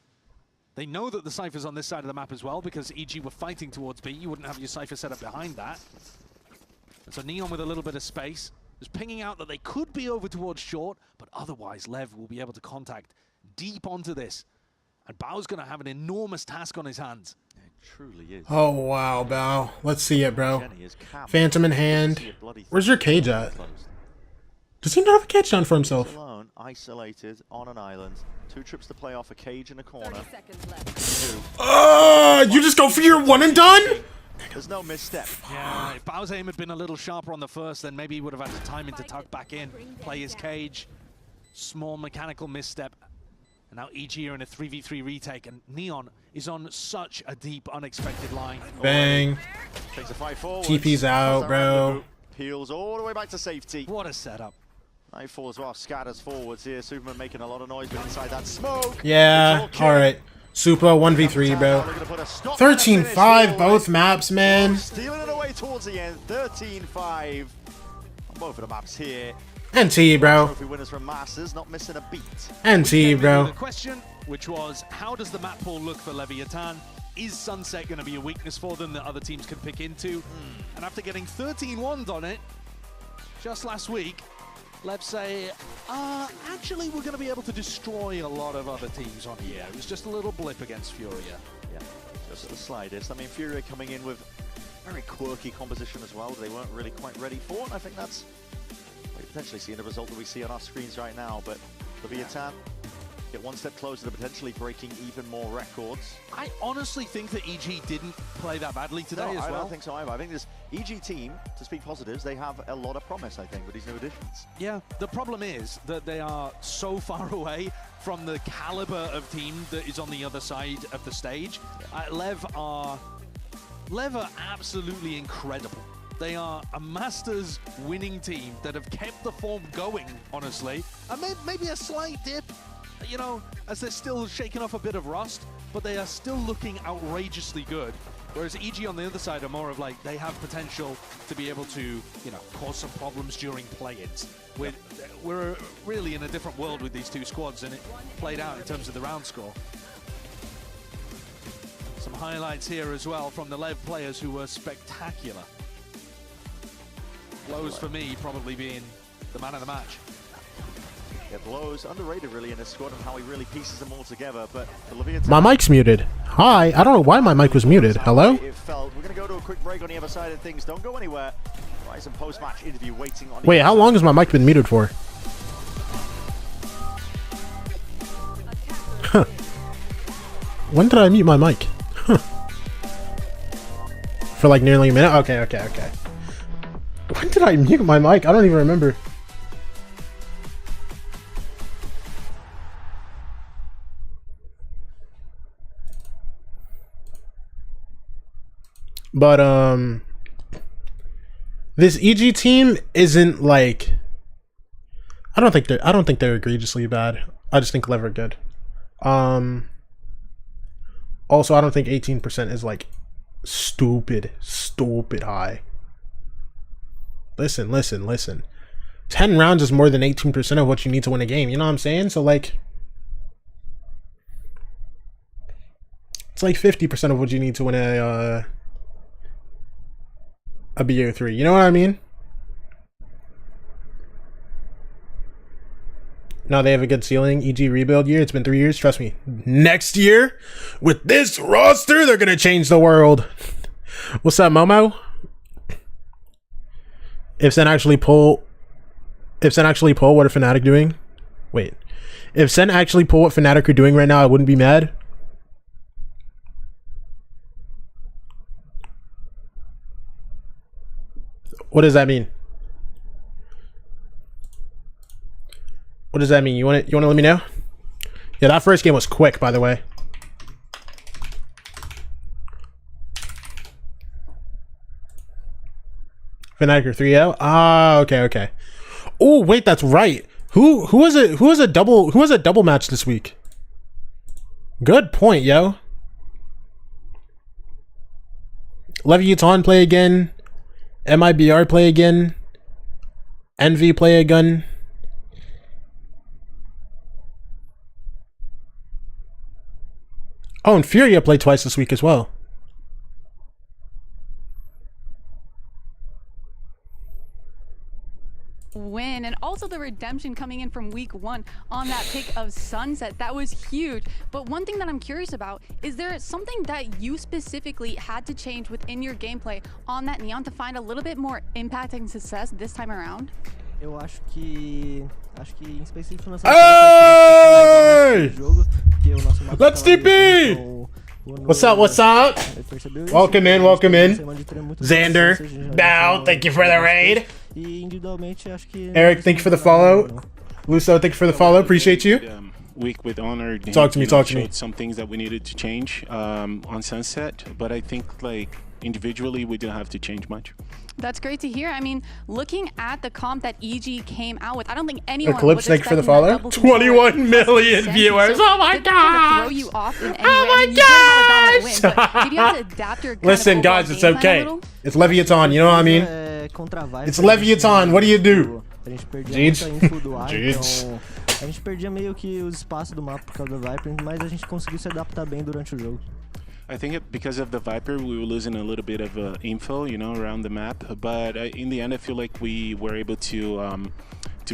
They know that the Cypher's on this side of the map as well, because EG were fighting towards B. You wouldn't have your Cypher set up behind that. And so Neon with a little bit of space, just pinging out that they could be over towards short, but otherwise Lev will be able to contact deep onto this. And Bauer's going to have an enormous task on his hands. It truly is. Oh, wow, Bao. Let's see it, bro. Phantom in hand. Where's your cage at? Does he not have a cage down for himself? Alone, isolated, on an island. 2 trips to play off, a cage in a corner. You just go for your one and done? There's no misstep. Yeah, if Bao's aim had been a little sharper on the first, then maybe he would have had the timing to tuck back in, play his cage. Small mechanical misstep. And now EG are in a 3v3 retake, and Neon is on such a deep, unexpected line. Bang. Takes a fight forward. TP's out, bro. Peels all the way back to safety. What a setup. Nightfall as well, scatters forwards here. Superman making a lot of noise, but inside that smoke. Yeah, alright. Super 1v3, bro. 13-5, both maps, man. Stealing it away towards the end. 13-5 on both of the maps here. NT, bro. Trophy winners from Masters, not missing a beat. NT, bro. The question, which was, how does the map pool look for Leviathan? Is Sunset going to be a weakness for them that other teams can pick into? And after getting 13-1 on it just last week, Lev say, actually, we're going to be able to destroy a lot of other teams on here. It was just a little blip against Furia. Yeah, just the slightest. I mean, Furia coming in with very quirky composition as well. They weren't really quite ready for, and I think that's potentially seeing the result that we see on our screens right now. But Leviathan get one step closer to potentially breaking even more records. I honestly think that EG didn't play that badly today as well. I don't think so either. I think this EG team, to speak positives, they have a lot of promise, I think, with these new additions. Yeah, the problem is that they are so far away from the caliber of team that is on the other side of the stage. Lev are absolutely incredible. They are a Masters winning team that have kept the form going, honestly. And maybe a slight dip, you know, as they're still shaking off a bit of rust, but they are still looking outrageously good. Whereas EG on the other side are more of like, they have potential to be able to, you know, cause some problems during play-ins. We're really in a different world with these two squads, and it played out in terms of the round score. Some highlights here as well from the Lev players who were spectacular. Blows for me probably being the man of the match. Yeah, Blows underrated really in this squad and how he really pieces them all together. But the Leviathan, my mic's muted. Hi, I don't know why my mic was muted. Hello? It felt. We're going to go to a quick break on the other side of things. Don't go anywhere. Right, some post-match interview waiting on. Wait, how long has my mic been muted for? Huh. When did I mute my mic? For like nearly a minute? Okay. When did I mute my mic? I don't even remember. But this EG team isn't like, I don't think they're egregiously bad. I just think LEV are good. Also, I don't think 18% is like stupid high. Listen. 10 rounds is more than 18% of what you need to win a game. You know what I'm saying? So like, it's like 50% of what you need to win a BO3. You know what I mean? Now they have a good ceiling. EG rebuild year. It's been 3 years. Trust me. Next year, with this roster, they're gonna change the world. What's up, Momo? If Sen actually pull, what are Fnatic doing? Wait. If Sen actually pull what Fnatic are doing right now, I wouldn't be mad. What does that mean? What does that mean? You want to let me know? Yeah, that first game was quick, by the way. Fnatic 3-0. Ah, okay. Oh, wait, that's right. Who was a double match this week? Good point, yo. Leviathan play again. MIBR play again. Envy play again. Oh, and Furia played twice this week as well. Win, and also the redemption coming in from week 1 on that pick of Sunset. That was huge. But one thing that I'm curious about, is there something that you specifically had to change within your gameplay on that Neon to find a little bit more impact and success this time around? Eu acho que em específico nessa jogo, que o nosso Let's DP! What's up? Welcome in. Xander, Bow, thank you for the raid. Eric, thank you for the follow. Luso, thank you for the follow. Appreciate you. Week with Honor. Talk to me. Some things that we needed to change on Sunset, but I think like individually we didn't have to change much. That's great to hear. I mean, looking at the comp that EG came out with, I don't think anyone Eclipse, thank you for the follow. 21 million viewers. Oh my god! Oh my gosh! Listen, guys, it's okay. It's Leviathan. You know what I mean? It's Leviathan. What do you do? Jeez. A gente perdia meio que os espaços do mapa por causa do Viper, mas a gente conseguiu se adaptar bem durante o jogo. I think because of the Viper, we were losing a little bit of info, you know, around the map. But in the end, I feel like we were able to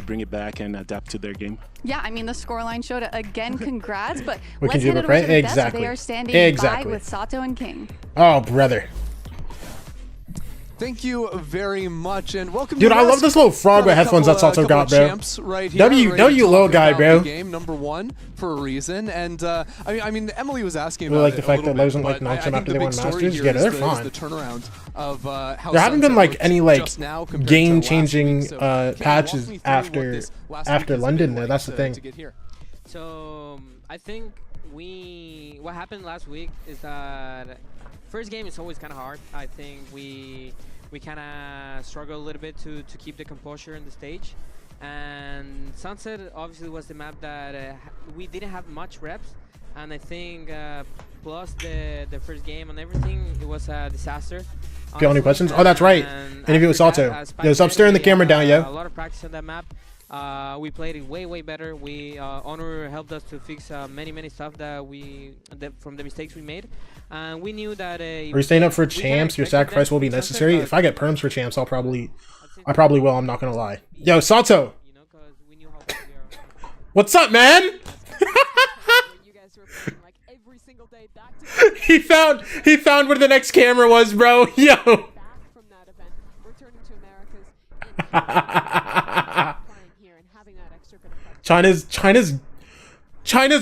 bring it back and adapt to their game. Yeah, I mean, the scoreline showed it again. Congrats, but we let's can hit it right? over to the Exactly. They are standing by with Sato and King. Oh, brother. Thank you very much, and welcome. Dude, I love this little frog with headphones that Sato got, bro. Right here, W little guy, bro. Game #1 for a reason, and I mean, Emily was asking about like the fact that Legends like knocked them after they won Masters. Yeah, they're fine. The turnaround of how there haven't been like any like game-changing patches after London. There, that's the thing. So I think what happened last week is that first game is always kind of hard. I think we kind of struggle a little bit to keep the composure in the stage. And Sunset obviously was the map that we didn't have much reps. And I think plus the first game and everything, it was a disaster. Do you have any questions? Oh, that's right. Interview with Sato. Yo, stop staring the camera down, yo. A lot of practice on that map. We played it way better. Honor helped us to fix many stuff that from the mistakes we made. And we knew that are you staying up for champs? Your sacrifice will be necessary. If I get perms for champs, I probably will. I'm not gonna lie. Yo, Sato. What's up, man? he found where the next camera was, bro. Yo. China's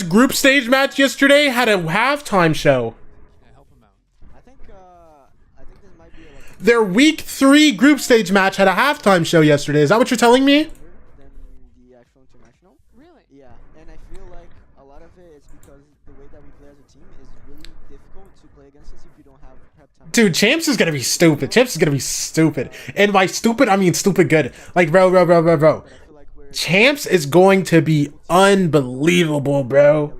group stage match yesterday had a halftime show. Their week 3 group stage match had a halftime show yesterday. Is that what you're telling me? Really? Yeah, and I feel like a lot of it is because the way that we play as a team is really difficult to play against us if you don't have prep Dude, Champs is gonna be stupid. Champs is gonna be stupid. And by stupid, I mean stupid good. Like, bro. Champs is going to be unbelievable, bro.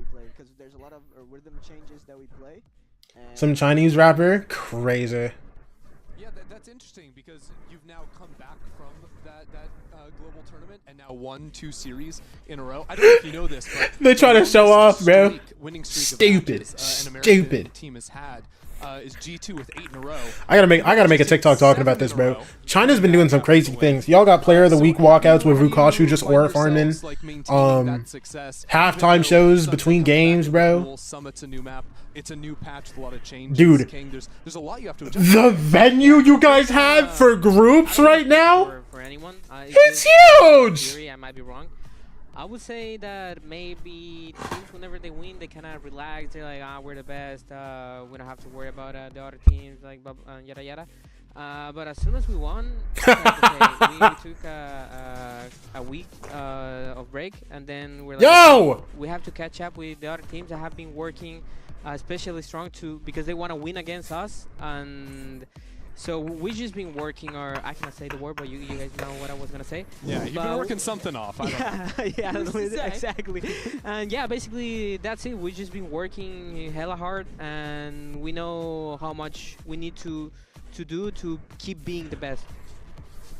Some Chinese rapper? Crazy. Yeah, that's interesting because you've now come back from that global tournament and now won 2 series in a row. I don't know if you know this, but they try to show off, bro. Winning streak Stupid. Of matches, an American team has had is G2 with 8 in a row. I gotta make a TikTok talking about this, bro. China's been doing some crazy things. Y'all got player of the week walkouts with Rukashu just aura farming. Halftime shows between games, bro. Summit's a new map. It's a new patch with a lot of changes. Dude, there's a lot you have to adjust. The venue you guys have for groups right now, for anyone, it's huge. Theory, I might be wrong. I would say that maybe teams, whenever they win, they kind of relax. They're like, we're the best. We don't have to worry about the other teams, like yada yada. But as soon as we won, we took a week of break, and then we're like, we have to catch up with the other teams that have been working especially strong because they want to win against us, and so we've just been working our, I cannot say the word, but you guys know what I was gonna say. Yeah, you've been working something off. Yeah, exactly. And yeah, basically that's it. We've just been working hella hard, and we know how much we need to do to keep being the best.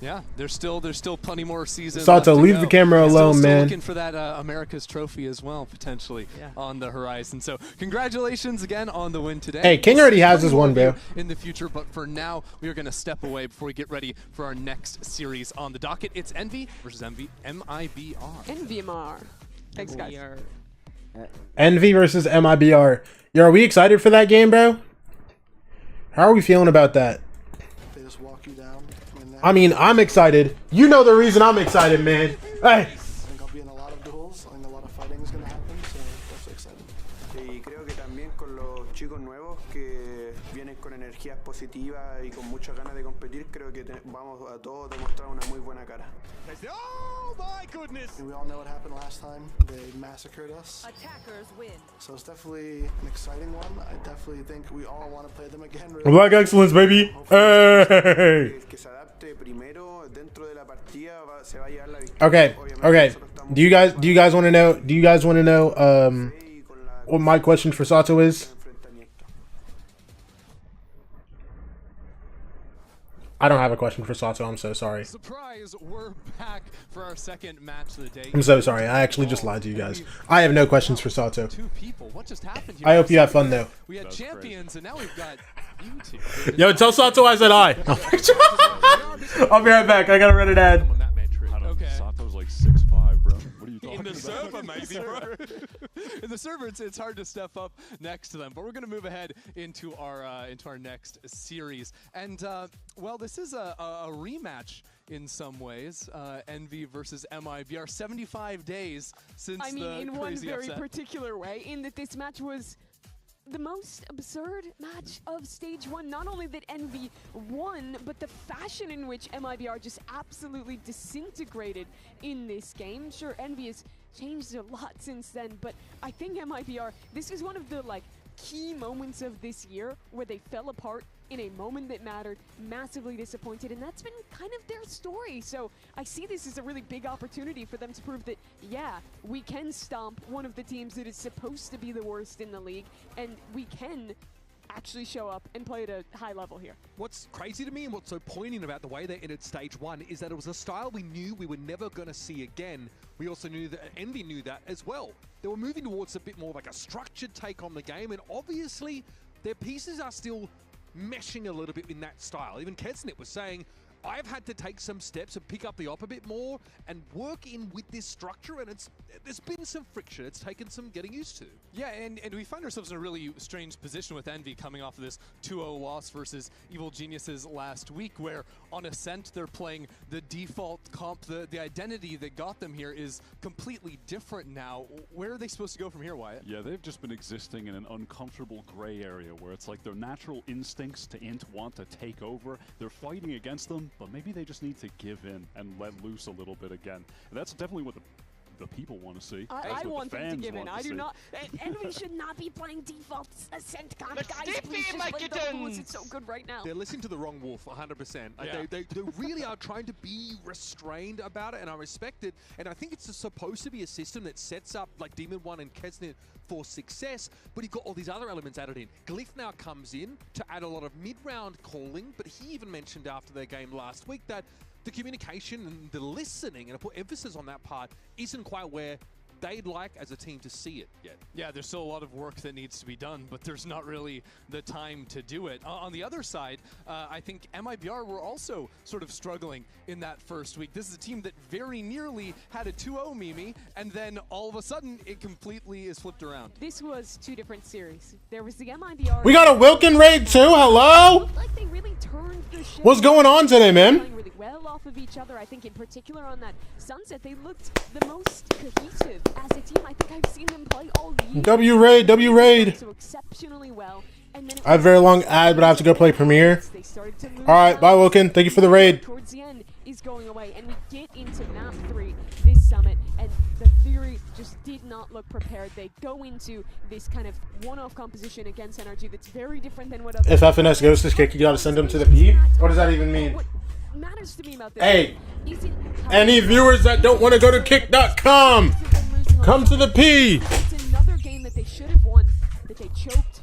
Yeah, there's still plenty more seasons. Sato, leave the camera alone, man. Looking for that America's trophy as well, potentially on the horizon. So congratulations again on the win today. Hey, King already has his one, bro. In the future, but for now, we are going to step away before we get ready for our next series on the docket. It's Envy versus MIBR. MVMR. Thanks, guys. Envy versus MIBR. Yo, are we excited for that game, bro? How are we feeling about that? They just walk you down. I mean, I'm excited. You know the reason I'm excited, man. Hey. I think I'll be in a lot of duels. I think a lot of fighting is going to happen, so that's exciting. Y creo que también con los chicos nuevos que vienen con energías positivas y con muchas ganas de competir, creo que vamos a todos demostrar una muy buena cara. Oh my goodness! We all know what happened last time. They massacred us. Attackers win. So it's definitely an exciting one. I definitely think we all want to play them again. Really. Black excellence, baby. Hey. Okay. Do you guys want to know what my question for Sato is? I don't have a question for Sato. I'm so sorry. Surprise! We're back for our second match of the day. I'm so sorry. I actually just lied to you guys. I have no questions for Sato. 2 people. What just happened here? I hope you have fun though. We had champions, and now we've got you two. Yo, tell Sato I said hi. I'll be right back. I gotta run an ad. Okay. Sato's like 6'5", bro. What are you talking In the about? server, maybe, bro. In the server, it's hard to step up next to them. But we're going to move ahead into our next series. And, well, this is a rematch in some ways. Envy versus MIBR. 75 days since the crazy upset. in one very particular way, in that this match was the most absurd match of stage 1. Not only that Envy won, but the fashion in which MIBR just absolutely disintegrated in this game. Sure, Envy has changed a lot since then, but I think MIBR, this is one of the key moments of this year where they fell apart in a moment that mattered, massively disappointed, and that's been kind of their story. So I see this as a really big opportunity for them to prove that, yeah, we can stomp one of the teams that is supposed to be the worst in the league, and we can actually show up and play at a high level here. What's crazy to me and what's so poignant about the way they entered stage 1 is that it was a style we knew we were never going to see again. We also knew that Envy knew that as well. They were moving towards a bit more like a structured take on the game, and obviously their pieces are still meshing a little bit in that style. Even Kedsnet was saying, I've had to take some steps and pick up the op a bit more and work in with this structure, and there's been some friction. It's taken some getting used to. Yeah, and we find ourselves in a really strange position with Envy coming off of this 2-0 loss versus Evil Geniuses last week, where on Ascent they're playing the default comp. The identity that got them here is completely different now. Where are they supposed to go from here, Wyatt? Yeah, they've just been existing in an uncomfortable gray area where it's like their natural instincts to want to take over. They're fighting against them, but maybe they just need to give in and let loose a little bit again. And that's definitely what the the people want to see. I want them to give in. I do see. not. And we should not be playing default Ascent guys. Let's Please just my play the kittens. It's so good right now. They're listening to the wrong wolf 100%. They really are trying to be restrained about it, and I respect it. And I think it's supposed to be a system that sets up like Demon 1 and Kesnet for success, but you've got all these other elements added in. Glyph now comes in to add a lot of mid-round calling, but he even mentioned after their game last week that the communication and the listening, and I put emphasis on that part, isn't quite where they'd like as a team to see it yet. Yeah, there's still a lot of work that needs to be done, but there's not really the time to do it. On the other side, I think MIBR were also sort of struggling in that first week. This is a team that very nearly had a 2-0 Mimi, and then all of a sudden, it completely is flipped around. This was two different series. There was the MIBR. We got a Wilkin raid too. Hello. Looked like they really turned the ship. What's going on today, man? Playing really well off of each other. I think in particular on that Sunset, they looked the most cohesive as a team I think I've seen them play all year. W raid. So exceptionally well. And then I have a very long ad, but I have to go play Premiere. All right, bye, Wilkin. Thank you for the raid. Towards the end is going away, and we get into map 3 this summit, and the Fury just did not look prepared. They go into this kind of one-off composition against NRG that's very different than what other. If FNS goes to kick, you gotta send them to the P. What does that even mean? What matters to me about this? Hey, any viewers that don't want to go to kick.com, come to the P. It's another game that they should have won, that they choked.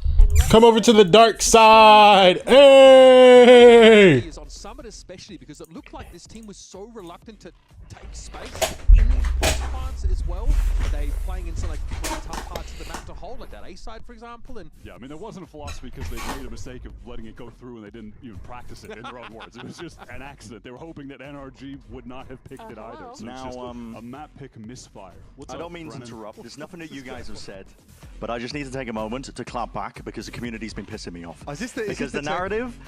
Come over to the dark side. Hey! On Summit especially because it looked like this team was so reluctant to take space in these push parts as well. Are they playing in some like really tough parts of the map to hold, like that A side, for example? And yeah, I mean, there wasn't a philosophy because they made a mistake of letting it go through and they didn't even practice it in their own words. It was just an accident. They were hoping that NRG would not have picked it either. So now, it's just a map pick misfire. I don't mean to interrupt. There's nothing that you guys have said, but I just need to take a moment to clap back because the community's been pissing me off. Because the narrative,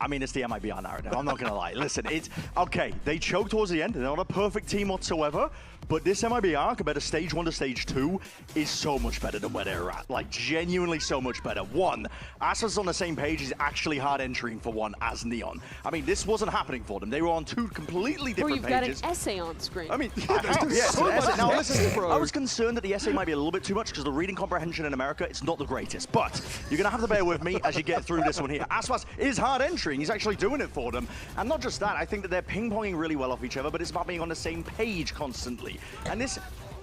I mean, it's the MIBR narrative. I'm not going to lie. Listen, it's okay. They choked towards the end. They're not a perfect team whatsoever, but this MIBR compared to stage 1 to stage 2 is so much better than where they're at. Like, genuinely so much better. One, Assa's on the same page is actually hard entering for one as Neon. I mean, this wasn't happening for them. They were on two completely different pages. You've got an essay on screen. I mean, now listen, I was concerned that the essay might be a little bit too much because the reading comprehension in America, it's not the greatest. But you're going to have to bear with me as you get through this one here. Aspas is hard entering. He's actually doing it for them. And not just that, I think that they're ping-ponging really well off each other, but it's about being on the same page constantly. And this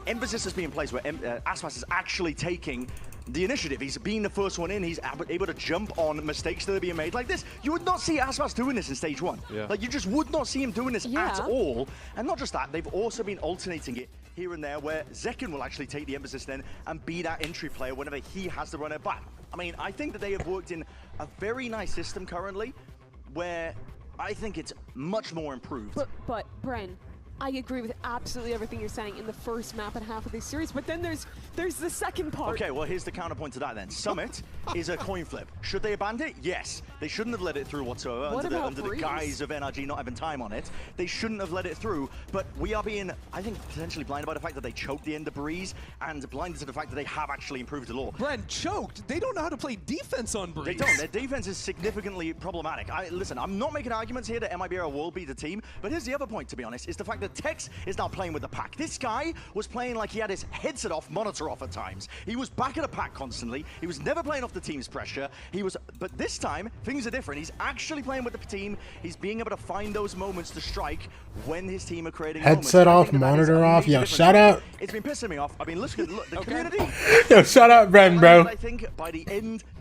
emphasis is being placed where Aspas is actually taking the initiative. He's being the first one in. He's able to jump on mistakes that are being made like this. You would not see Aspas doing this in stage 1. Yeah. Like, you just would not see him doing this at all. And not just that, they've also been alternating it here and there where Zekken will actually take the emphasis then and be that entry player whenever he has to run it back. I mean, I think that they have worked in a very nice system currently where I think it's much more improved. But Bren, I agree with absolutely everything you're saying in the first map and half of this series, but then there's the second part. Okay, well, here's the counterpoint to that then. Summit is a coin flip. Should they have banned it? Yes. They shouldn't have let it through whatsoever under the guise of NRG not having time on it. They shouldn't have let it through, but we are being, I think, potentially blinded by the fact that they choked the end of Breeze and blinded to the fact that they have actually improved a lot. Bren, choked? They don't know how to play defense on Breeze. They don't. Their defense is significantly problematic. Listen, I'm not making arguments here that MIBR will be the team, but here's the other point, to be honest, is the fact that Tex is now playing with the pack. This guy was playing like he had his headset off, monitor off at times. He was back at the pack constantly. He was never playing off the team's pressure. But this time, things are different. He's actually playing with the team. He's being able to find those moments to strike when his team are creating headset off, monitor off. Yo, shout out. It's been pissing me off. I mean, look, the community. Yo, shout out, Bren, bro. I think by the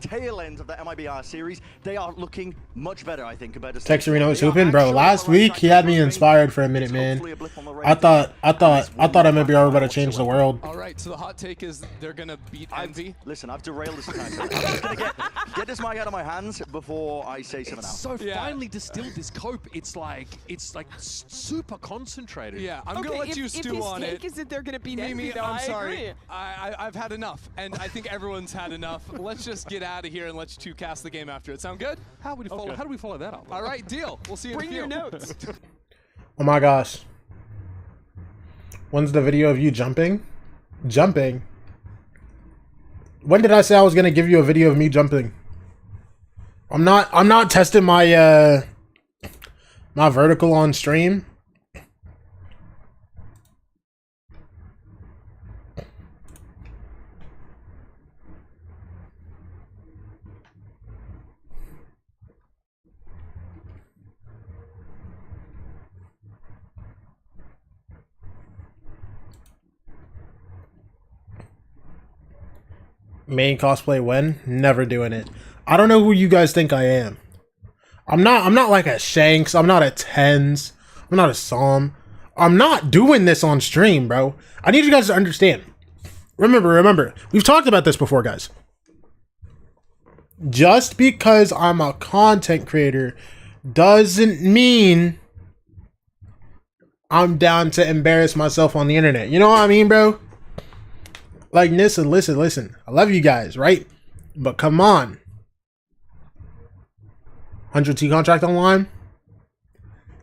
tail end of the MIBR series, they are looking much better, I think, compared to Texerino is hooping, bro. Last week, he had me inspired for a minute, man. I thought MIBR were about to change the world. All right, so the hot take is they're gonna beat Envy. Listen, I've derailed this time. I'm just gonna get this mic out of my hands before I say something else. So finely distilled, this cope. It's like super concentrated. Yeah, I'm gonna let you stew on it. If his take is that they're gonna beat Envy, Mimi, I'm sorry. I've had enough, and I think everyone's had enough. Let's just get out of here and let you two cast the game after it. Sound good? How do we follow that up? All right, deal. We'll see you Bring in the your field. notes. Oh my gosh. When's the video of you jumping? Jumping? When did I say I was gonna give you a video of me jumping? I'm not testing my my vertical on stream. Main cosplay win? Never doing it. I don't know who you guys think I am. I'm not like a Shanks. I'm not a Tens. I'm not a Psalm. I'm not doing this on stream, bro. I need you guys to understand. Remember. We've talked about this before, guys. Just because I'm a content creator doesn't mean I'm down to embarrass myself on the internet. You know what I mean, bro? Like, listen. I love you guys, right? But come on. 100T contract online?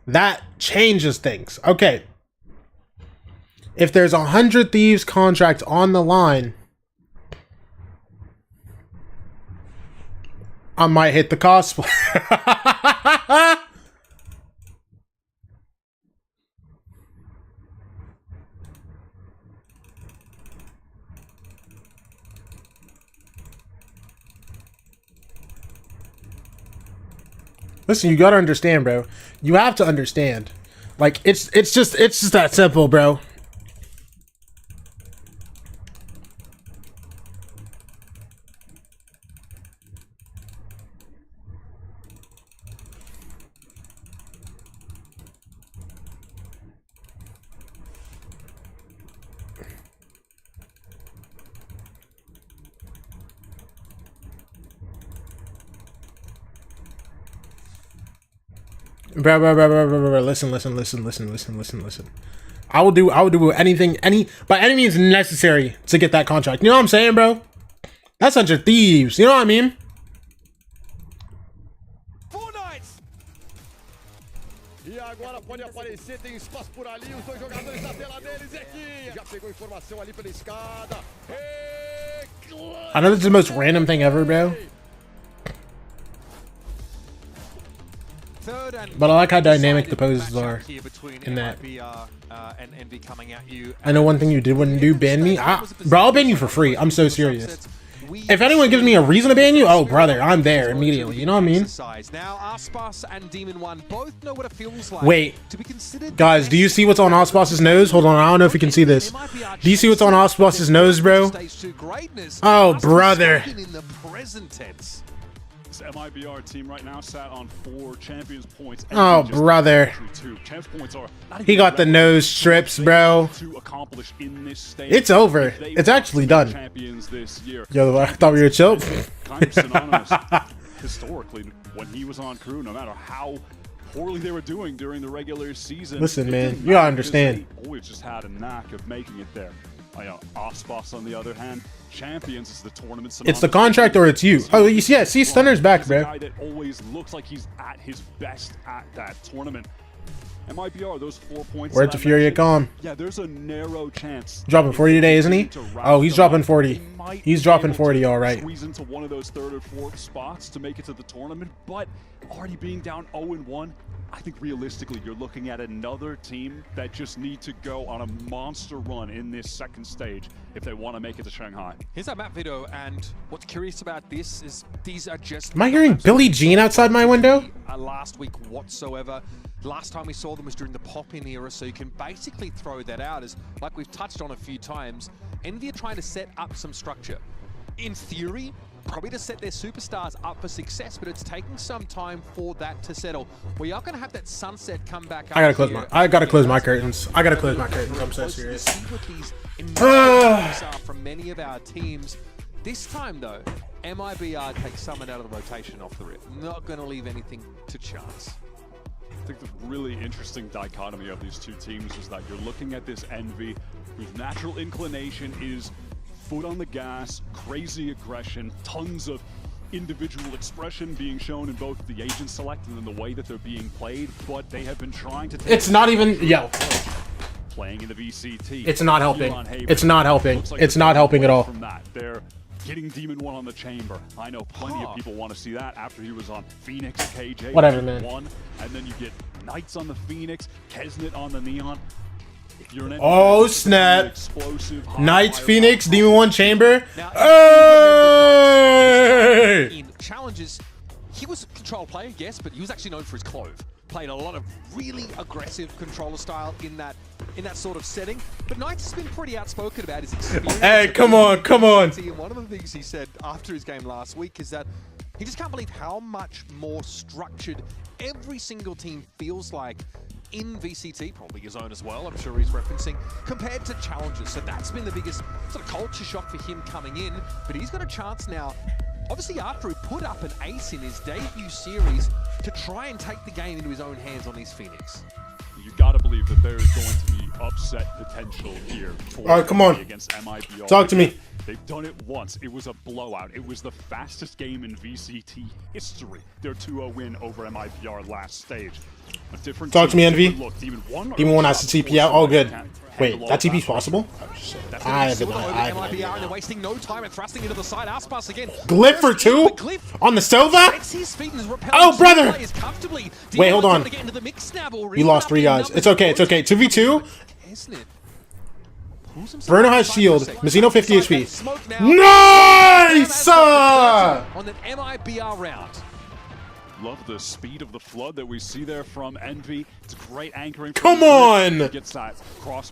That changes things. Okay. If there's 100 Thieves contract on the line, I might hit the cosplay. Listen, you gotta understand, bro. You have to understand. Like, it's just that simple, bro. Bro. Listen. I will do anything, by any means necessary to get that contract. You know what I'm saying, bro? That's 100 Thieves. You know what I mean? E agora pode aparecer, tem espaço por ali, os dois jogadores na tela deles, Zequinha. Já pegou informação ali pela escada. I know this is the most random thing ever, bro. But I like how dynamic the poses are in that. I know one thing you wouldn't do, ban me. Bro, I'll ban you for free. I'm so serious. If anyone gives me a reason to ban you, oh brother, I'm there immediately. You know what I mean? Wait, guys, do you see what's on Ospas's nose? Hold on, I don't know if you can see this. Do you see what's on Ospas's nose, bro? Oh brother. This MIBR team right now sat on 4 champions points. Oh brother. He got the nose strips, bro. It's over. It's actually done. Yo, I thought we were chill. Kind of synonymous historically when he was on crew, no matter how poorly they were doing during the regular season. Listen, man, you gotta understand. They always just had a knack of making it there. Ospas, on the other hand, champions is the tournament. It's the contract or it's you. Oh, yeah, see, Stunner's back, bro. A guy that always looks like he's at his best at that tournament. MIBR, those 4 points. Where's the Fury at Calm? Yeah, there's a narrow chance. Dropping 40 today, isn't he? Oh, he's dropping 40. He's dropping 40, all right. Squeeze into one of those 3rd or 4th spots to make it to the tournament, but already being down 0-1. I think realistically, you're looking at another team that just need to go on a monster run in this 2nd stage if they want to make it to Shanghai. Here's our map video, and what's curious about this is these are just... Am I hearing Billie Jean outside my window? Last week whatsoever. Last time we saw them was during the pop-in era, so you can basically throw that out as, like we've touched on a few times, Envy are trying to set up some structure. In theory, probably to set their superstars up for success, but it's taking some time for that to settle. We are going to have that sunset come back up. I gotta close my curtains. I'm so serious. From many of our teams. This time though, MIBR takes someone out of the rotation off the rip. Not going to leave anything to chance. I think the really interesting dichotomy of these two teams is that you're looking at this Envy, whose natural inclination is foot on the gas, crazy aggression, tons of individual expression being shown in both the agent select and in the way that they're being played, but they have been trying to take... It's not even... Yo. Playing in the VCT. It's not helping. It's not helping. It's not helping at all. From that, they're getting Demon 1 on the chamber. I know plenty of people want to see that after he was on Phoenix, KJ. Whatever, man. And then you get Knights on the Phoenix, Kesnet on the Neon. Oh snap! Knights, Phoenix, Demon 1 chamber. In challenges, he was a control player, yes, but he was actually known for his clove. Played a lot of really aggressive controller style in that in that sort of setting. But Knights has been pretty outspoken about his experience. Hey, come on, come on. And one of the things he said after his game last week is that he just can't believe how much more structured every single team feels like in VCT, probably his own as well, I'm sure he's referencing, compared to challenges. So that's been the biggest sort of culture shock for him coming in. But he's got a chance now, obviously after he put up an ace in his debut series, to try and take the game into his own hands on his Phoenix. You gotta believe that there is going to be upset potential here for all right, come on. Against MIBR. Talk to me. They've done it once. It was a blowout. It was the fastest game in VCT history. Their 2-0 win over MIBR last stage. A different Talk to me, Envy. Look, Demon One has to TP out. All good. Wait, that TP is possible? I have it. MIBR, and they're wasting no time and thrusting into the side. Aspas again. Glyph for 2? On the Sova? Oh, brother! Wait, hold on. We lost 3 guys. It's okay, it's okay. 2v2? Bruno has shield. Mazzino 50 HP. Nice! On an MIBR round. Love the speed of the flood that we see there from Envy. It's great anchoring. Come on!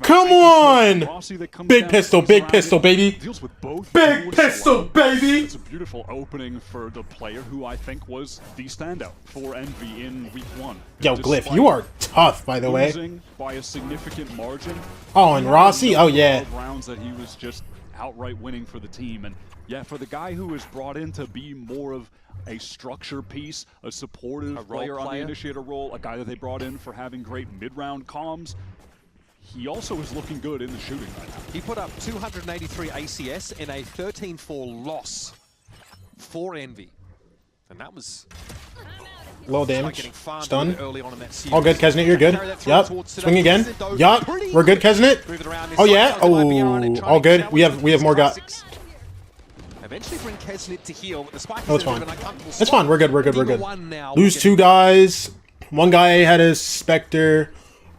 Come on! Big pistol, baby. Deals with both. Big pistol, baby! It's a beautiful opening for the player who I think was the standout for Envy in week 1. Yo, Glyph, you are tough, by the way. Losing by a significant margin. Oh, and Rossi? Oh, yeah. Rounds that he was just outright winning for the team. And yeah, for the guy who was brought in to be more of a structure piece, a supportive player on the initiator role, a guy that they brought in for having great mid-round comms. He also is looking good in the shooting right now. He put up 283 ACS in a 13-4 loss for Envy. And that was low damage. Stun. All good, Kesnet, you're good. Yup. Swing again. Yup. We're good, Kesnet. Oh yeah. Oh, all good. We have more got. Eventually bring Kesnet to heal, but the spike it's fine. It's fine. We're good. Lose 2 guys. 1 guy had a Spectre.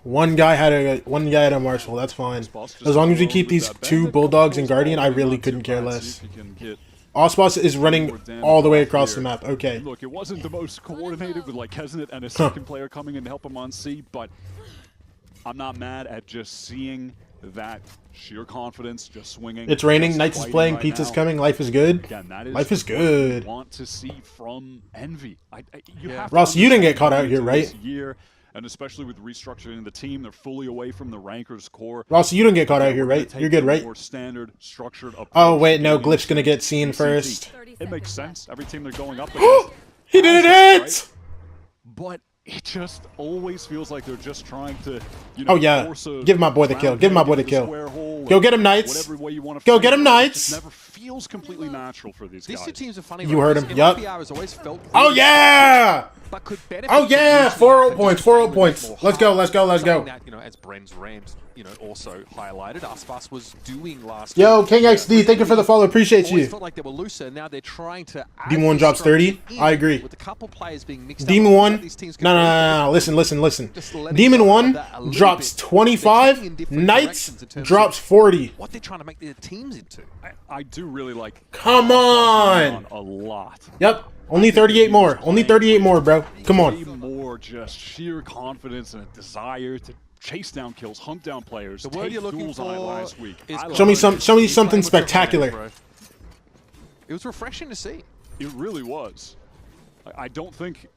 One guy had a Marshall. That's fine. As long as we keep these 2 Bulldogs and Guardian, I really couldn't care less. Ospas is running all the way across the map. Okay. Look, it wasn't the most coordinated with like Kesnet and a second player coming in to help him on C, but I'm not mad at just seeing that sheer confidence, just swinging. It's raining. Knights is playing. Right Pizza's coming. Life is good. Again, that is life is good. Want to see from Envy. Ross, you didn't get caught out here, right? Year, and especially with restructuring the team, they're fully away from the rankers core. Ross, you didn't get caught out here, right? You're good, right? More standard, structured approach. Oh wait, no. Glyph's gonna get seen first. It makes sense. Every team they're going up against. He didn't hit. Right? But it just always feels like they're just trying to, you oh know, yeah, give my boy the kill. Give my boy the kill. Go get him, Knights. Go get him, Knights. It never feels completely natural for these guys. These 2 teams are funny. You heard him. Yup. Oh yeah. Oh yeah. 4-0 points. 4-0 points. Let's go. That, you know, as Bren's rant, you know, also highlighted, Aspas was doing last. Yo, King XD, thank you for the follow. Appreciate you. Felt like they were looser. Now they're trying to. Demon 1 drops 30. I agree. With a couple players being mixed Demon 1. No. Listen. Demon 1 drops 25. Knights drops 40. What they're trying to make their teams into. I do really like. Come on. A lot. Yep. Only 38 more. Only 38 more, bro. Come on. More just sheer confidence and a desire to chase down kills, hunt down players. The word you're looking for last week. Show me something spectacular. It was refreshing to see. It really was. I don't think.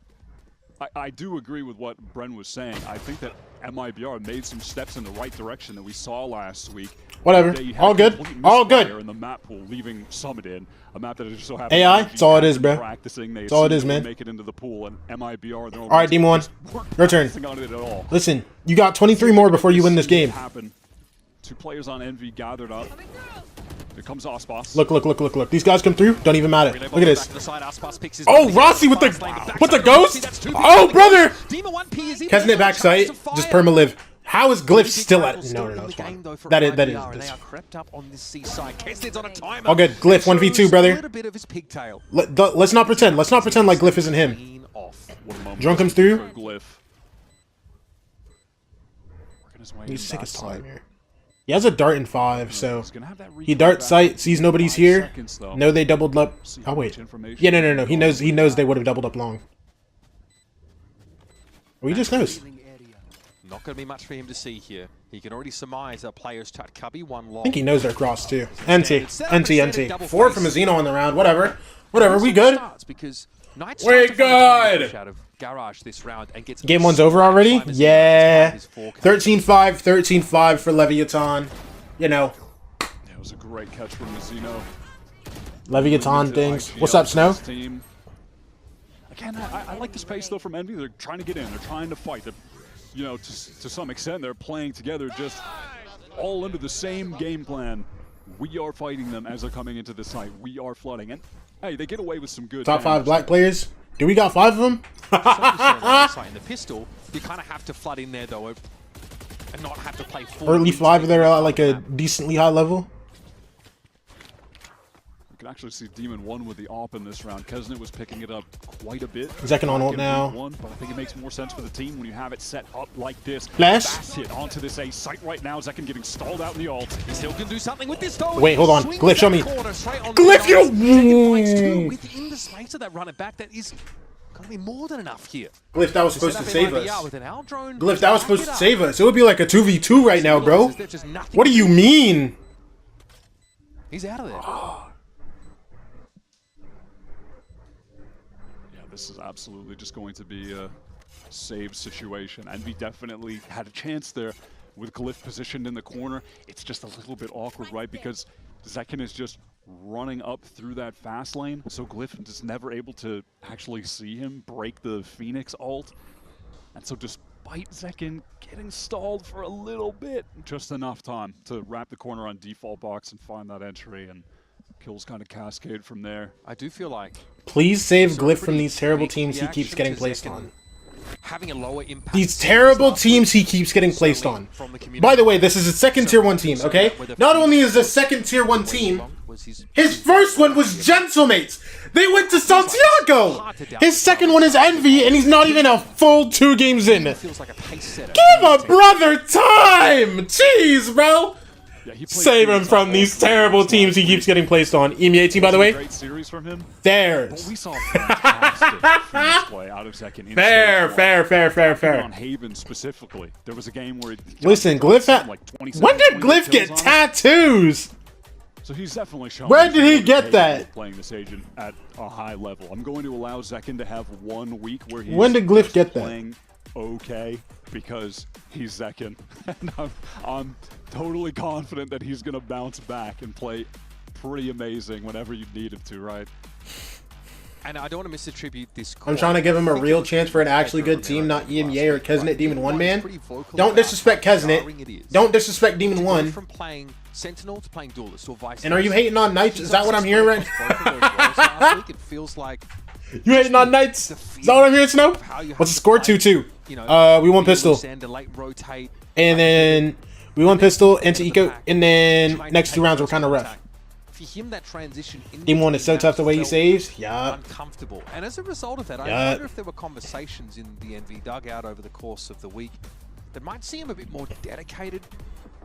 I do agree with what Bren was saying. I think that MIBR made some steps in the right direction that we saw last week. Whatever. All good. All good. In the map pool, leaving Summit in a map that is just so happy. AI. That's all it is, bro. That's all it is, man. Make it into the pool and MIBR. All right, Demon 1. Your turn. Listen, you got 23 more before you win this game. 2 players on Envy gathered up. Here comes Ospas. Look. These guys come through. Don't even matter. Look at this. Oh, Rossi with the ghost. Oh, brother. Kesnet back sight. Just perma-live. How is Glyph still at? No, it's fine. That is. All good. Glyph 1v2, brother. Let's not pretend. Let's not pretend like Glyph isn't him. Drone comes through. He's to take his time here. He has a dart in 5, so he dart sight, sees nobody's here. No, they doubled up. Oh wait. Yeah, no. He knows they would have doubled up long. Oh, he just knows. Not going to be much for him to see here. He can already surmise a player's chat cubby, one long. I think he knows they're cross too. NT. 4 from a Xeno on the round. Whatever. Whatever. We good. We're good. Out of garage this round and gets Game 1's over already? Yeah. 13-5. 13-5 for Leviathan. You know. It was a great catch from the Xeno. Leviathan things. What's up, Snow? Again, I like this pace though from Envy. They're trying to get in. They're trying to fight. They're, you know, to some extent, they're playing together, just all under the same game plan. We are fighting them as they're coming into the site. We are flooding, and hey, they get away with some good. Top 5 black players. Do we got 5 of them? In the pistol, you kind of have to flood in there though, and not have to play full. Or at least 5 of them are like a decently high level. You can actually see Demon 1 with the AWP in this round. Kesnet was picking it up quite a bit. Zekin on ult now. But I think it makes more sense for the team when you have it set up like this. Flash. Fast hit onto this A site right now. Zekin getting stalled out in the ult. He still can do something with this though. Wait, hold on. Glyph, show me. Glyph, you. Within the space of that run it back, that is going to be more than enough here. Glyph, that was supposed to save us. Glyph, that was supposed to save us. It would be like a 2v2 right now, bro. What do you mean? He's out of there. This is absolutely just going to be a save situation. And we definitely had a chance there with Glyph positioned in the corner. It's just a little bit awkward, right? Because Zekin is just running up through that fast lane. So Glyph is never able to actually see him break the Phoenix ult. And so despite Zekin getting stalled for a little bit, just enough time to wrap the corner on default box and find that entry, and kills kind of cascade from there. I do feel like please save Glyph from these terrible teams he keeps getting placed on. Having a lower impact. These terrible teams he keeps getting placed on. By the way, this is a second tier 1 team, okay? Not only is this second tier 1 team, his first one was Gentlemates. They went to Santiago. His second one is Envy, and he's not even a full 2 games in. Give a brother time! Jeez, bro. Save him from these terrible teams he keeps getting placed on. EMEA team, by the way. Great series from him. Theirs. We saw fantastic play out of Zekin. Fair. On Haven specifically, there was a game where listen, Glyph. When did Glyph get tattoos? So he's definitely shown. When did he get that? Playing this agent at a high level. I'm going to allow Zekin to have 1 week where he's when did Glyph get that? Playing okay, because he's Zekin, and I'm totally confident that he's gonna bounce back and play pretty amazing whenever you need him to, right? And I don't want to misattribute this. I'm trying to give him a real chance for an actually good team, not EMEA or Kesnet Demon 1 man. Don't disrespect Kesnet. Don't disrespect Demon 1. From playing Sentinel to playing Duelist or vice versa. And are you hating on Knights? Is that what I'm hearing right now? It feels like you hating on Knights? Is that what I'm hearing, Snow? What's the score? 2-2. We won pistol. And then we won pistol into eco. And then next 2 rounds were kind of rough. For him, that transition Team 1 is so tough the way he saves. Yeah. Uncomfortable. And as a result of that, I wonder if there were conversations in the NV dugout over the course of the week that might see him a bit more dedicated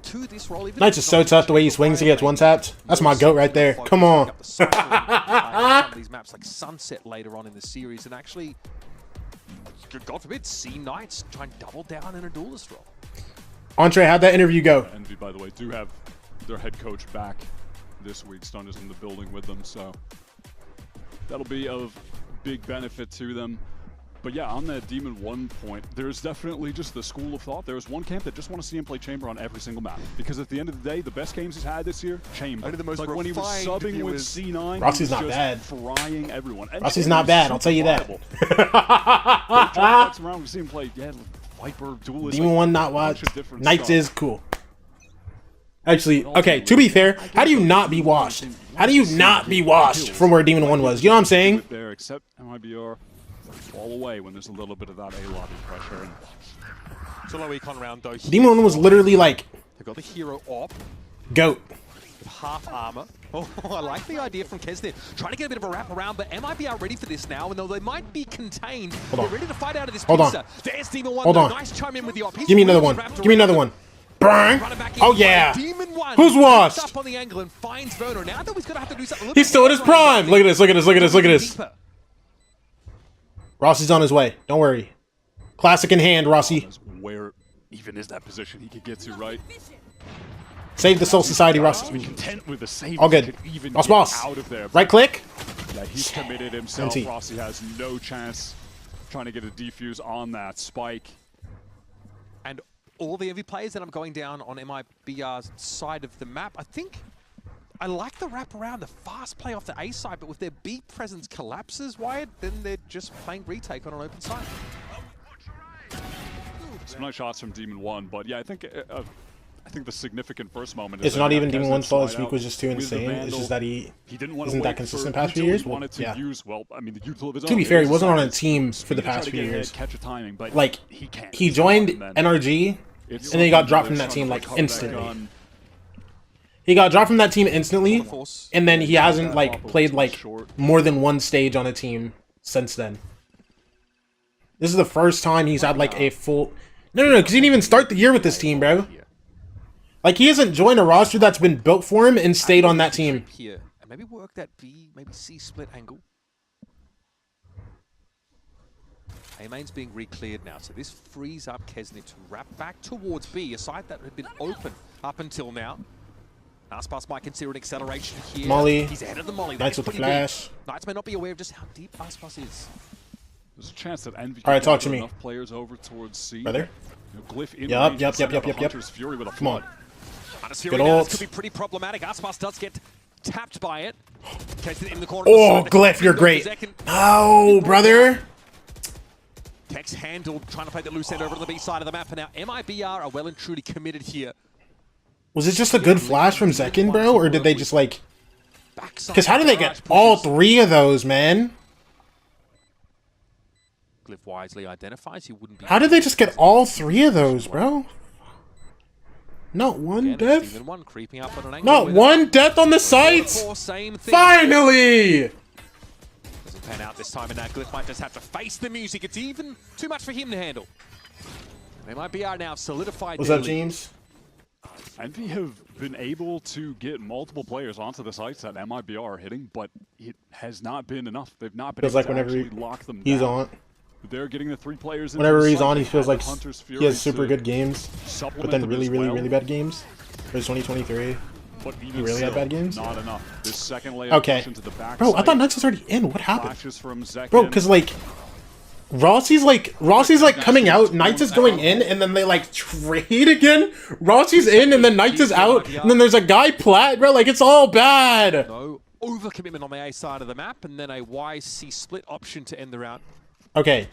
to this role. Knights is so tough the way he swings against one-tapped. That's my goat right there. Come on. Some of these maps like Sunset later on in the series, and actually, God forbid, see Knights try and double down in a duelist role. Entree, how'd that interview go? Envy, by the way, do have their head coach back this week. Stun is in the building with them, so that'll be of big benefit to them. But yeah, on that Demon 1 point, there's definitely just the school of thought. There's one camp that just want to see him play Chamber on every single map. Because at the end of the day, the best games he's had this year, Chamber. The most like when he was subbing with C9, Rossi's not bad. Frying everyone. Rossi's not bad, I'll tell you that. Around, we've seen him play Viper, Duelist. Demon 1 not watched. Knights is cool. Actually, okay, to be fair, how do you not be washed? How do you not be washed from where Demon 1 was? You know what I'm saying? There, except MIBR fall away when there's a little bit of that A lobby pressure. And it's a low econ round though. Demon 1 was literally like they got the hero op. Goat. With half armor. Oh, I like the idea from Kesnet. Trying to get a bit of a wrap around, but MIBR ready for this now, and though they might be contained, they're ready to fight out of this pizza. There's Demon 1. Nice chime in with the op. Give me another one. Give me another one. Bang! Oh yeah! Who's washed? Up on the angle and finds Verno. Now that he's gonna have to do something. He's still at his prime. Look at this! Look at this! Look at this! Look at this! Rossi's on his way. Don't worry. Classic in hand, Rossi. Where even is that position he could get to, right? Save the Soul Society, Russ. Be content with the save. All good. Even Boss. out of there. Right click. Yeah, he's committed himself. NT. Rossi has no chance trying to get a defuse on that spike. And all the ENVY players that I'm going down on MIBR's side of the map, I think I like the wraparound, the fast play off the A side, but with their B presence collapses, Wyatt, then they're just playing retake on an open side. Some nice shots from Demon 1, but yeah, I think the significant first moment. It's not even Demon 1's fault. This week was just too insane. It's just that he isn't that consistent past few years. Well, yeah. To be fair, he wasn't on a team for the past few years. Like, he joined NRG, and then he got dropped from that team like instantly. He got dropped from that team instantly, and then he hasn't like played like more than one stage on a team since then. This is the first time he's had like a full. No, because he didn't even start the year with this team, bro. Like, he hasn't joined a roster that's been built for him and stayed on that team. Here, and maybe work that B, maybe C split angle. A-main's being re-cleared now, so this frees up Kesnit to wrap back towards B, a side that had been open up until now. Aspas might consider an acceleration here. Molly. He's ahead of the Molly. Knights with the flash. Knights may not be aware of just how deep Aspas is. There's a chance that Envy can talk to me. Enough players over towards C. Brother? You know, Glyph in Yep. Fury with a Come on. Good ult. Could be pretty problematic. Aspas does get tapped by it. In the corner oh, Glyph, you're great. Oh, brother. Tex handled, trying to play the loose end over to the B side of the map, and now MIBR are well and truly committed here. Was it just a good flash from Zekin, bro, or did they just like? Because how did they get all three of those, man? Glyph wisely identifies he wouldn't be. How did they just get all three of those, bro? Not one death. Not one death on the sites. Finally. Doesn't pan out this time, and now Glyph might just have to face the music. It's even too much for him to handle. They might be now solidified. What's up, James? Envy have been able to get multiple players onto the sites that MIBR are hitting, but it has not been enough. They've not been able to actually lock them down. He's on. They're getting the 3 players. Whenever he's on, he feels like he has super good games, but then really bad games. There's 2023. But he really had bad games. Not enough. This second layup okay, into the back bro. I thought Knights was already in. What happened, bro? Because like Rossi's like coming out, Knights is going in, and then they like trade again. Rossi's in, and then Knights is out, and then there's a guy plat, bro. Like it's all bad. No overcommitment on the A side of the map, and then a YC split option to end the round. Okay.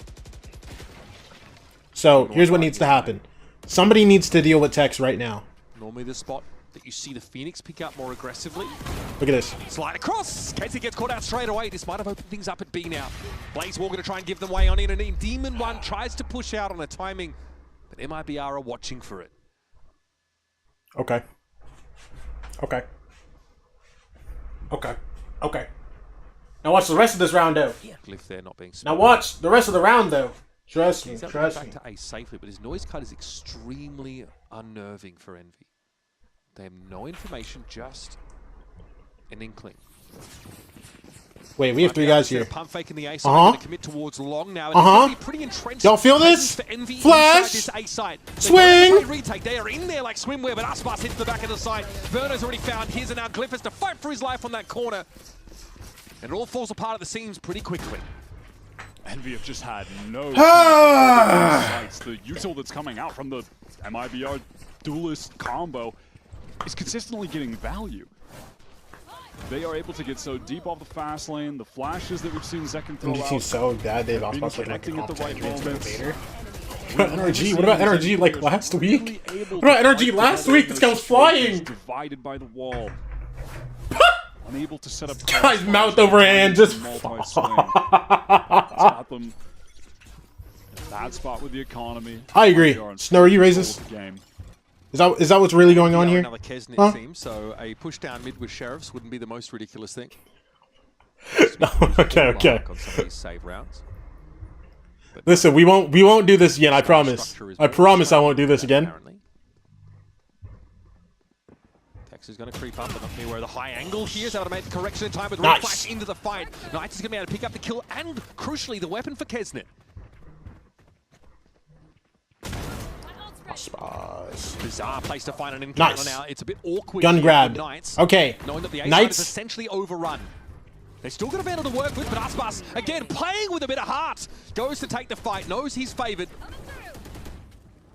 So here's what needs to happen. Somebody needs to deal with Tex right now. Normally the spot that you see the Phoenix pick up more aggressively. Look at this. Slide across. Casey gets caught out straight away. This might have opened things up at B now. Blaze War going to try and give them way on in, and Demon 1 tries to push out on a timing, but MIBR are watching for it. Okay. Now watch the rest of this round, though. Glyph there not being now watch the rest of the round, though. Trust me. Back to A safely, but his noise cut is extremely unnerving for Envy. They have no information, just an inkling. Wait, we have 3 guys here. Pump fake in the A side, commit towards long now. Pretty entrenched. Y'all feel this? Flash! Swing! Retake. They are in there like swimwear, but Aspas hits the back of the side. Verno's already found his, and now Glyph has to fight for his life on that corner. And it all falls apart at the seams pretty quickly. Envy have just had no sights. The util that's coming out from the MIBR duelist combo is consistently getting value. They are able to get so deep off the fast lane. The flashes that we've seen Zekin throw out. So bad they've also connecting at the right moment. What about NRG? What about NRG like last week? What about NRG last week? This guy was flying. Divided by the wall. Unable to set up. Guy's mouth over hand just got them in a bad spot with the economy. I agree. Snow, are you raises? Is that what's really going on here? Another Kesnit theme, so a push down mid with sheriffs wouldn't be the most ridiculous thing. Okay. On some of these save rounds. Listen, we won't do this again. I promise. I promise I won't do this again. Tex is going to creep up, but not near where the high angle here is able to make the correction in time with Red Flash into the fight. Knights is going to be able to pick up the kill and, crucially, the weapon for Kesnit. bizarre place to find an encounter now. It's a bit awkward. Gun grab. Okay. Knowing that the A side is Knights. essentially overrun. They still got a battle to work with, but Aspas, again, playing with a bit of heart, goes to take the fight, knows he's favored.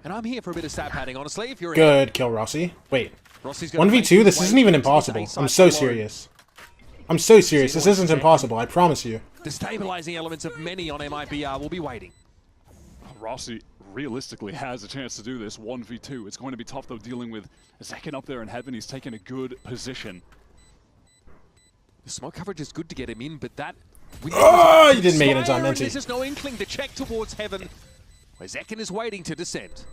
And I'm here for a bit of stat padding, honestly. If you're Good kill, Rossi. Wait. Rossi's gonna 1v2? This isn't even impossible. I'm so serious. I'm so serious. This isn't impossible, I promise you. The stabilizing elements of many on MIBR will be waiting. Rossi realistically has a chance to do this 1v2. It's going to be tough, though, dealing with Zekin up there in heaven. He's taking a good position. The smoke coverage is good to get him in, but that... Oh, you didn't make it in time, There's just no inkling to check towards heaven, where Zekin is waiting to descend.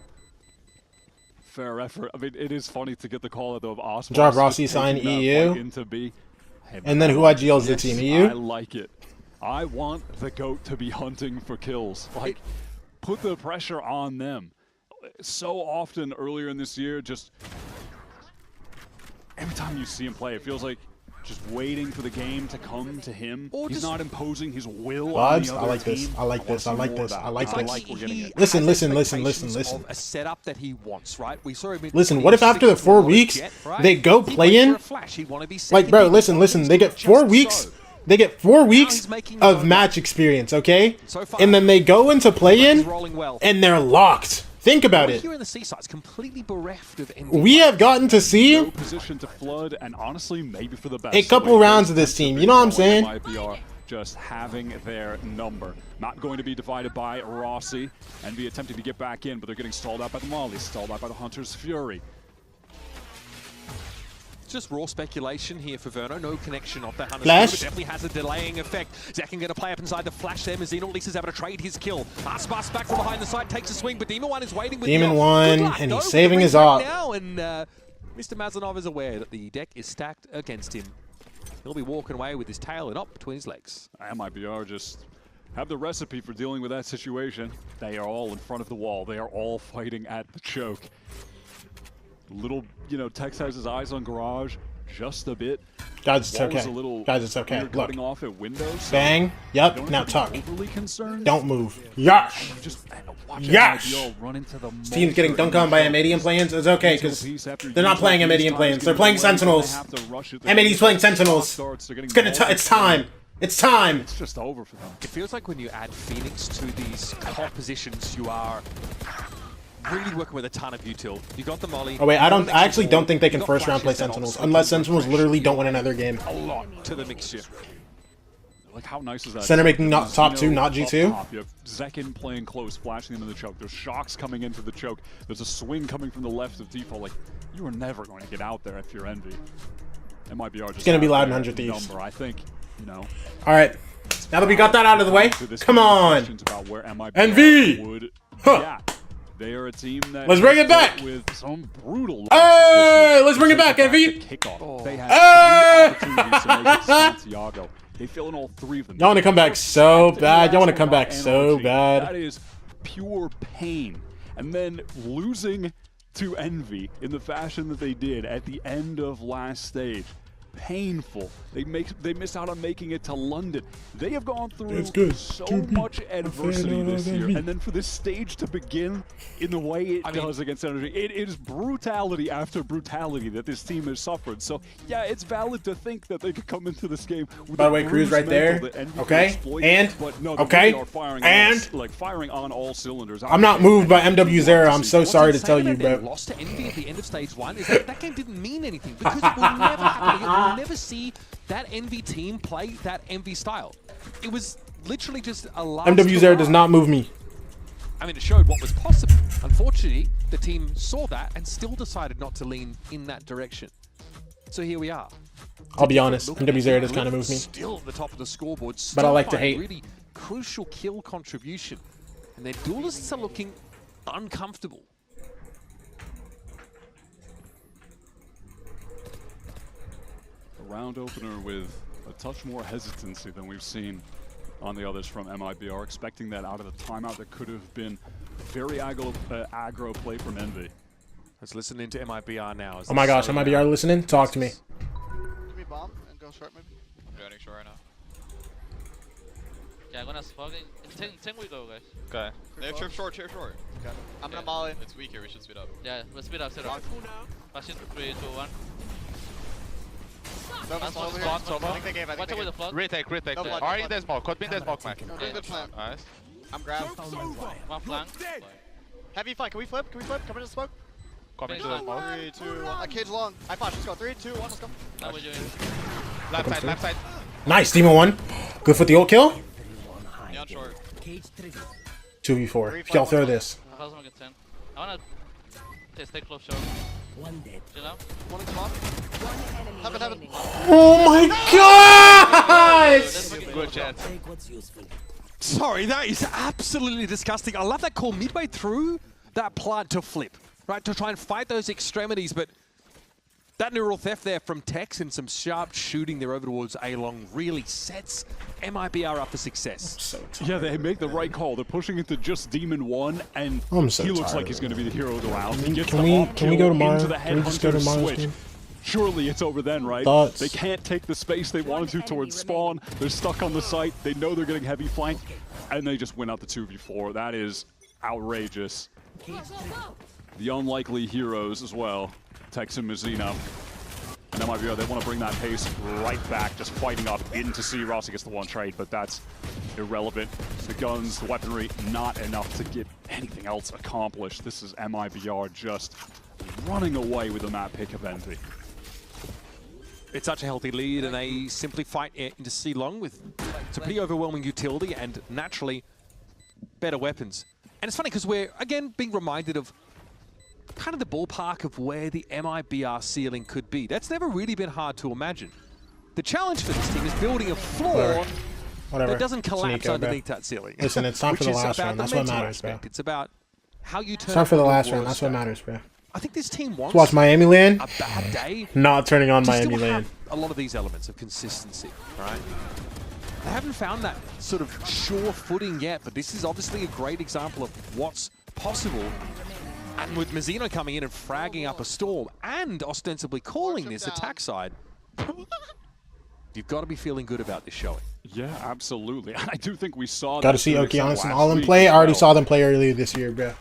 Fair effort. I mean, it is funny to get the call out, though, of Osmo. Drop Rossi, sign EU. Into B. Hey, and then who IGLs the team? EU? I like it. I want the GOAT to be hunting for kills. Like, put the pressure on them. So often earlier in this year, just every time you see him play, it feels like just waiting for the game to come to him. He's not imposing his will on the other I like team. this. I like this. I like this. I like this. we're getting it. Listen. Of a setup that he wants, right? We saw him. Listen, what if after the 4 weeks they go play in? Like, bro, listen. They get 4 weeks. They get 4 weeks of match experience, okay? And then they go into play in, and they're locked. Think about it. Here in the seaside, completely bereft of we have gotten to see no position to flood, and honestly, maybe for the best. A couple rounds of this team. You know what I'm saying? MIBR just having their number. Not going to be divided by Rossi. Envy attempting to get back in, but they're getting stalled out by the Molly, stalled out by the Hunter's Fury. Just raw speculation here for Verno. No connection off that Hunter's Flash. Fury, but definitely has a delaying effect. Zekin going to play up inside the flash there. Mazino at least is able to trade his kill. Aspas back from behind the side, takes a swing, but Demon 1 is waiting with Demon the 1, and he's saving his op. Now, and Mr. Mazanov is aware that the deck is stacked against him. He'll be walking away with his tail and up between his legs. MIBR just have the recipe for dealing with that situation. They are all in front of the wall. They are all fighting at the choke. Little, Tex has his eyes on Garage just a bit. Guys, it's okay. Guys, it's okay. Look. Off at windows, bang. Yep. Now tuck. Don't move. Yash. Yash. This team's getting dunked on by M80 plans. It's okay because they're not playing M80 plans. They're playing Sentinels. M80's playing Sentinels. It's time. It's time. It's just over for them. It feels like when you add Phoenix to these compositions, you are really working with a ton of util. You got the Molly. Oh wait, I actually don't think they can first round play Sentinels unless Sentinels literally don't win another game. A lot to the mixture. Like, how nice is that? Center making not top 2, not G2. You have Zekin playing close, flashing him in the choke. There's shocks coming into the choke. There's a swing coming from the left of default. Like, you are never going to get out there if you're Envy. MIBR just it's gonna be loud in 100 Thieves. I think, All right. Now that we got that out of the way, come on. Envy. Huh. They are a team that let's bring it back with some brutal. Hey, let's bring it back, Envy. They had 3 opportunities to make it Santiago. They fill in all 3 of them. Y'all want to come back so bad. Y'all want to come back so bad. That is pure pain. And then losing to Envy in the fashion that they did at the end of last stage. Painful. They missed out on making it to London. They have gone through so much adversity this year, and then for this stage to begin in the way it does against Energy, it is brutality after brutality that this team has suffered. So yeah, it's valid to think that they could come into this game with by the way, Cruz right there. Okay, and like firing on all cylinders. I'm not moved by MW0. I'm so sorry to tell you, but lost to Envy at the end of stage 1 is that game didn't mean anything because it will never happen. We'll never see that Envy team play that Envy style. It was literally just a last MW0 does not move me. I mean, it showed what was possible. Unfortunately, the team saw that and still decided not to lean in that direction. So here we are. I'll be honest, MW0 does kind of move me. Still at the top of the scoreboard, but I like to hate. Really crucial kill contribution, and their duelists are looking uncomfortable. Round opener with a touch more hesitancy than we've seen on the others from MIBR, expecting that out of the timeout that could have been very aggro play from Envy. Let's listen into MIBR now. Oh my gosh, MIBR listening? Talk to me. Give me bomb and go short maybe. I'm going short right now. Yeah, I'm gonna smoke. In 10 we go, guys. Okay. They have trip short, trip short. Okay. I'm gonna molly. It's weak here, we should speed up. Yeah, let's speed up, Flashing 3, 2, 1. Nova's Last over one, here. spawn, I think they gave. Watch out with the flood. Retake. No blood, Are no in blood. the smoke. Could be in the smoke, man. Doing good plan. Nice. I'm grabbed. One flank. Heavy flank. Can we flip? Come into the smoke. Coming to the smoke. 3, 2, 1. A cage long. I flash. Let's go. 3, 2, 1. Let's go. Now we're doing. Left side. Nice, Demon 1. Good for the ult kill. Neon short. 2v4. Y'all throw this. I wanna stay close short. One dead. You know? One in spawn. Heaven. Oh my god! Good chance. Take what's useful. Sorry, that is absolutely disgusting. I love that call midway through that plant to flip, right? To try and fight those extremities, but that neural theft there from Tex and some sharp shooting there over towards A-Long really sets MIBR up for success. Yeah, they make the right call. They're pushing into just Demon 1, and he looks like he's going to be the hero of the round. He gets Can we go to Mara? into the Can we just go to headhunter Mara's switch. team? Surely it's over then, right? Thoughts? They can't take the space they wanted to towards spawn. They're stuck on the site. They know they're getting heavy flank, and they just win out the 2v4. That is outrageous. The unlikely heroes as well, Tex and Mizzino. And MIBR, they want to bring that pace right back, just fighting up into C. Rossi gets the one trade, but that's irrelevant. The guns, the weaponry, not enough to get anything else accomplished. This is MIBR just running away with the map pick of Envy. It's such a healthy lead, and they simply fight into C-Long with some pretty overwhelming utility and naturally better weapons. And it's funny because we're, again, being reminded of kind of the ballpark of where the MIBR ceiling could be. That's never really been hard to imagine. The challenge for this team is building a floor that doesn't collapse underneath that ceiling. Listen, it's time for the last round. That's what matters, bro. It's about how you turn. It's time for the last round. That's what matters, bro. I think this team wants Let's watch Miami land. A bad day. Not turning on to Miami still land. have a lot of these elements of consistency, right? They haven't found that sort of sure footing yet, but this is obviously a great example of what's possible. And with Mizzino coming in and fragging up a storm and ostensibly calling this attack side, you've got to be feeling good about this showing. Yeah, absolutely. I do think we saw Got to see Okeanis and all in play. I already saw them play earlier this year, bro.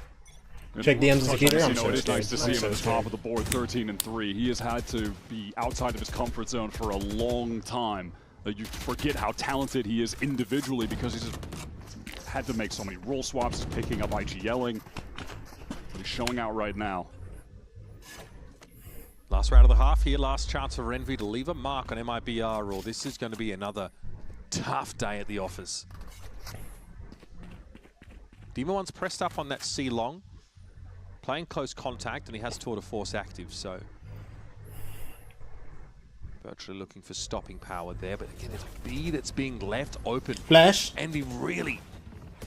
Check DMs as a keeper. I'm so It is scared. nice to see him at the top of the board, 13-3. He has had to be outside of his comfort zone for a long time. You forget how talented he is individually because he's just had to make so many role swaps, picking up IGLing. He's showing out right now. Last round of the half here, last chance for Envy to leave a mark on MIBR, or this is going to be another tough day at the office. Dima one's pressed up on that C-Long, playing close contact, and he has Tour de Force active, so virtually looking for stopping power there, but again, it's a B that's being left open. Flash. Envy really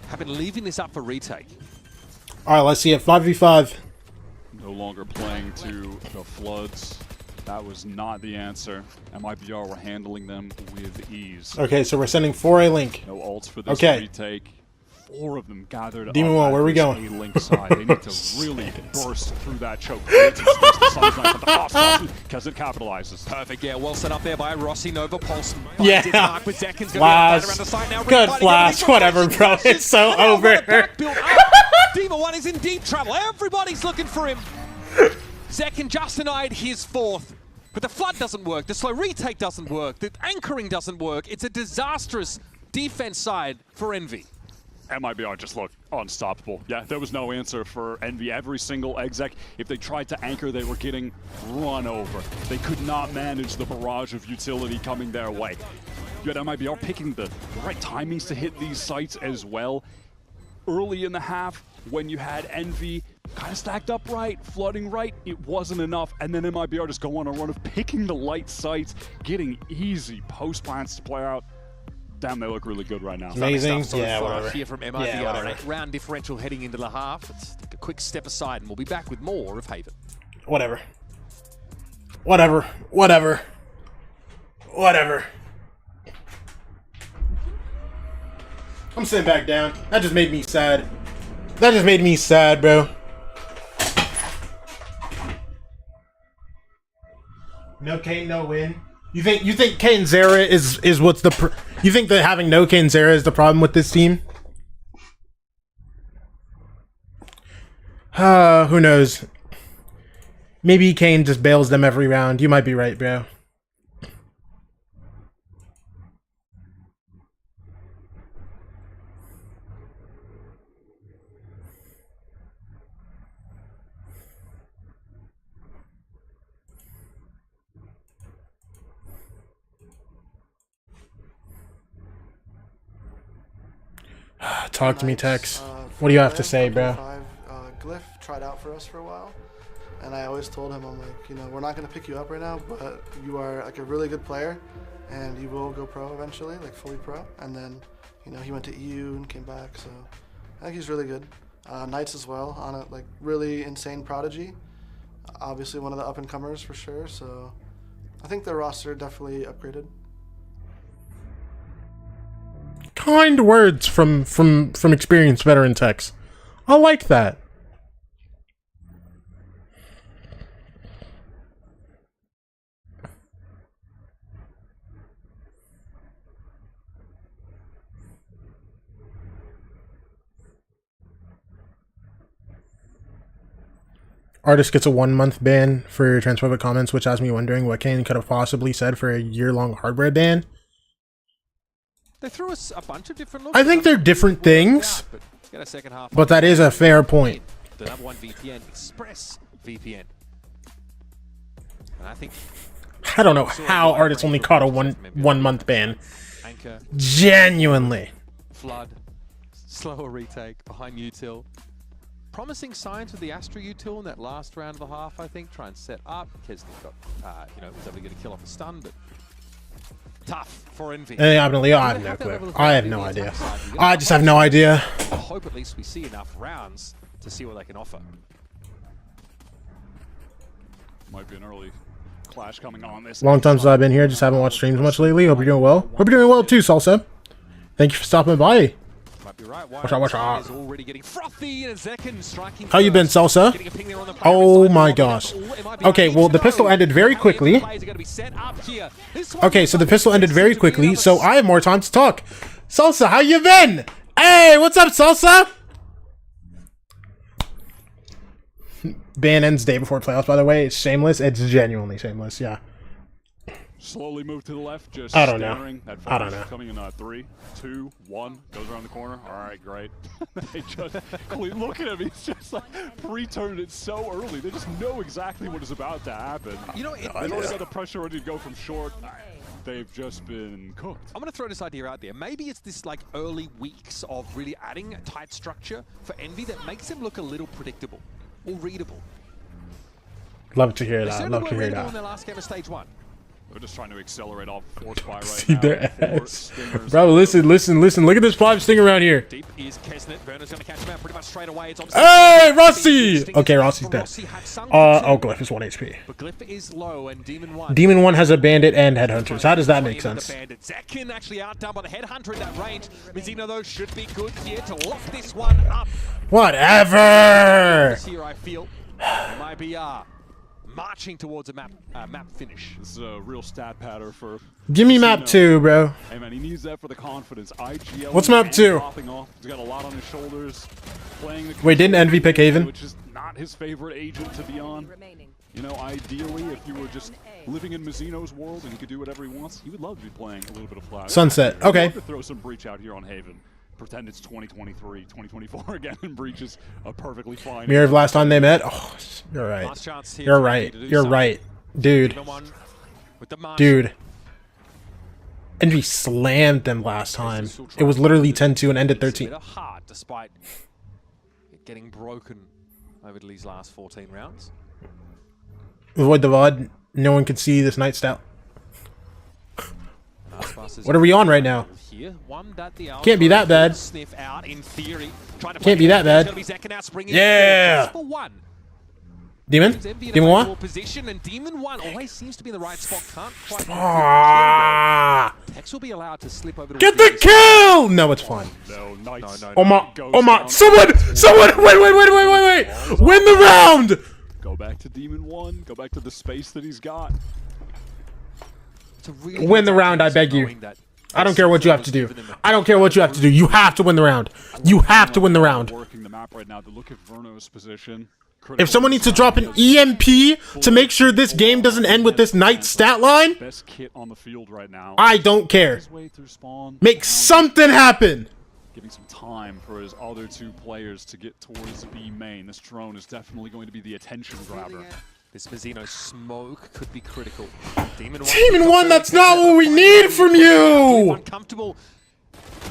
have been leaving this up for retake. All right, let's see it. 5v5. No longer playing to the Floods. That was not the answer. MIBR were handling them with ease. Okay, so we're sending 4A Link. No ults for this retake. 4 of them gathered Demon One, where are we going? A-Link side. They need to really burst through that choke. Kesnet capitalizes. Perfect, yeah, well set up there by Rossi. Nova Pulse. Yeah. Flash. Good flash. Whatever, bro. It's so over. Dima One is in deep trouble. Everybody's looking for him. Zekin just denied his 4th. But the flood doesn't work. The slow retake doesn't work. The anchoring doesn't work. It's a disastrous defense side for Envy. MIBR just looked unstoppable. Yeah, there was no answer for Envy. Every single exec, if they tried to anchor, they were getting run over. They could not manage the barrage of utility coming their way. You had MIBR picking the right timings to hit these sites as well. Early in the half, when you had Envy kind of stacked up right, flooding right, it wasn't enough. And then MIBR just go on a run of picking the light sites, getting easy post plants to play out. Damn, they look really good right now. Amazing. Yeah, whatever. Here from MIBR. Yeah, whatever. Round differential heading into the half. Let's take a quick step aside and we'll be back with more of Haven. Whatever. Whatever. Whatever. Whatever. I'm sitting back down. That just made me sad. That just made me sad, bro. No Kane, no win. You think Kane Zera is what's the you think that having no Kane Zera is the problem with this team? Who knows? Maybe Kane just bails them every round. You might be right, bro. Talk to me, Tex. What do you have to say, bro? Glyph tried out for us for a while, and I always told him, I'm like, you know, we're not going to pick you up right now, but you are like a really good player, and you will go pro eventually, like fully pro. And then, you know, he went to EU and came back, so I think he's really good. Knights as well, on a like really insane prodigy. Obviously one of the up and comers for sure. So I think their roster definitely upgraded. Kind words from experienced veteran Tex. I like that. Artist gets a 1-month ban for transphobic comments, which has me wondering what Kane could have possibly said for a year-long hardware ban. They threw us a bunch of different looks. I think they're different things, but that is a fair point. The number one VPN, Express VPN. And I think I don't know how Artist only caught a one month ban. Anchor, Genuinely. Flood, slower retake behind util. Promising signs with the Astra util in that last round of the half, I think. Try and set up. Kesney got, was able to get a kill off a stun, but tough for Envy. I have no clue. I have no idea. I just have no idea. I hope at least we see enough rounds to see what they can offer. Might be an early clash coming on this. Long time since I've been here. Just haven't watched streams much lately. Hope you're doing well. Hope you're doing well too, Salsa. Thank you for stopping by. Might be right. Watch out. Is already getting frothy in a second, striking. How you been, Salsa? Oh my gosh. Okay, well, the pistol ended very quickly. Okay, so the pistol ended very quickly, so I have more time to talk. Salsa, how you been? Hey, what's up, Salsa? Ban ends day before playoffs, by the way. It's shameless. It's genuinely shameless, yeah. Slowly move to the left, just I don't know. I don't know. Coming in 3, 2, 1, goes around the corner. All right, great. They just look at him. He's just like pre-turned it so early. They just know exactly what is about to happen. You know, they already got the pressure ready to go from short. They've just been cooked. I'm going to throw this idea out there. Maybe it's this like early weeks of really adding a tight structure for Envy that makes them look a little predictable or readable. Love to hear that. Love to hear that. In their last game of stage 1. We're just trying to accelerate off force fire right See now. their ass. Bro, listen. Look at this 5 sting around here. Deep is Kesnet. Werner's going to catch him out pretty much straight away. It's hey, Rossi! Okay, Rossi's dead. Oh, Glyph is 1 HP. But Glyph is low and Demon 1. Demon 1 has a bandit and headhunters. How does that make sense? Zekin actually outdone by the headhunter in that range. Mizino, though, should be good here to lock this one up. Whatever! Here I feel MIBR marching towards a map finish. This is a real stat pattern for. Give me map 2, bro. Hey man, he needs that for the confidence. IGL. What's map 2? He's got a lot on his shoulders. Playing the Wait, didn't Envy pick Haven? Which is not his favorite agent to be on. You know, ideally, if you were just living in Mizzino's world and he could do whatever he wants, he would love to be playing a little bit of Flash. Sunset. Okay. I'd love to throw some Breach out here on Haven. Pretend it's 2023, 2024 again, and Breach is a perfectly fine. Mirror of last time they met. Oh, you're right. You're right. You're right, dude. Dude. Envy slammed them last time. It was literally 10-2 and ended 13. Hard despite it getting broken over these last 14 rounds. Avoid the VOD. No one can see this night stout. What are we on right now? Can't be that bad. Can't be that bad. Yeah. Demon? Demon 1? Position and Demon 1 always seems to be in the right spot. Can't quite Tex will be allowed to slip over. Get the kill! No, it's fine. No, nice. Oh my! Someone! Wait! Win the round! Go back to Demon 1. Go back to the space that he's got. Win the round, I beg you. I don't care what you have to do. I don't care what you have to do. You have to win the round. You have to win the round. Working the map right now to look at Verno's position. If someone needs to drop an EMP to make sure this game doesn't end with this Knight stat line, Best kit on the field right now. I don't care. Make something happen. Giving some time for his other two players to get towards B main. This drone is definitely going to be the attention grabber. This Mazzino smoke could be critical. Demon 1, that's not what we need from you! Uncomfortable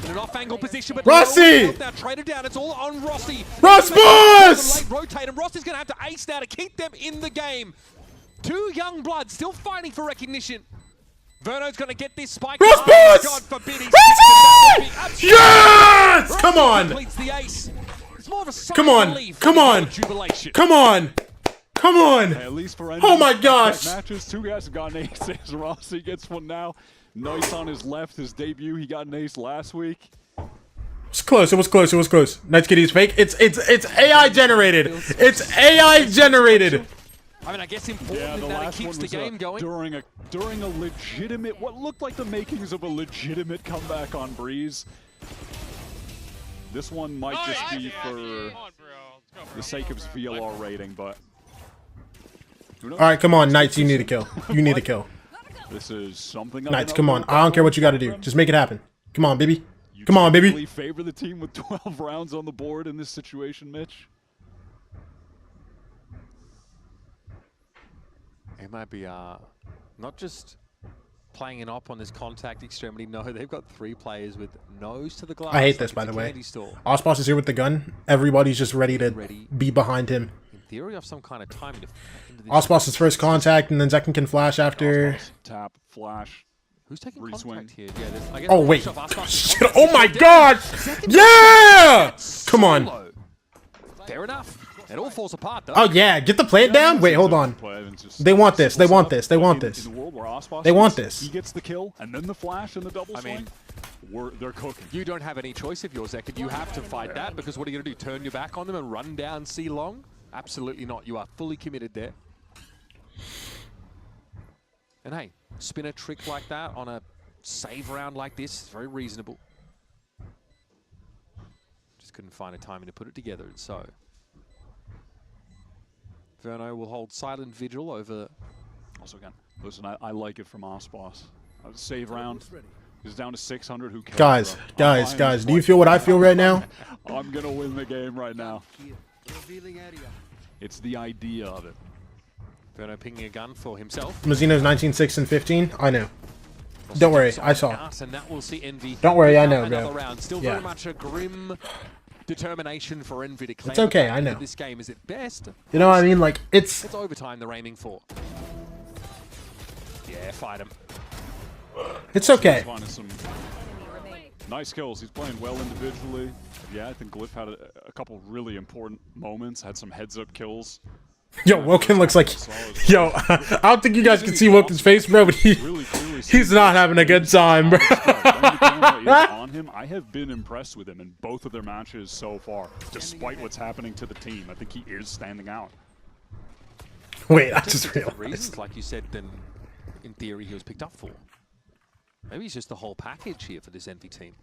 in an off-angle position, but Rossi! Now traded down, it's all on Rossi. Ross boss! Late rotate, and Rossi's going to have to ace now to keep them in the game. Two young bloods still fighting for recognition. Verno's going to get this spike. Ross boss! God forbid Rossi! Yes! Come on! The ace. It's more of a come on! Come on! Come on! Come on! Hey, at least for oh my gosh! Matches, two guys have gotten aces. Rossi gets one now. Nice on his left, his debut. He got an ace last week. It's close. It was close. It was close. Nice kitty's fake. It's AI generated. It's AI generated. I mean, I guess important that it keeps the game going. During a legitimate, what looked like the makings of a legitimate comeback on Breeze. This one might just be for the sake of his VLR rating, but. All right, come on, Knights. You need a kill. You need a kill. This is something. Knights, come on. I don't care what you got to do. Just make it happen. Come on, baby. Come on, baby. You favor the team with 12 rounds on the board in this situation, Mitch. MIBR not just playing an op on this contact extremity. No, they've got 3 players with nose to the glass. I hate this, by the way. Osboss is here with the gun. Everybody's just ready to be behind him. In theory, of some kind of timing. Osboss is first contact, and then Zekin can flash after. Tap, flash. Who's taking contact here? Yeah, I guess oh wait! Shit. Oh my God! Yeah! Come on. Fair enough. It all falls apart, though. Oh yeah, get the plant down. Wait, hold on. They want this. They want this. They want this. They want this. He gets the kill, and then the flash and the double swing. They're cooking. You don't have any choice if you're Zekin. You have to fight that, because what are you going to do? Turn your back on them and run down C long? Absolutely not. You are fully committed there. And hey, spin a trick like that on a save round like this is very reasonable. Just couldn't find a timing to put it together, and so Verno will hold silent vigil over. Also, again, listen, I like it from Osboss. Save round. He's down to 600. Who cares? Guys, do you feel what I feel right now? I'm gonna win the game right now. It's the idea of it. Verno pinging a gun for himself. Mazzino's 19, 6, and 15. I know. Don't worry, I saw. And that will see Envy. Don't worry, I know, bro. Round. Still very much a grim determination for Envy to claim. It's okay, I know. This game is at best. You know what I mean? Like it's overtime they're aiming for. Yeah, fight him. It's okay. Nice kills. He's playing well individually. Yeah, I think Glyph had a couple really important moments. Had some heads-up kills. Yo, Woken looks like... Yo, I don't think you guys can see Woken's face, bro, but he's not having a good time, bro. On him, I have been impressed with him in both of their matches so far, despite what's happening to the team. I think he is standing out. Wait, I just realized. Reasons, like you said, then in theory he was picked up for. Maybe it's just the whole package here for this Envy team.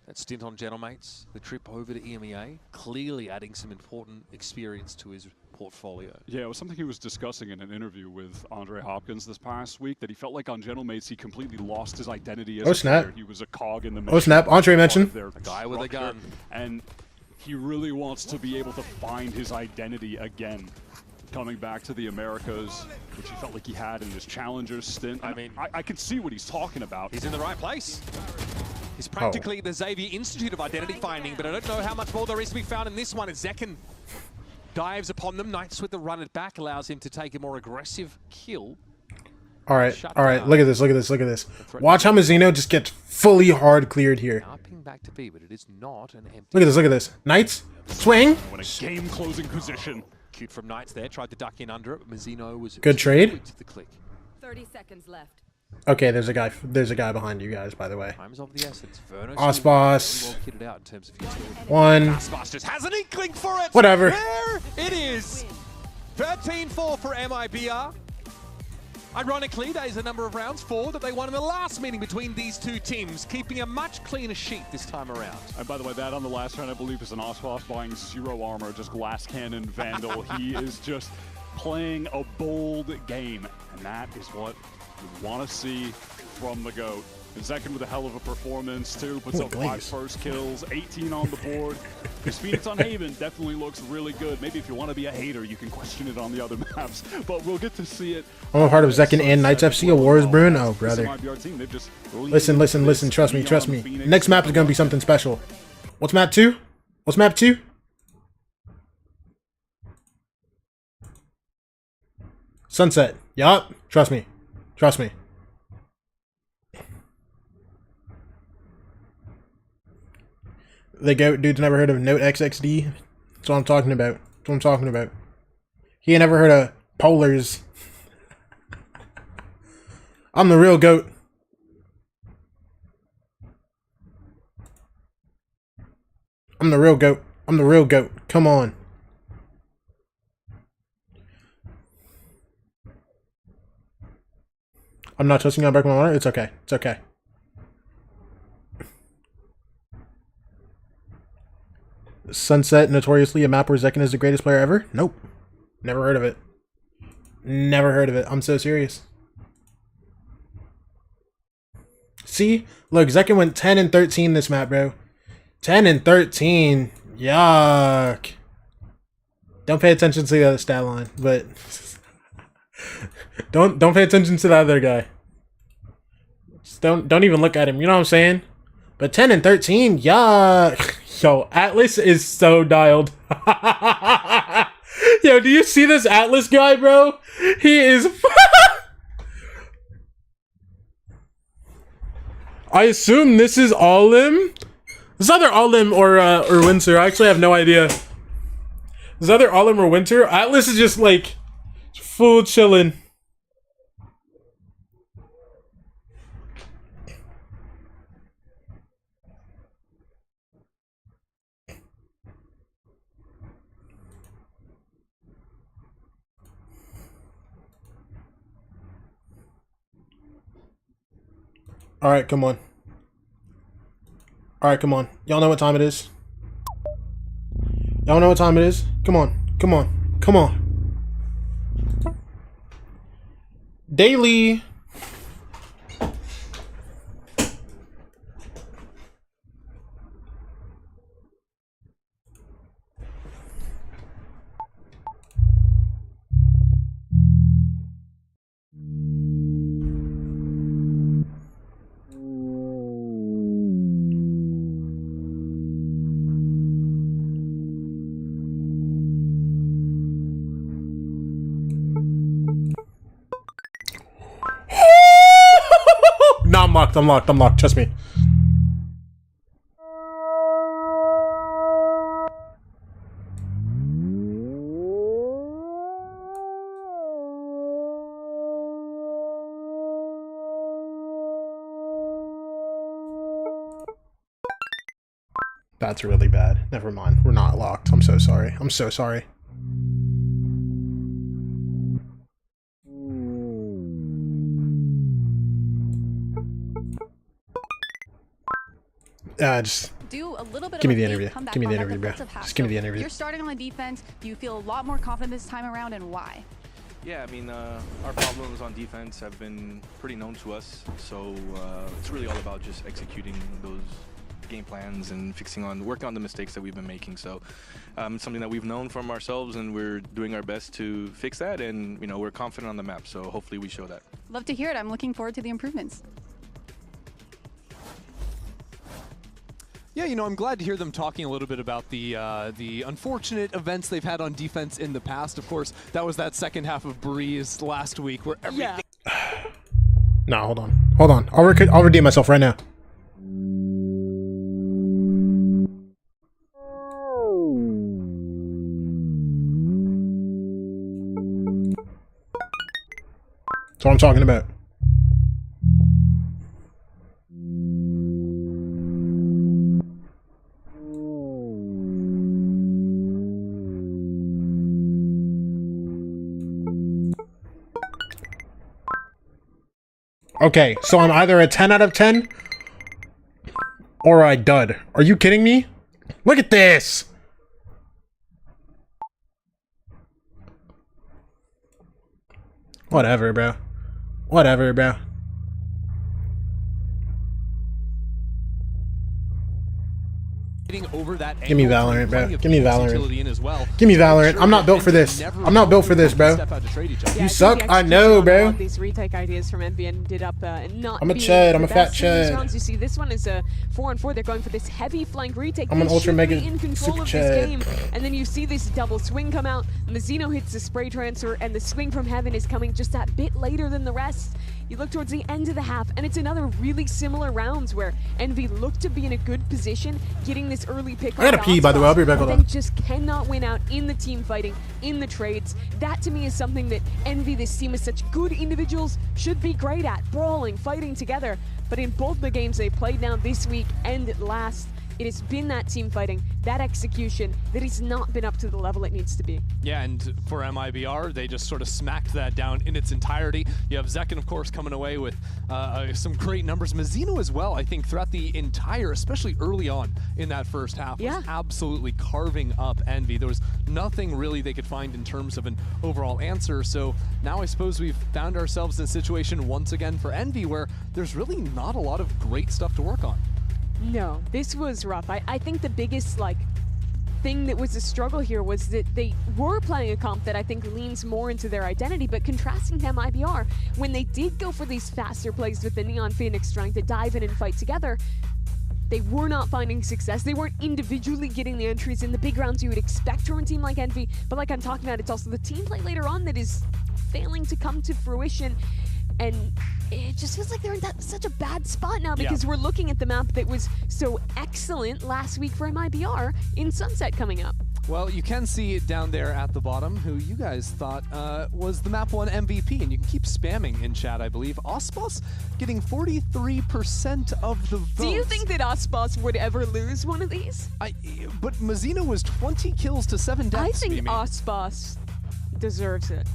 That stint on Gentlemates, the trip over to EMEA, clearly adding some important experience to his portfolio. Yeah, it was something he was discussing in an interview with Andre Hopkins this past week, that he felt like on Gentlemates he completely lost his identity as a player. He was a cog in the mission. Oh snap, Andre mentioned. A guy with a gun. And he really wants to be able to find his identity again. Coming back to the Americas, which he felt like he had in his Challenger stint. I mean, I can see what he's talking about. He's in the right place. He's practically the Xavier Institute of identity finding, but I don't know how much more there is to be found in this one. As Zekin dives upon them, Knights with the run it back allows him to take a more aggressive kill. All right, look at this, look at this, look at this. Watch how Mazzino just gets fully hard cleared here. Now ping back to B, but it is not an empty. Look at this, look at this. Knights, swing. When a game closing position. Cute from Knights there, tried to duck in under it, but Mazzino was good trade. To the click. 30 seconds left. Okay, there's a guy behind you guys, by the way. Time's of the essence. Osboss. Well kitted out in terms of utility. One. Osboss just has an inkling for it. Whatever. There it is. 13-4 for MIBR. Ironically, that is a number of rounds, 4, that they won in the last meeting between these two teams, keeping a much cleaner sheet this time around. And by the way, that on the last round, I believe, is an Oswald buying 0 armor, just glass cannon Vandal. He is just playing a bold game, and that is what you want to see from the GOAT. And second with a hell of a performance, too. Puts up 5 first kills, 18 on the board. His Phoenix on Haven definitely looks really good. Maybe if you want to be a hater, you can question it on the other maps. But we'll get to see it. I'm a part of Zekken and Knights FC, a Wars Bruin. Oh, brother. Listen. Trust me. Next map is going to be something special. What's map 2? What's map 2? Sunset. Yup. Trust me. The GOAT dude's never heard of Note XXD. That's what I'm talking about. He ain't never heard of Polars. I'm the real GOAT. I'm the real GOAT. Come on. I'm not trusting you on breaking my water. It's okay. Sunset, notoriously a map where Zekken is the greatest player ever? Nope. Never heard of it. I'm so serious. See? Look, Zekken went 10 and 13 this map, bro. 10 and 13. Yuck. Don't pay attention to the other stat line, but don't pay attention to the other guy. Just don't even look at him, you know what I'm saying? But 10 and 13, yuck. Yo, Atlas is so dialed. Yo, do you see this Atlas guy, bro? He is... I assume this is Olim? This is either Olim or Winter. I actually have no idea. This is either Olim or Winter. Atlas is just, like, full chillin'. Alright, come on. Y'all know what time it is. Come on. Daily. No, I'm locked, trust me. That's really bad. Never mind. We're not locked. I'm so sorry. Just do a little bit give me of the a interview. Give me the interview, bro. Just give me the interview. You're starting on the defense. Do you feel a lot more confident this time around, and why? Yeah, I mean, our problems on defense have been pretty known to us, so it's really all about just executing those game plans and working on the mistakes that we've been making. So it's something that we've known from ourselves, and we're doing our best to fix that, and we're confident on the map, so hopefully we show that. Love to hear it. I'm looking forward to the improvements. Yeah, I'm glad to hear them talking a little bit about the unfortunate events they've had on defense in the past. Of course, that was that second half of Breeze last week where everything... No, hold on. I'll redeem myself right now. That's what I'm talking about. Okay, so I'm either a 10 out of 10 or I dud. Are you kidding me? Look at this! Whatever, bro. Whatever, bro. Over that Give me Valorant, bro. Give me Valorant. Well. Give me Valorant. I'm not built for this. I'm not built for this, bro. Yeah, You suck. I know, bro. These retake ideas from Envy ended up not. I'm a being chud. I'm the a fat best in these chud. rounds. You see, this one is a 4-on-4. They're going for this heavy flank retake. I'm an They ultra should mega be in control super of chud. this game, and then you see this double swing come out, and the Xeno hits the spray transfer, and the swing from Heaven is coming just that bit later than the rest. You look towards the end of the half, and it's another really similar rounds where Envy looked to be in a good position, getting this early pick. I gotta pee, by the way. I'll be back. Hold Then on. just cannot win out in the team fighting, in the trades. That to me is something that Envy, this team is such good individuals, should be great at. Brawling, fighting together. But in both the games they played now this week and last, it has been that team fighting, that execution, that has not been up to the level it needs to be. Yeah, and for MIBR, they just sort of smacked that down in its entirety. You have Zekin, of course, coming away with some great numbers. Mazzino as well, I think, throughout the entire, especially early on in that first half, was absolutely carving up Envy. There was nothing really they could find in terms of an overall answer. So now I suppose we've found ourselves in a situation once again for Envy where there's really not a lot of great stuff to work on. No, this was rough. I think the biggest thing that was a struggle here was that they were playing a comp that I think leans more into their identity, but contrasting to MIBR, when they did go for these faster plays with the Neon Phoenix trying to dive in and fight together, they were not finding success. They weren't individually getting the entries in the big rounds you would expect from a team like Envy, but like I'm talking about, it's also the team play later on that is failing to come to fruition. And it just feels like they're in such a bad spot now because we're looking at the map that was so excellent last week for MIBR in Sunset coming up. Well, you can see it down there at the bottom who you guys thought was the map 1 MVP, and you can keep spamming in chat, I believe. Ospos getting 43% of the votes. Do you think that Ospos would ever lose one of these? But Mazzino was 20 kills to 7 deaths. I think Mimi. Ospos deserves it.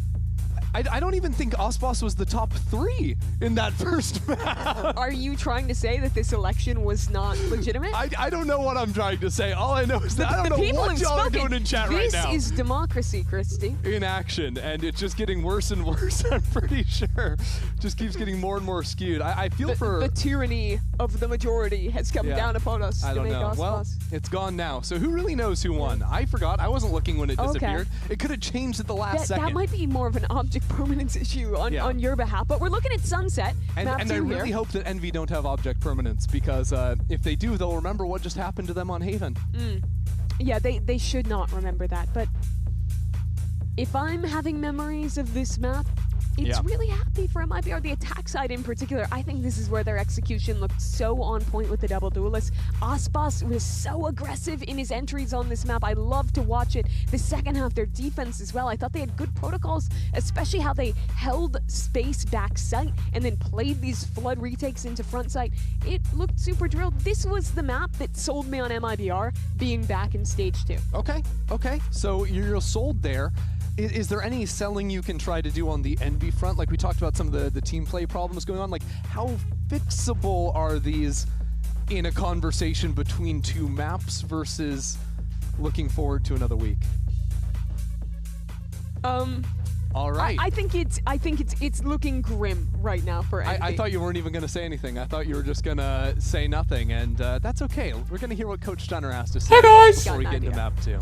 I don't even think Ospos was the top 3 in that first map. Are you trying to say that this election was not legitimate? I don't know what I'm trying to say. All I know is that I don't know what y'all are doing in chat right now. This is democracy, Christy. In action, and it's just getting worse and worse, I'm pretty sure. Just keeps getting more and more skewed. I feel for... The tyranny of the majority has come down upon us I to don't make know. Ospos. Well, it's gone now. So who really knows who won? I forgot. I wasn't looking when it disappeared. It could have changed at the last second. That might be more of an object permanence issue on your behalf, but we're looking at Sunset. And I really hope that Envy don't have object permanence, because if they do, they'll remember what just happened to them on Haven. Yeah, they should not remember that, but if I'm having memories of this map, it's really happy for MIBR. The attack side in particular, I think this is where their execution looked so on point with the double duelist. Ospos was so aggressive in his entries on this map. I love to watch it. The second half, their defense as well. I thought they had good protocols, especially how they held space back site and then played these flood retakes into front site. It looked super drilled. This was the map that sold me on MIBR being back in stage 2. Okay. So you're sold there. Is there any selling you can try to do on the Envy front? Like we talked about some of the team play problems going on. Like how fixable are these in a conversation between 2 maps versus looking forward to another week? All right. I think it's looking grim right now for Envy. I thought you weren't even going to say anything. I thought you were just going to say nothing, and that's okay. We're going to hear what Coach Stunner has to say before we get into map 2.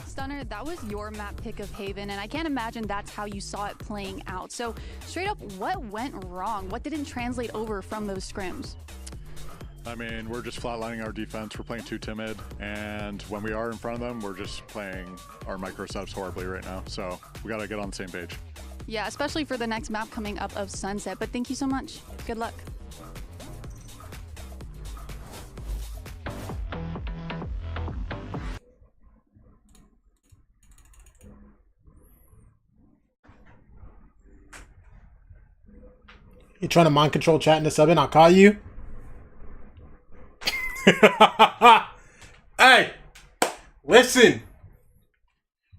Stunner, that was your map pick of Haven, and I can't imagine that's how you saw it playing out. So straight up, what went wrong? What didn't translate over from those scrims? I mean, we're just flatlining our defense. We're playing too timid, and when we are in front of them, we're just playing our micro setups horribly right now. So we got to get on the same page. Yeah, especially for the next map coming up of Sunset. But thank you so much. Good luck. You trying to mind control chat in the sub and I'll call you? Hey, listen.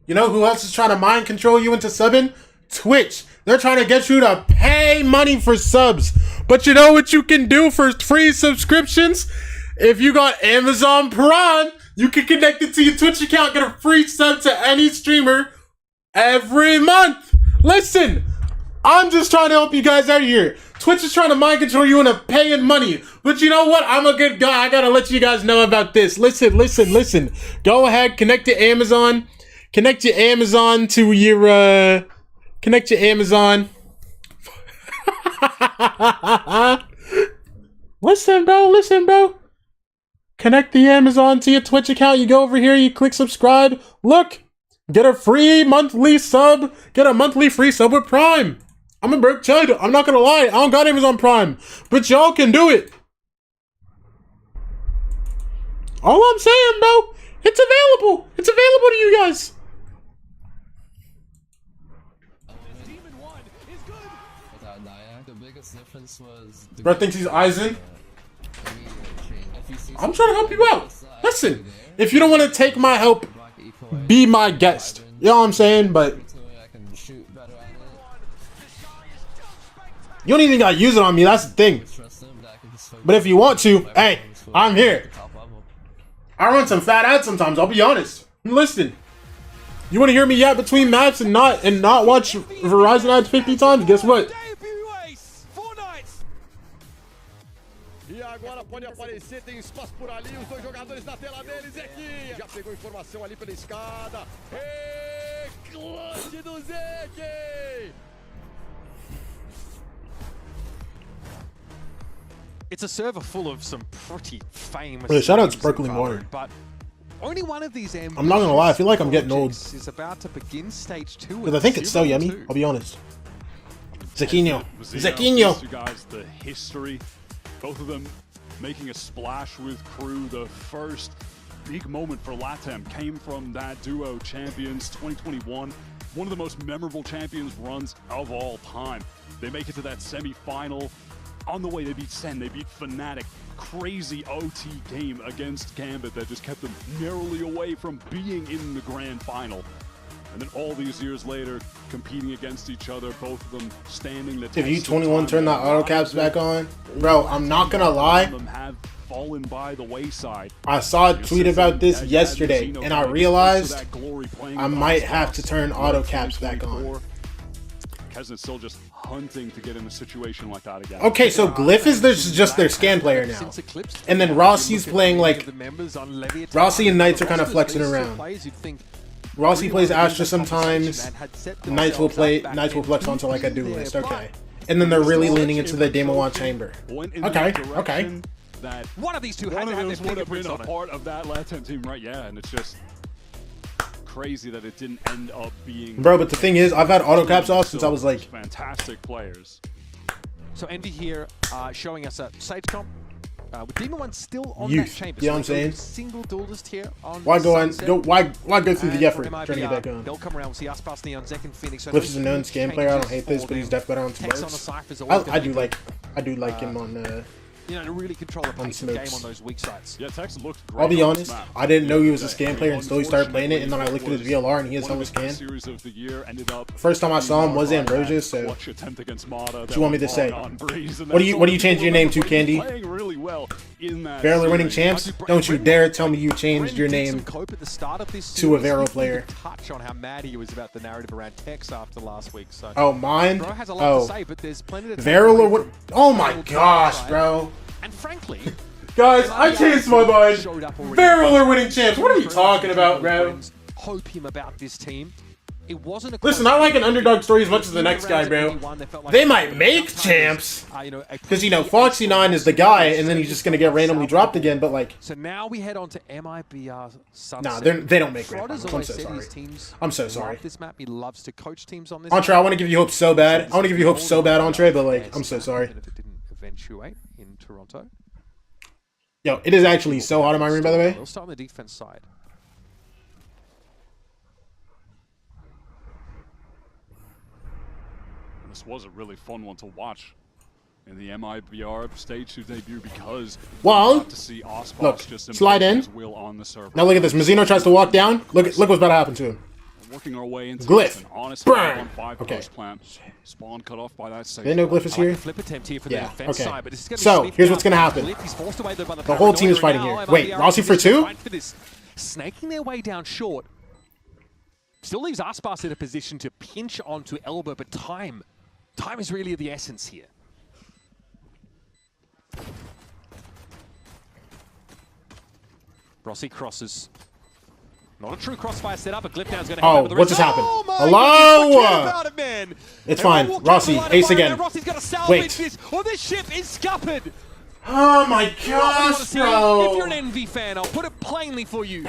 You know who else is trying to mind control you into subbing? Twitch. They're trying to get you to pay money for subs. But you know what you can do for free subscriptions? If you got Amazon Prime, you can connect it to your Twitch account, get a free sub to any streamer every month. Listen, I'm just trying to help you guys out here. Twitch is trying to mind control you into paying money. But you know what? I'm a good guy. I gotta let you guys know about this. Listen. Go ahead, connect to Amazon. Connect your Amazon to your, connect your Amazon. Listen, bro. Connect the Amazon to your Twitch account. You go over here, you click subscribe. Look, get a free monthly sub. Get a monthly free sub with Prime. I'm a broke child. I'm not gonna lie. I don't got Amazon Prime. But y'all can do it. All I'm saying, bro, it's available. It's available to you guys. The biggest difference was Bro thinks he's Aizen. I'm trying to help you out. Listen, if you don't want to take my help, be my guest. You know what I'm saying? But you don't even gotta use it on me. That's the thing. But if you want to, hey, I'm here. I run some fat ads sometimes. I'll be honest. Listen, you want to hear me yap between maps and not watch Verizon ads 50 times? Guess what? E agora pode aparecer, tem espaço por ali, os dois jogadores na tela deles, Zequinha. Já pegou informação ali pela escada. Clutch do Zeke! It's a server full of some pretty famous. Hey, shout out Sparkling Water. But only one of these I'm not gonna lie, I feel like I'm getting old. Is about to begin stage 2. Because I think it's so yummy. I'll be honest. Zequinho. You guys, the history. Both of them making a splash with crew. The first big moment for LATAM came from that duo Champions 2021. One of the most memorable Champions runs of all time. They make it to that semi-final. On the way, they beat Sen, they beat Fnatic. Crazy OT game against Gambit that just kept them narrowly away from being in the grand final. And then all these years later, competing against each other, both of them standing the test. If U21 turn that auto caps back on, bro, I'm not gonna lie. Have fallen by the wayside. I saw a tweet about this yesterday, and I realized I might have to turn auto caps back on. Kesnet's still just hunting to get in a situation like that again. Okay, so Glyph is just their scan player now. And then Rossi's playing like... Rossi and Knights are kind of flexing around. Rossi plays Astra sometimes. Knights will flex onto like a duelist. Okay. And then they're really leaning into the Demo 1 chamber. Okay. That one of these two would have been a part of that LATAM team, right? Yeah, and it's just crazy that it didn't end up being. Bro, but the thing is, I've had auto caps off since I was like. Fantastic players. So Envy here showing us a Sage comp. With Demon 1 still on Youth, that chamber. you know what I'm saying? Single duelist here on why go Sunset. why go through the effort MIBR, trying to get back on? They'll come around. We'll see us past Neon, Zek and Phoenix. So Glyph is a known scam player. I don't hate this, but he's definitely better on smokes. I do like him on you know, to really control the pace of the game on those weak sites. Yeah, Tex looked great. I'll be honest, I didn't know he was a scam player until he started playing it, and then I looked at his VLR and he is hella scan. First time I saw him was Ambrosius, so what do you want me to say? What do you change your name to, Candy? Barely winning champs? Don't you dare tell me you changed your name to a Vero player. Touch on how mad he was about the narrative around Tex after last week. So oh, mine? Bro has a lot to say, but there's plenty to Vero or what? Oh my gosh, bro. And frankly, guys, I changed my mind. Vero are winning champs. What are we talking about, bro? Hope him about this team. It wasn't a listen, I like an underdog story as much as the next guy, bro. They might make champs. Because, you know, Foxy9 is the guy, and then he's just going to get randomly dropped again, but like... So now we head on to MIBR Sunset. Nah, they don't make grand finals. I'm so sorry. I'm so sorry. This map, he loves to coach teams on this. Entre, I want to give you hope so bad. I want to give you hope so bad, Entre, but like, I'm so sorry. If it didn't eventuate in Toronto. Yo, it is actually so hot in my room, by the way. We'll start on the defense side. This was a really fun one to watch in the MIBR stage 2 debut because well, to see look, slide in. on the server. Now look at this. Mazzino tries to walk down. Look what's about to happen to him. working our way into Glyph. an honest Burn. 5-on-5 Okay. post plant. Spawn cut off by that same. They know Glyph is here. Flip attempt here for Yeah, the defense okay. side, but this is gonna be So, sniffed here's out. what's gonna happen. Glyph is forced away, though, by The whole team is paranoia fighting now. here. Wait, MIBR Rossi for position 2? right for this. Snaking their way down short. Still leaves Aspas in a position to pinch onto Elbow, but time is really the essence here. Rossi crosses. Not a true crossfire setup, but Glyph now is going to Oh, have what just happened? Oh my Hello? goodness, forget about it, man. It's fine. Rossi, ace again. Rossi's got to salvage Wait. this, or this ship is scuppered. Oh my gosh, bro. If you're an Envy fan, I'll put it plainly for you.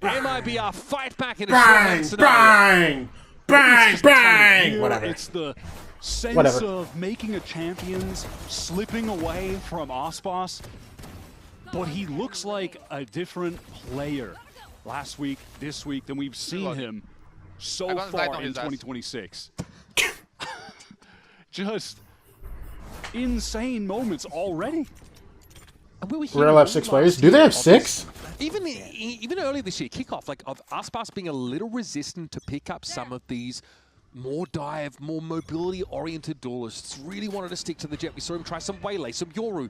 MIBR fight back in a Bang, bang, bang, bang. Whatever. It's the sense Whatever. of making a champions slipping away from Aspas, but he looks like a different player last week, this week, than we've seen him so far in 2026. Just insane moments already. Real have 6 players. Do they have 6? Even early this year, kickoff, like of Aspas being a little resistant to pick up some of these more dive, more mobility-oriented duelists. Really wanted to stick to the jet. We saw him try some Waylay, some Yoru,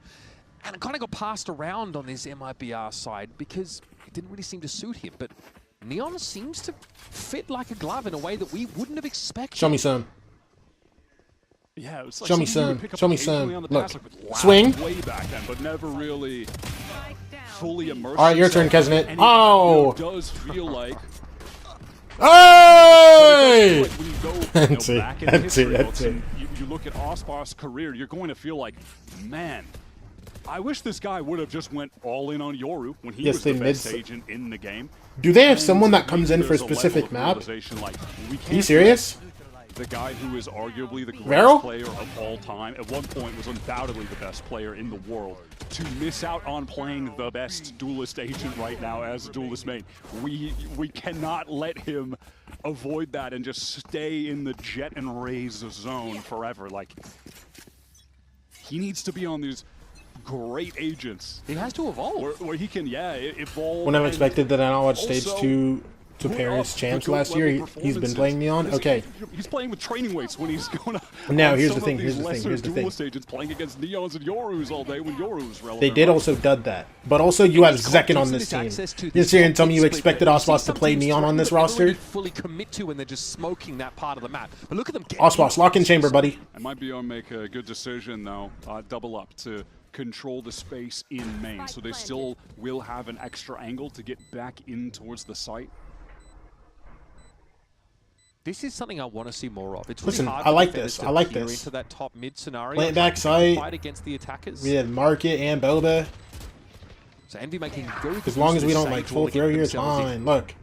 and it kind of got passed around on this MIBR side because it didn't really seem to suit him. But Neon seems to fit like a glove in a way that we wouldn't have expected. Show me some. Yeah, it was like Show me something you would some. pick up Show me occasionally some. on the Look. pass, like with Swing. way back then, but never really fully immersed. All right, your turn, himself. Kesnet. And Oh. it does feel like. Hey! When you go That's it. back in That's history it. That's books it. and you look at Aspas' career, you're going to feel like, man, I wish this guy would have just went all in on Yoru when he Yes, was the they best mid- agent in the game. Do they have And someone that comes in maybe for a there's level specific of map? realization, like, we Are you can't serious? let the guy who is arguably the greatest Vero? player of all time, at one point was undoubtedly the best player in the world, to miss out on playing the best duelist agent right now as a duelist main. We cannot let him avoid that and just stay in the jet and raise the zone forever. Like, he needs to be on these great agents. He has to evolve. Where he can, evolve. Wouldn't have and expected that I watched stage also 2 to put Paris up champs the last good year. level He's been performances. playing Neon. Because Okay. He's playing with training weights when he's going to. Now, on here's some the thing, of here's these the thing, lesser here's the thing. duelist agents playing against Neons and Yorus all day when Yoru's relevant. They did also dud that. But also you have Zekin on this team. You're sitting here and telling me you expected Oswas to play Neon on this roster? Fully commit to when they're just smoking that part of the map. But look at them. Oswas, lock in chamber, buddy. I might be able to make a good decision though. Double up to control the space in main, so they still will have an extra angle to get back in towards the site. This is something I want to see more of. It's Listen, really hard I for like defenders this. to I like peer this. into that top mid scenario. Plant back site. Fight against the attackers. We had Market and Boba. So Envy making very good As long as we don't like full throw here, it's fine. Look.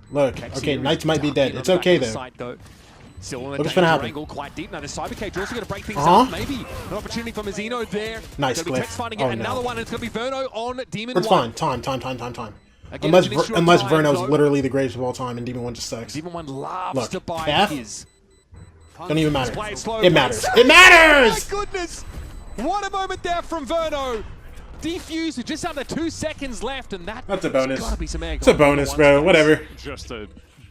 Look. Okay, Knights might be dead. It's okay though. Still on a Look what's gonna happen. angle quite deep. Now the Cybercage also going to break things Uh-huh. up. Maybe an opportunity for Mazzino there. Nice Gonna be Glyph. Tex finding Oh, another no. one, and it's going to be Verno on Demon It's 1. fine. Time. Again, Unless it's an issue of unless time, Verno's though. literally the greatest of all time and Demon 1 just sucks. Demon 1 loves Look, to buy half? his. Don't even matter. Play it slow, It matters. please. It matters! Oh my goodness! What a moment there from Verno. Defuse with just under 2 seconds left, and That's a bonus. Gotta be some egg It's a on bonus, the bro. ones. Whatever. Just a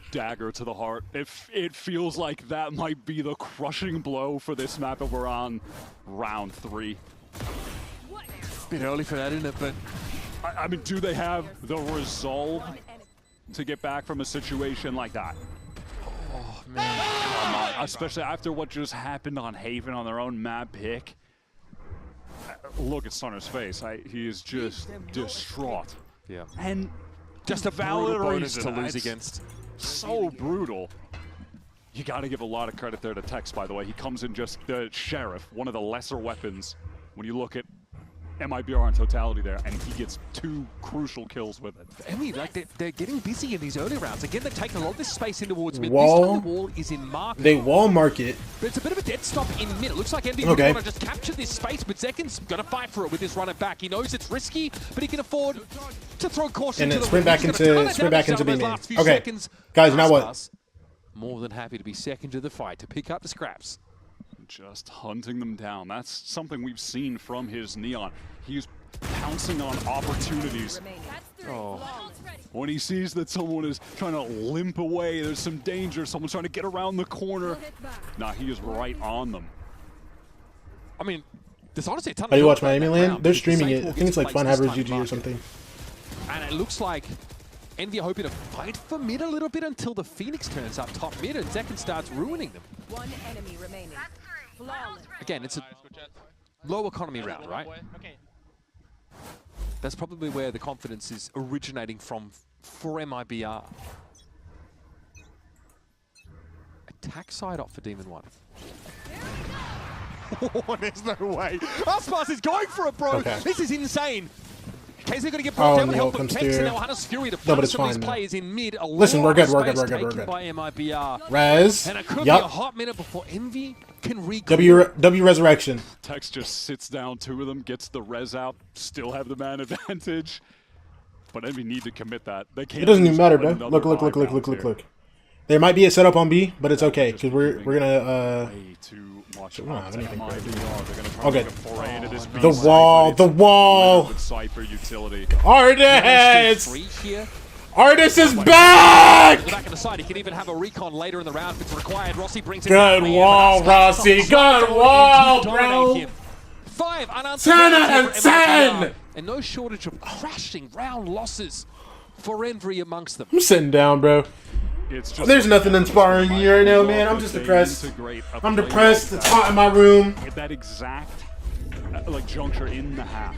dagger to the heart. It feels like that might be the crushing blow for this map if we're on round 3. Bit early for that, isn't it? But I mean, do they have the resolve to get back from a situation like that? oh man, Come on, especially after what just happened on Haven on their own map pick. Look at Stunner's face. He is just distraught. yeah. And Just a valid brutal bonus reason. to lose It's against. So brutal. You got to give a lot of credit there to Tex, by the way. He comes in just the Sheriff, one of the lesser weapons when you look at MIBR in totality there, and he gets 2 crucial kills with it. Emmy, like they're getting busy in these early rounds. Again, they're taking a lot of this space in towards mid. Wall. This time the wall is in mark. They wall Market. But it's a bit of a dead stop in mid. It looks like Envy Okay. want to just capture this space, but Zekin's going to fight for it with his run it back. He knows it's risky, but he can afford to throw caution And to then the sprint wind. back He's gonna into ton sprint of back damage into down B those main. last few Okay. seconds. Guys, now what? Aspas, more than happy to be second to the fight, to pick up the scraps. Just hunting them down. That's something we've seen from his Neon. He's pouncing on opportunities. Oh. When he sees that someone is trying to limp away, there's some danger, someone's trying to get around the corner. Nah, he is right on them. I mean, there's honestly a ton of... How do you watch Miami Land? They're streaming it. I think it's like Fun Havers GG or something. And it looks like Envy are hoping to fight for mid a little bit until the Phoenix turns up top mid and Zekken starts ruining them. One enemy remaining. Again, it's a low economy round, right? That's probably where the confidence is originating from for MIBR. Attack side up for Demon 1. Oh, there's no way. Aspas is going for it, bro. Okay. This is insane. KZ going to get brought down with help from Tex and now Hunter's Fury to punish some of these players in mid. Listen, we're good, we're good. By MIBR. Res. And it could be a hot minute before Envy can W Resurrection. Tex just sits down, 2 of them, gets the res out, still have the man advantage. But Envy need to commit that. They can't. It doesn't even matter, bro. Look. There might be a setup on B, but it's okay because we're gonna we don't have anything. Okay. The wall. Artist is back! Back in the side, he can even have a recon later in the round if it's required. Rossi brings it. Good wall, Rossi. Good wall, bro. 5 unanswered. 10 out of 10. And no shortage of crashing round losses for Envy amongst them. I'm sitting down, bro. There's nothing inspiring me right now, man. I'm just depressed. I'm depressed. It's hot in my room. At that exact juncture in the half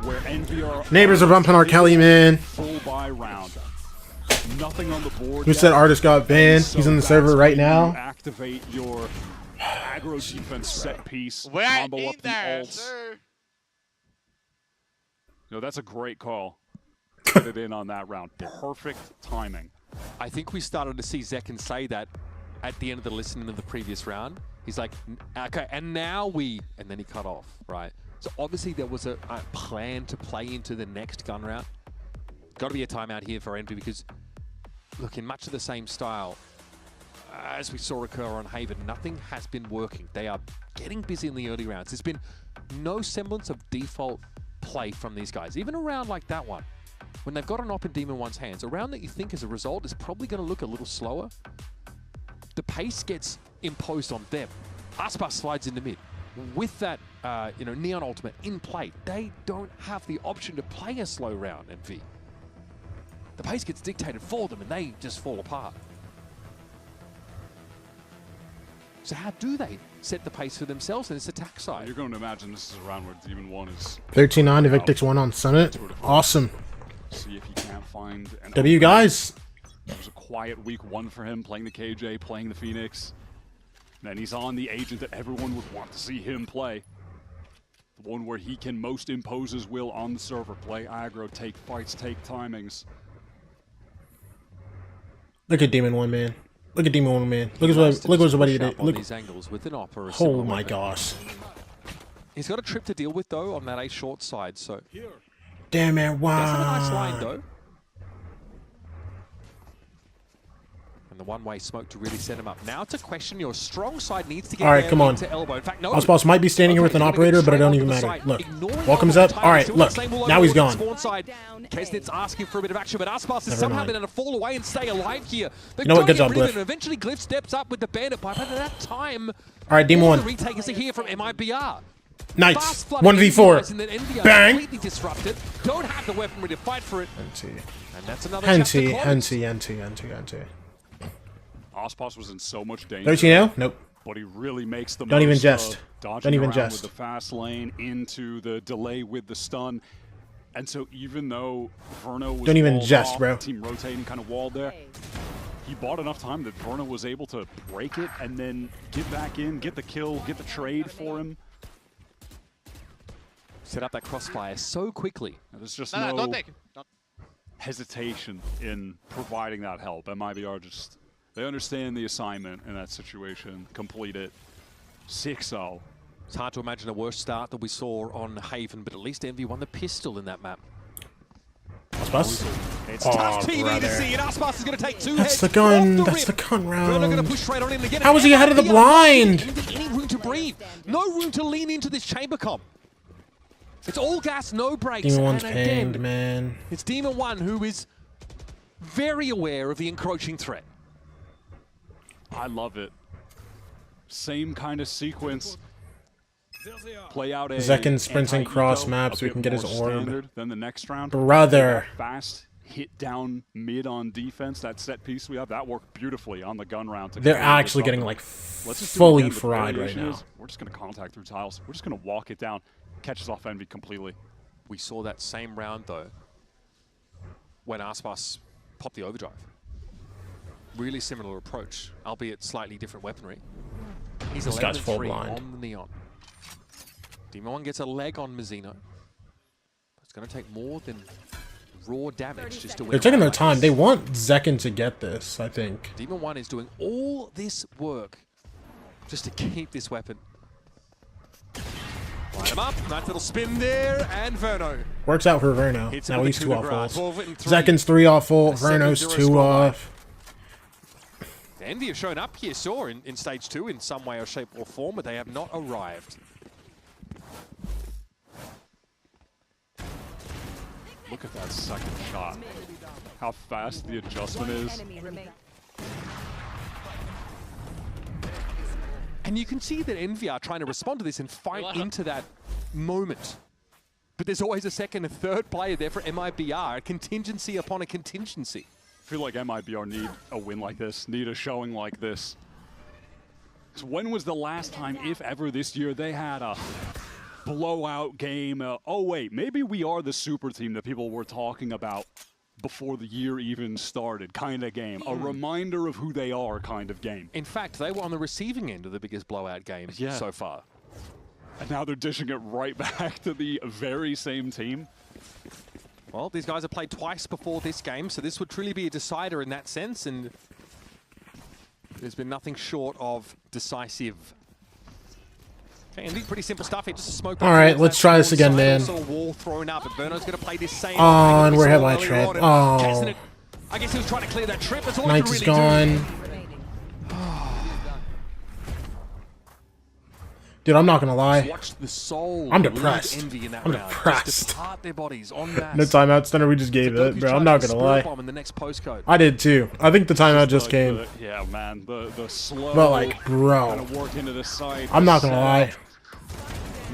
where Envy are neighbors are bumping R. Kelly, man. Full buy round. Nothing on the board. Who said artist got banned? He's in the server right now. Activate your aggro defense set piece. Combo up the ults. No, that's a great call. Put it in on that round. Perfect timing. I think we started to see Zekken say that at the end of the listening of the previous round. He's like, okay, and now we... And then he cut off, right? So obviously there was a plan to play into the next gun round. Got to be a timeout here for Envy because, look, in much of the same style, as we saw occur on Haven, nothing has been working. They are getting busy in the early rounds. There's been no semblance of default play from these guys. Even a round like that one, when they've got an op in Demon 1's hands, a round that you think as a result is probably going to look a little slower, the pace gets imposed on them. Aspas slides into mid. With that, Neon Ultimate in play, they don't have the option to play a slow round, Envy. The pace gets dictated for them and they just fall apart. So how do they set the pace for themselves in this attack side? You're going to imagine this is a round where Demon 1 is... 13-9 to Victix 1 on Summit. Awesome. See if he can't find an W guys. It was a quiet week 1 for him, playing the KJ, playing the Phoenix. And then he's on the agent that everyone would want to see him play. The one where he can most impose his will on the server. Play aggro, take fights, take timings. Look at Demon 1, man. Look at Demon 1, man. Look what somebody did. Look. These angles with an opera. Oh my gosh. He's got a trip to deal with though on that A short side, so. Damn man, wow. Does have a nice line though. And the one-way smoke to really set him up. Now it's a question your strong side needs to get to elbow. In fact, no. Ospas might be standing here with an operator, but it don't even matter. Look, wall comes up. All right, look. Now he's gone. Kesnit's asking for a bit of action, but Aspas has somehow been able to fall away and stay alive here. You know what? Good job, Glyph. Eventually, Glyph steps up with the bandit pipe. But at that time, all right, Demon 1. The retake is here from MIBR. Nice. 1v4. Bang. Completely disrupted. Don't have the weaponry to fight for it. And that's another Henty. Aspas was in so much danger. 13-0? Nope. But he really makes the Don't most even jest. Don't even jest. With the fast lane into the delay with the stun. And so even though Verno was don't even jest, off, bro. Team rotating kind of walled there, he bought enough time that Verno was able to break it and then get back in, get the kill, get the trade for him. Set up that crossfire so quickly. Now, there's just no hesitation in providing that help. MIBR just, they understand the assignment in that situation, complete it. 6-0. It's hard to imagine a worse start that we saw on Haven, but at least Envy won the pistol in that map. Aspas? It's tough TV to see, and Aspas is going to take 2 That's heads. The gun. That's the gun round. Going to push straight on in again. How was he ahead of the blind? Any room to breathe. No room to lean into this chamber comp. It's all gas, no brakes. Demon 1's pinged, man. It's Demon 1 who is very aware of the encroaching threat. I love it. Same kind of sequence. Play out a Zekin sprinting cross map so we can get his orb. Than the next round. Brother. Fast hit down mid on defense. That set piece we have, that worked beautifully on the gun round. They're actually getting like fully fried right now. We're just going to contact through tiles. We're just going to walk it down. Catches off Envy completely. We saw that same round though when Aspas popped the overdrive. Really similar approach, albeit slightly different weaponry. He's this guy's full 11-3 blind. on the Neon. Demon 1 gets a leg on Mizzino. It's going to take more than raw damage just to win. They're taking their time. They want Zekin to get this, I think. Demon 1 is doing all this work just to keep this weapon. Line him up, nice little spin there, and Verno. Works out for Verno. Now he's 2 off full. Zekin's 3 off full, Verno's 2 off. Envy have shown up here, saw in stage 2 in some way or shape or form, but they have not arrived. Look at that second shot. How fast the adjustment is. And you can see that Envy are trying to respond to this and fight into that moment. But there's always a second and third player there for MIBR, a contingency upon a contingency. I feel like MIBR need a win like this, need a showing like this. So when was the last time, if ever this year, they had a blowout game? Oh wait, maybe we are the super team that people were talking about before the year even started kind of game. A reminder of who they are kind of game. In fact, they were on the receiving end of the biggest blowout game so far. And now they're dishing it right back to the very same team. Well, these guys have played twice before this game, so this would truly be a decider in that sense, and there's been nothing short of decisive. Okay, indeed, pretty simple stuff here, just a smoke. All right, let's try this again, man. Also a wall thrown up, but Verno's going to play this same. Oh, and we're hit by a trip. Oh. I guess he was trying to clear that trip. That's all Knights is gone. Dude, I'm not gonna lie. I'm depressed. I'm depressed. No timeout, Stunner. We just gave it, bro. I'm not gonna lie. I did too. I think the timeout just came. Yeah, man. The slow. But like, bro, kind of work into the side. I'm not gonna lie.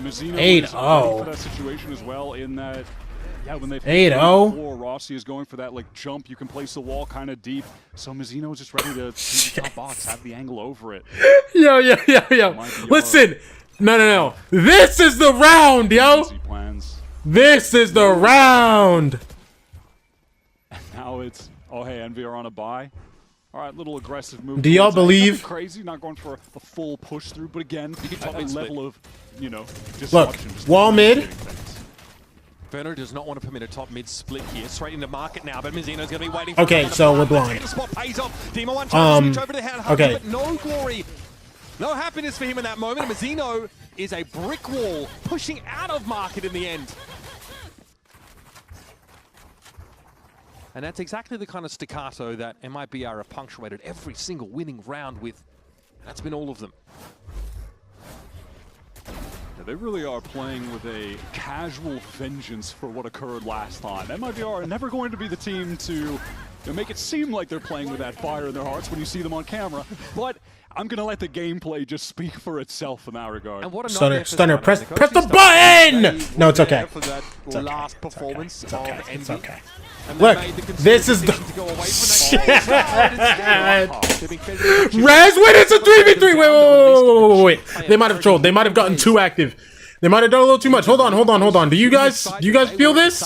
8-0 for that situation as well. In that, yeah, when they 8-0. Rossi is going for that like jump. You can place the wall kind of deep. So Mizzino is just ready to see the top box, have the angle over it. Yo. Listen. No. This is the round, yo. This is the round. And now it's, oh, hey, Envy are on a bye. All right, little aggressive move. Do y'all believe? Crazy, not going for a full push through, but again, a level of, look, wall mid. Verno does not want to permit a top mid split here. Straight into market now, but Mizzino's going to be waiting for okay, so we're blind. Okay. But no glory. No happiness for him in that moment. Mizzino is a brick wall pushing out of market in the end. And that's exactly the kind of staccato that MIBR have punctuated every single winning round with. That's been all of them. Yeah, they really are playing with a casual vengeance for what occurred last time. MIBR are never going to be the team to make it seem like they're playing with that fire in their hearts when you see them on camera. But I'm going to let the gameplay just speak for itself in that regard. And what a Stunner, press the button! No, it's okay. It's last performance it's okay. It's okay. Look, this is the shit. Raz, wait, it's a 3v3. Wait. They might have trolled. They might have gotten too active. They might have done a little too much. Hold on. Do you guys feel this?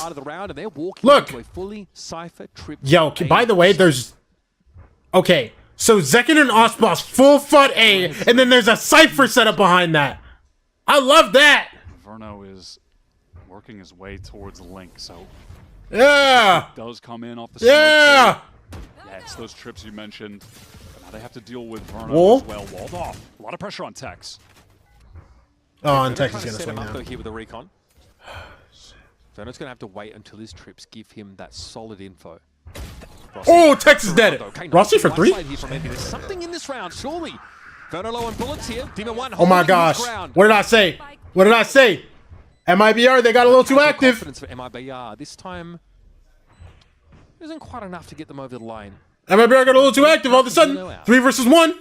Look. Yo, by the way, there's... Okay, so Zekin and Osboss full FUT A, and then there's a Cypher setup behind that. I love that. Verno is working his way towards Link, so... Yeah! It does come in off the yeah! Yeah, it's those trips you mentioned. Now they have to deal with Verno as well. Walled off. A lot of pressure on Tex. Oh, and Tex is going to swing now. now. Here with the recon. Verno's going to have to wait until his trips give him that solid info. Rossi. Oh, Tex is dead. Okay, Rossi for 3? There's something in this round, surely. Verno low on bullets here. Demon 1. Oh my gosh. What did I say? MIBR, they got a little too active. Confidence for MIBR. This time, Isn't quite enough to get them over the line. MIBR got a little too active all of a sudden. 3 versus 1.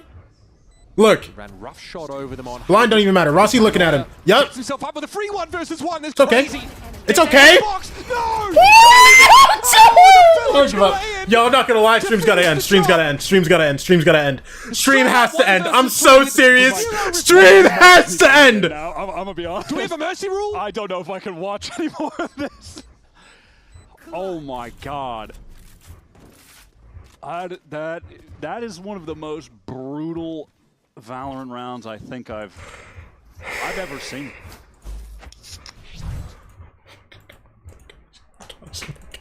Look. Ran rough shot over them on. Blind don't even matter. Rossi looking at him. Yep. Gets himself up with a free 1 versus 1. It's okay. It's okay. Yo, I'm not gonna lie. Stream's gotta end. Stream's gotta end. Stream's gotta end. Stream's gotta end. Stream has to end. I'm so serious. Stream has to end. Now, I'm gonna be honest. Do we have a mercy rule? I don't know if I can watch any more of this. Oh my god. That is one of the most brutal Valorant rounds I think I've ever seen.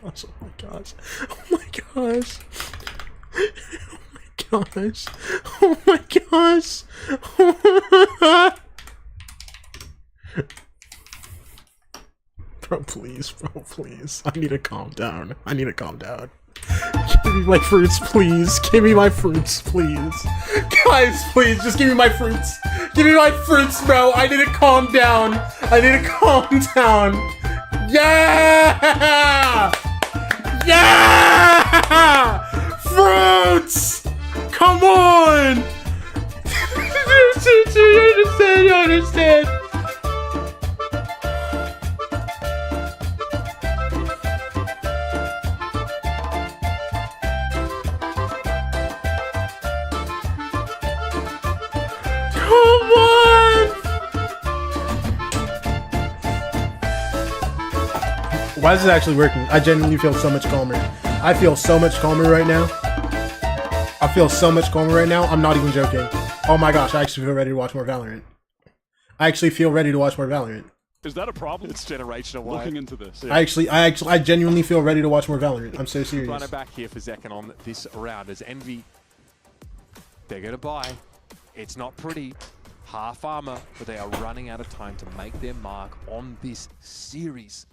Oh my gosh. Oh my gosh. Oh my gosh. Oh my gosh. Bro, please, bro, please. I need to calm down. I need to calm down. Give me my fruits, please. Give me my fruits, please. Guys, please, just give me my fruits. Give me my fruits, bro. I need to calm down. I need to calm down. Yeah! Yeah! Fruits! Come on! You understand? Come on! Why is this actually working? I genuinely feel so much calmer. I feel so much calmer right now. I feel so much calmer right now. I'm not even joking. Oh my gosh, I actually feel ready to watch more Valorant. I actually feel ready to watch more Valorant. Is that a problem? It's generational. Looking into this. Yeah. I genuinely feel ready to watch more Valorant. I'm so serious. Running back here for Zekken on this round as Envy. They're gonna buy. It's not pretty. Half armor, but they are running out of time to make their mark on this series.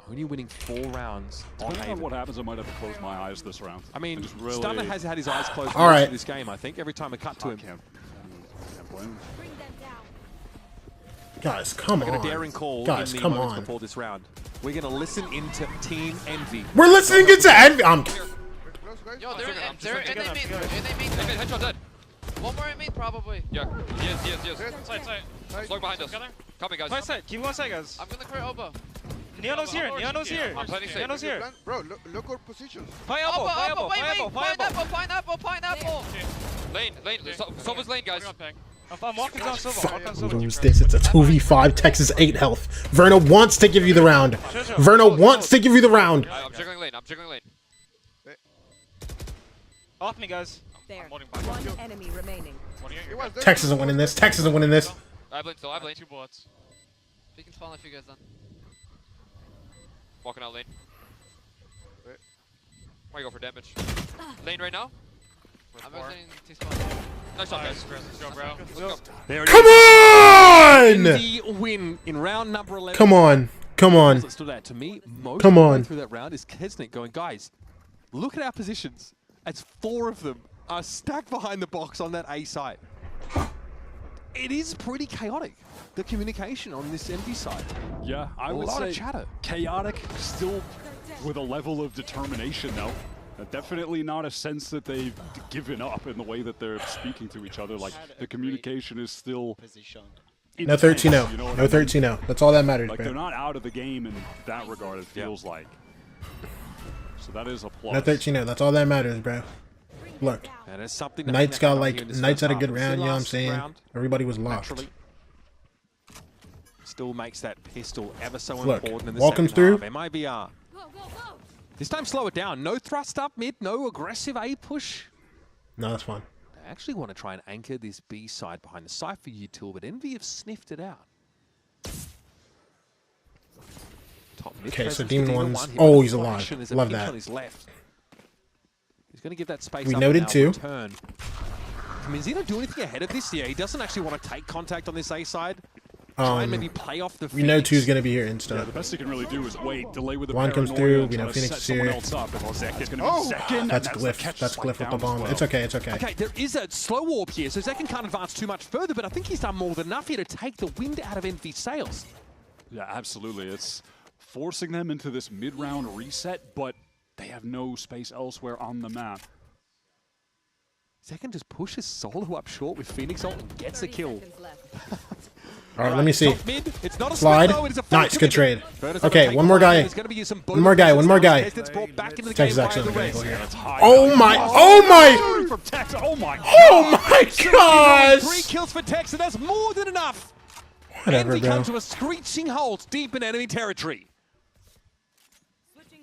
Only winning 4 rounds. Depending on what happens, I might have to close my eyes this round. I mean, really... Stunner has had his eyes closed all right. this game, I think. Every time I cut to him. Can't blame him. Guys, come on. We're going to daring call Guys, in the come moments on. before this round. We're going to listen into Team Envy. We're listening into Envy. Yo, they're in they meet. Headshot dead. One more in me, probably. Yeah. Yes. Side. Slug behind us. Coming, guys. Side. Give me 1 second, guys. I'm gonna clear elbow. Neono's here. I'm planning safe. Neono's here. Bro, look our positions. Pineapple. Lane. Silva's lane, guys. I'm walking down Silva. Lose this. It's a 2v5. Texas 8 health. Verna wants to give you the round. Verna wants to give you the round. I'm jiggling lane. Off me, guys. There. One enemy remaining. Texas isn't winning this. Texas isn't winning this. I blink. 2 bullets. We can spawn if you guys done. Walking out lane. Might go for damage. Lane right now. I'm exiting T-spawn. Nice shot, guys. Let's go, bro. Come on! Envy win in round number 11. Come on. That stood out to me most through that round is Kesnick going, guys, look at our positions. As 4 of them are stacked behind the box on that A site. It is pretty chaotic, the communication on this Envy side. Yeah, I would say a lot of chatter. Chaotic, still with a level of determination though. Definitely not a sense that they've given up in the way that they're speaking to each other. Like, the communication is still... No 13-0. No 13-0. That's all that matters, like, bro. they're not out of the game in that regard, it feels like. So that is a plus. No 13-0. That's all that matters, bro. Look. That is something Knights got Knights had a good round, you know what I'm saying? Everybody was locked. Still makes that pistol ever so Look, important in the wall comes second through. half. MIBR. This time slow it down. No thrust up mid, no aggressive A push. No, that's fine. They actually want to try and anchor this B side behind the Cypher util, but Envy have sniffed it out. Top mid Okay, so presence for Demon Demon One's... One. Oh, he's alive. There's a Love pinch that. on his left. He's going to give that space We up noted now, too. Return. Can Menzino do anything ahead of this? Yeah, he doesn't actually want to take contact on this A side. Try and maybe play off the we know 2's going to be here in stuff. Yeah, the best he can really do is wait, delay with the One comes through, we know Phoenix is here. That's Glyph. That's Glyph with the bomb. It's okay, it's okay. Okay, there is a slow warp here, so Zekken can't advance too much further, but I think he's done more than enough here to take the wind out of Envy's sails. Yeah, absolutely. It's forcing them into this mid-round reset, but they have no space elsewhere on the map. Second just pushes Solo up short with Phoenix ult and gets a kill. All right, let me see. Mid. It's not a Slide. split, though. It is a Nice, good trade. Verno's Okay, one more guy. One more guy. One more guy. Tex is actually going to go here. Oh my! Oh my! From Tex. Oh my! Oh my gosh! 3 kills for Tex, and that's more than enough. Whatever, Envy bro. come to a screeching halt deep in enemy territory.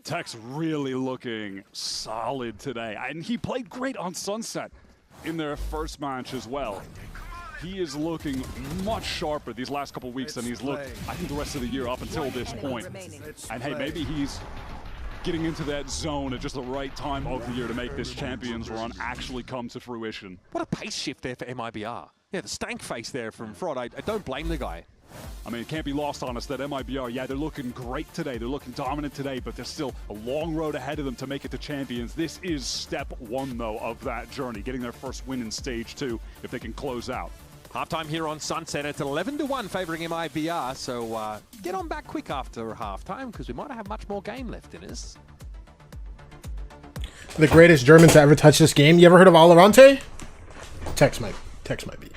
Tex really looking solid today, and he played great on Sunset in their first match as well. He is looking much sharper these last couple weeks than he's looked, I think, the rest of the year up until this point. And hey, maybe he's getting into that zone at just the right time of the year to make this Champions run actually come to fruition. What a pace shift there for MIBR. Yeah, the stank face there from Fraud. I don't blame the guy. I mean, it can't be lost on us that MIBR, yeah, they're looking great today. They're looking dominant today, but there's still a long road ahead of them to make it to Champions. This is step 1, though, of that journey, getting their first win in Stage 2 if they can close out. Halftime here on Sunset. It's 11-1 favoring MIBR, so get on back quick after halftime because we might have much more game left in us. The greatest German to ever touch this game. You ever heard of Alorante? Tex might be.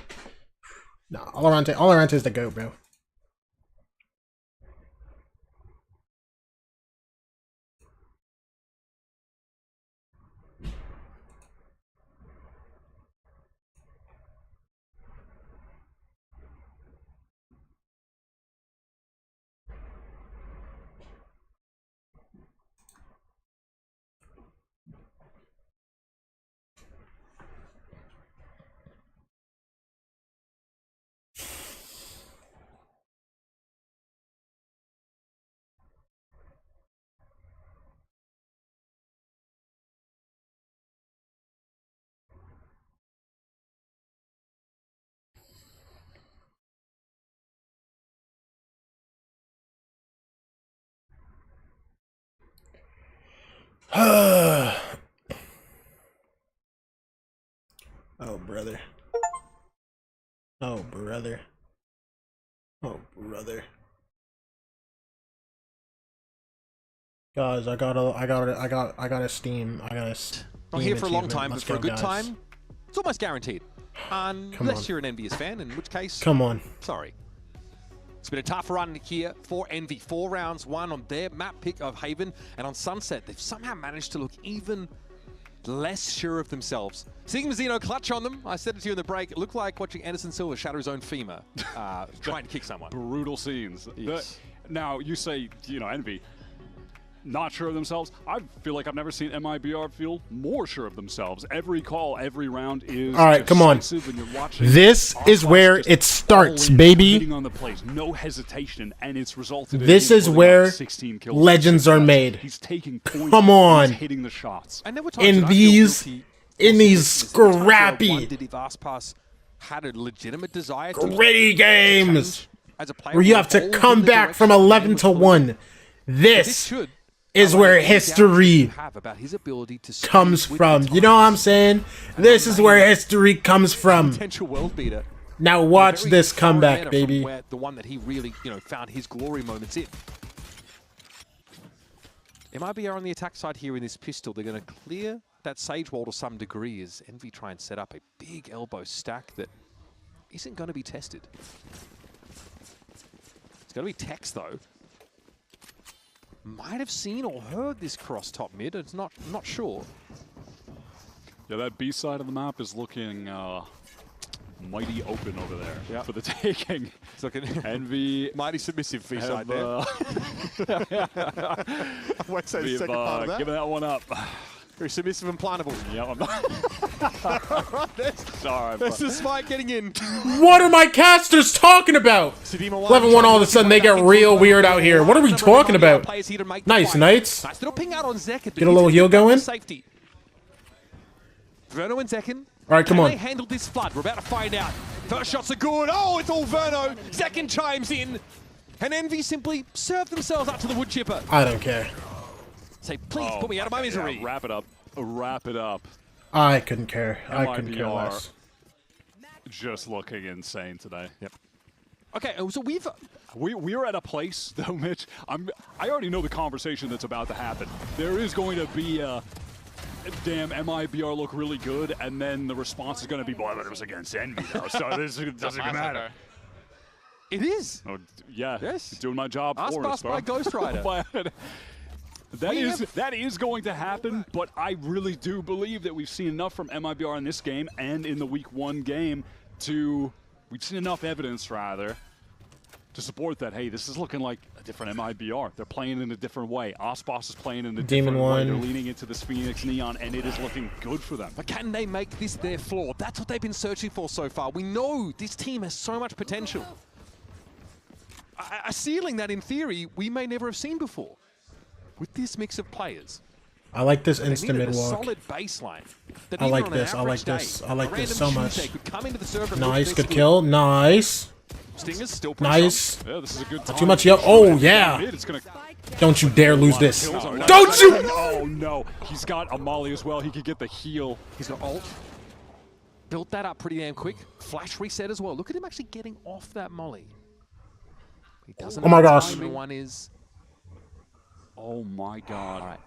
No, Alorante is the GOAT, bro. Oh, brother. Oh, brother. Oh, brother. Guys, I got a Steam. Not here for a long time, Let's but for a go, good guys. time, it's almost guaranteed. Unless you're an Envious fan, in which case... Come on. Sorry. It's been a tough run here for Envy. 4 rounds won on their map pick of Haven, and on Sunset, they've somehow managed to look even less sure of themselves. Sigma Zeno clutch on them. I said it to you in the break. It looked like watching Anderson Silva shatter his own femur, trying to kick someone. Brutal scenes. Yes. Now, you say, Envy, not sure of themselves. I feel like I've never seen MIBR feel more sure of themselves. Every call, every round is all right, come on. And you're watching This is where it starts, baby. On the place, no hesitation, and it's resulted this in is where 16 kills. legends are made. He's taking points. Come on. He's hitting the shots. In these scrappy, had a legitimate desire gritty games as a player where you have to come back from 11-1. This is where history comes from. You know what I'm saying? This is where history comes from. Potential world beater. Now watch this comeback, baby. The one that he really, found his glory moments in. MIBR on the attack side here in this pistol. They're going to clear that Sage wall to some degree as Envy try and set up a big elbow stack that isn't going to be tested. It's going to be Tex, though. Might have seen or heard this cross top mid. It's not sure. Yeah, that B side of the map is looking mighty open over there for the taking. It's looking Envy mighty submissive B side there. I won't say the second part of that. Giving that one up. Very submissive and plantable. Yeah, I'm not. Sorry. There's the spike getting in. What are my casters talking about? 11-1 all of a sudden they get real weird out here. What are we talking about? Nice, Knights. Nice little ping out on Zek. Get a little heal going. Safety. Verno and Zekin. All right, come on. They handled this flood. We're about to find out. First shots are good. Oh, it's all Verno. Zekin chimes in. And Envy simply serve themselves up to the wood chipper. I don't care. Say, please put me out of my misery. Yeah, wrap it up. Wrap it up. I couldn't care. I couldn't care less. Just looking insane today. Yep. Okay, so we're at a place though, Mitch. I already know the conversation that's about to happen. There is going to be a damn MIBR look really good, and then the response is going to be, boy, but it was against Envy though, so this doesn't even matter. It is. Oh, yeah. Yes. Doing my job for us, bro. by Ghost Rider. That is going to happen, but I really do believe that we've seen enough from MIBR in this game and in the Week 1 game we've seen enough evidence, rather, to support that, hey, this is looking like a different MIBR. They're playing in a different way. Osboss is playing in a different way. They're leaning into this Phoenix Neon, and it is looking good for them. But can they make this their floor? That's what they've been searching for so far. We know this team has so much potential. A ceiling that, in theory, we may never have seen before. With this mix of players. I like this instant mid walk. Solid baseline. I like this. I like this. I like this so much. Nice, good kill. Nice. Stingers still nice. Yeah, this is a good time. Too much yellow. Oh yeah. Don't you dare lose this. Don't you? Oh no. He's got a molly as well. He could get the heal. He's got ult. Built that up pretty damn quick. Flash reset as well. Look at him actually getting off that molly. He doesn't. Oh my gosh. One is. Oh my god. All right.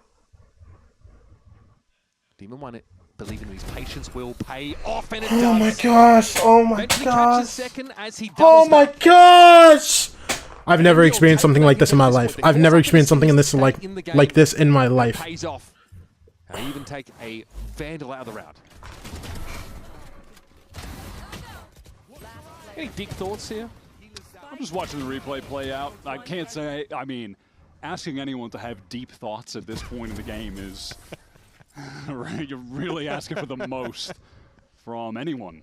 Demon One, believing his patience will pay off, and it does. Oh my gosh. Oh my gosh. Second as he oh my gosh. I've never experienced something like this in my life. I've never experienced something in this like this in my life. Pays off. And even take a Vandal out of the round. Any deep thoughts here? I'm just watching the replay play out. I can't say, I mean, asking anyone to have deep thoughts at this point in the game is, you're really asking for the most from anyone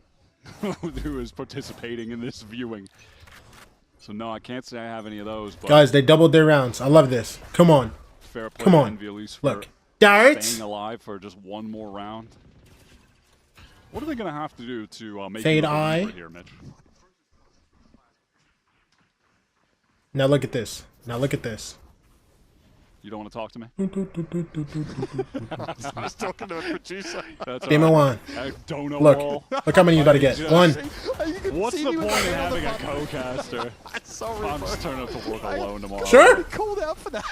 who is participating in this viewing. So no, I can't say I have any of those. But guys, they doubled their rounds. I love this. Come on. Fair play. Come on. Look. Darts. Staying alive for just one more round. What are they going to have to do to make Fade it eye. right here, Mitch? Now look at this. Now look at this. You don't want to talk to me? I was talking to a producer. Demon One. Don't know. Look. Look how many you about to get. One. What's the point in having a co-caster? Sorry, I'm just turning up to work alone tomorrow. Sure. Called out for that.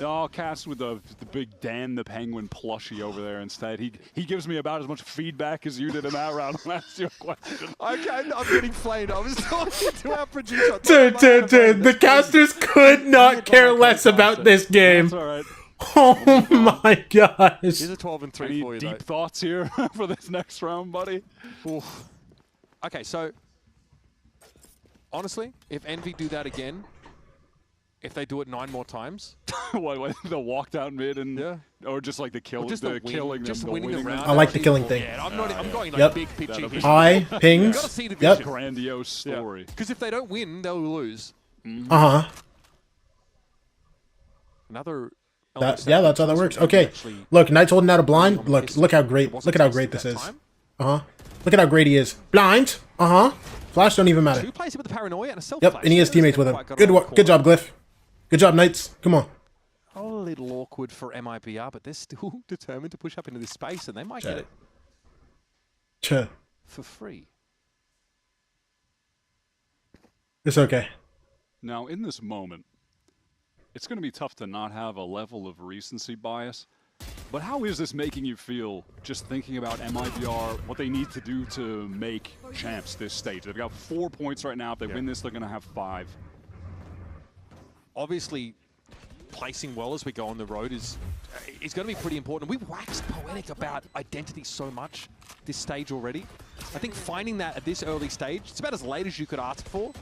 I'll cast with the big Dan the Penguin plushie over there instead. He gives me about as much feedback as you did in that round. I'll ask you a question. Okay, I'm getting flamed. I was talking to our producer. Dude. The casters could not care less about this game. That's all right. Oh my gosh. Here's a 12 and 3 Any for you, deep thoughts here for this next round, buddy? Oof. Okay, so honestly, if Envy do that again, if they do it 9 more times, what they'll walk down mid and or just like the kill, just the killing, just them, winning the round. I like the killing thing. Yeah, I'm going like big pitchy here. I pings. Gotta see the Yep. Grandiose story. Because if they don't win, they'll lose. Uh huh. Another. Yeah, that's how that works. Okay, look, Knight's holding out a blind. Look how great. Look at how great this is. Look at how great he is. Blind. Flash don't even matter. Two plays with the paranoia and a self. Yep, and he has teammates with him. Good job, Glyph. Good job, Knights. Come on. A little awkward for MIBR, but they're still determined to push up into this space, and they might get it for free. It's okay. Now, in this moment, it's going to be tough to not have a level of recency bias. But how is this making you feel just thinking about MIBR, what they need to do to make champs this stage? They've got 4 points right now. If they win this, they're going to have 5. Obviously, placing well as we go on the road is going to be pretty important. We've waxed poetic about identity so much this stage already. I think finding that at this early stage, it's about as late as you could ask for,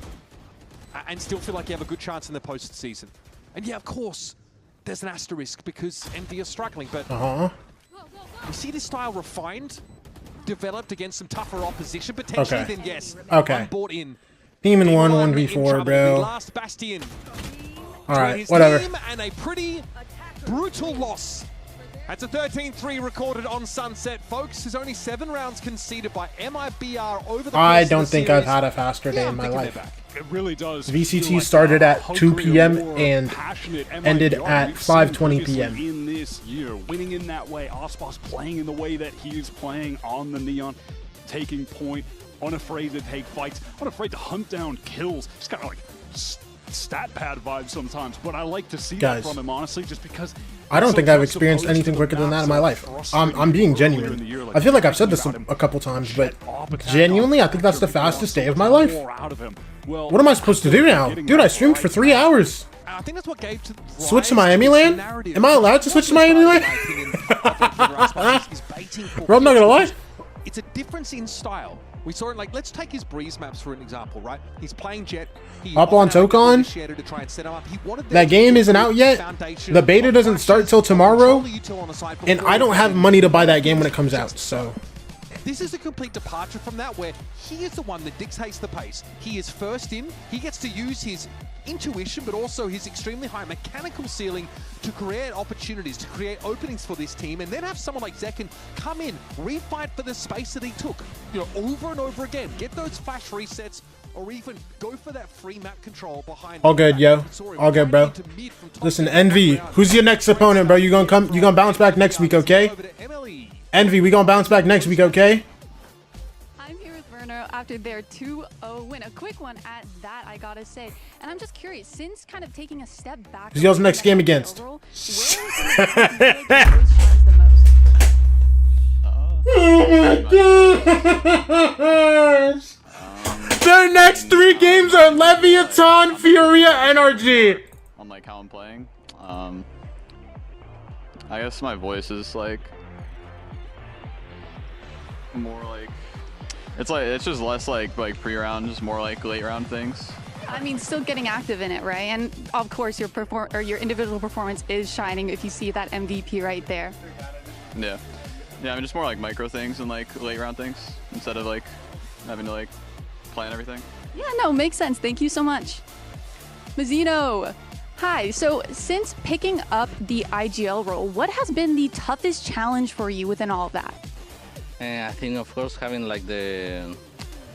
and still feel like you have a good chance in the postseason. And yeah, of course, there's an asterisk because Envy are struggling, but you see this style refined, developed against some tougher opposition, potentially, then yes, one bought in. Demon 1 1v4, bro. Last bastion. Alright, whatever. And a pretty brutal loss. That's a 13-3 recorded on Sunset, folks. There's only 7 rounds conceded by MIBR over the I don't think I've had a faster day in my life. It really does. VCT started at 2 p.m. and ended at 5:20 p.m. In this year, winning in that way, Osboss playing in the way that he's playing on the Neon, taking point, unafraid to take fights, unafraid to hunt down kills. Just kind of like stat pad vibes sometimes, but I like to see that from him, honestly, just because I don't think I've experienced anything quicker than that in my life. I'm being genuine. I feel like I've said this a couple times, but genuinely, I think that's the fastest day of my life. What am I supposed to do now? Dude, I streamed for 3 hours. I think that's what gave to switch to Miami Land? Am I allowed to switch to Miami Land? Bro, I'm not gonna lie. It's a difference in style. We saw it, like, let's take his Breeze maps for an example, right? He's playing Jet. Up on Tokon. That game isn't out yet. The beta doesn't start till tomorrow. And I don't have money to buy that game when it comes out, so. This is a complete departure from that, where he is the one that dictates the pace. He is first in. He gets to use his intuition, but also his extremely high mechanical ceiling to create opportunities, to create openings for this team, and then have someone like Zekken come in, refight for the space that he took, you know, over and over again. Get those flash resets, or even go for that free map control behind. All good, yo. All good, bro. Listen, Envy, who's your next opponent, bro? You gonna bounce back next week, okay? Envy, we gonna bounce back next week, okay? I'm here with Verno after their 2-0 win. A quick one at that, I gotta say. And I'm just curious, since kind of taking a step back. Who's y'all's next game against? Oh my gosh! Their next 3 games are Leviathan, Furia, NRG. On like how I'm playing, I guess my voice is like more like it's just less like pre-round, just more like late round things. I mean, still getting active in it, right? And of course, your individual performance is shining if you see that MVP right there. Yeah, I mean, just more like micro things and like late round things instead of like having to like plan everything. Yeah, no, makes sense. Thank you so much. Mazzino, hi. So since picking up the IGL role, what has been the toughest challenge for you within all of that? I think, of course, having like the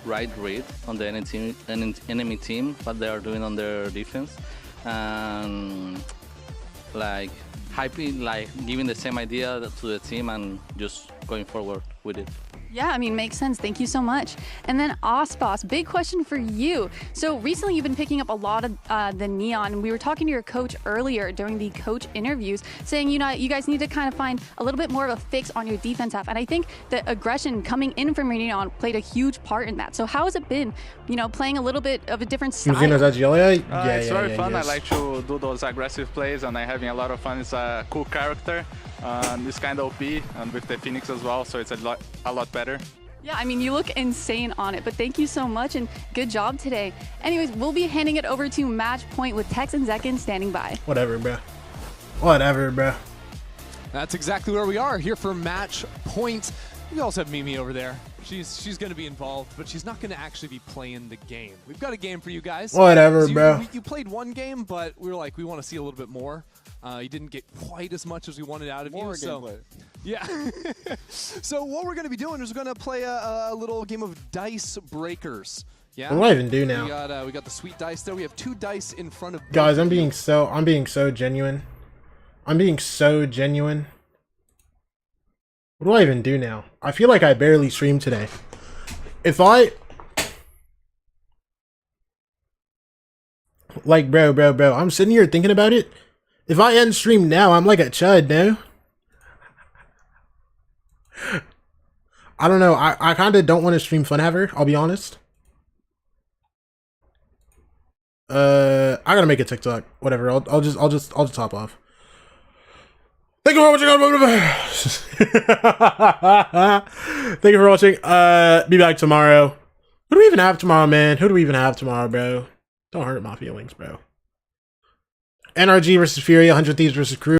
right read on the enemy team, what they are doing on their defense, and like giving the same idea to the team and just going forward with it. Yeah, I mean, makes sense. Thank you so much. And then Osboss, big question for you. So recently you've been picking up a lot of the Neon. We were talking to your coach earlier during the coach interviews saying, you know, you guys need to kind of find a little bit more of a fix on your defense half. And I think the aggression coming in from Neon played a huge part in that. So how has it been, you know, playing a little bit of a different style? It's very fun. I like to do those aggressive plays and I'm having a lot of fun. It's a cool character. It's kind of OP and with the Phoenix as well, so it's a lot better. Yeah, I mean, you look insane on it, but thank you so much and good job today. Anyways, we'll be handing it over to Match Point with Tex and Zekken standing by. Whatever, bro. Whatever, bro. That's exactly where we are, here for Match Point. We also have Mimi over there. She's going to be involved, but she's not going to actually be playing the game. We've got a game for you guys. Whatever, bro. You played one game, but we were like, we want to see a little bit more. You didn't get quite as much as we wanted out of you. So, yeah. So what we're going to be doing is we're going to play a little game of Dice Breakers. Yeah. What do I even do now? We got the sweet dice there. We have 2 dice in front of. Guys, I'm being so genuine. I'm being so genuine. What do I even do now? I feel like I barely streamed today. If I like, bro, I'm sitting here thinking about it. If I end stream now, I'm like a chud, no? I don't know. I kind of don't want to stream Funhaver, I'll be honest. I gotta make a TikTok. Whatever. I'll just hop off. Thank you for watching. Thank you for watching. Be back tomorrow. Who do we even have tomorrow, man? Who do we even have tomorrow, bro? Don't hurt my feelings, bro. NRG versus Fury, 100 Thieves versus Crew.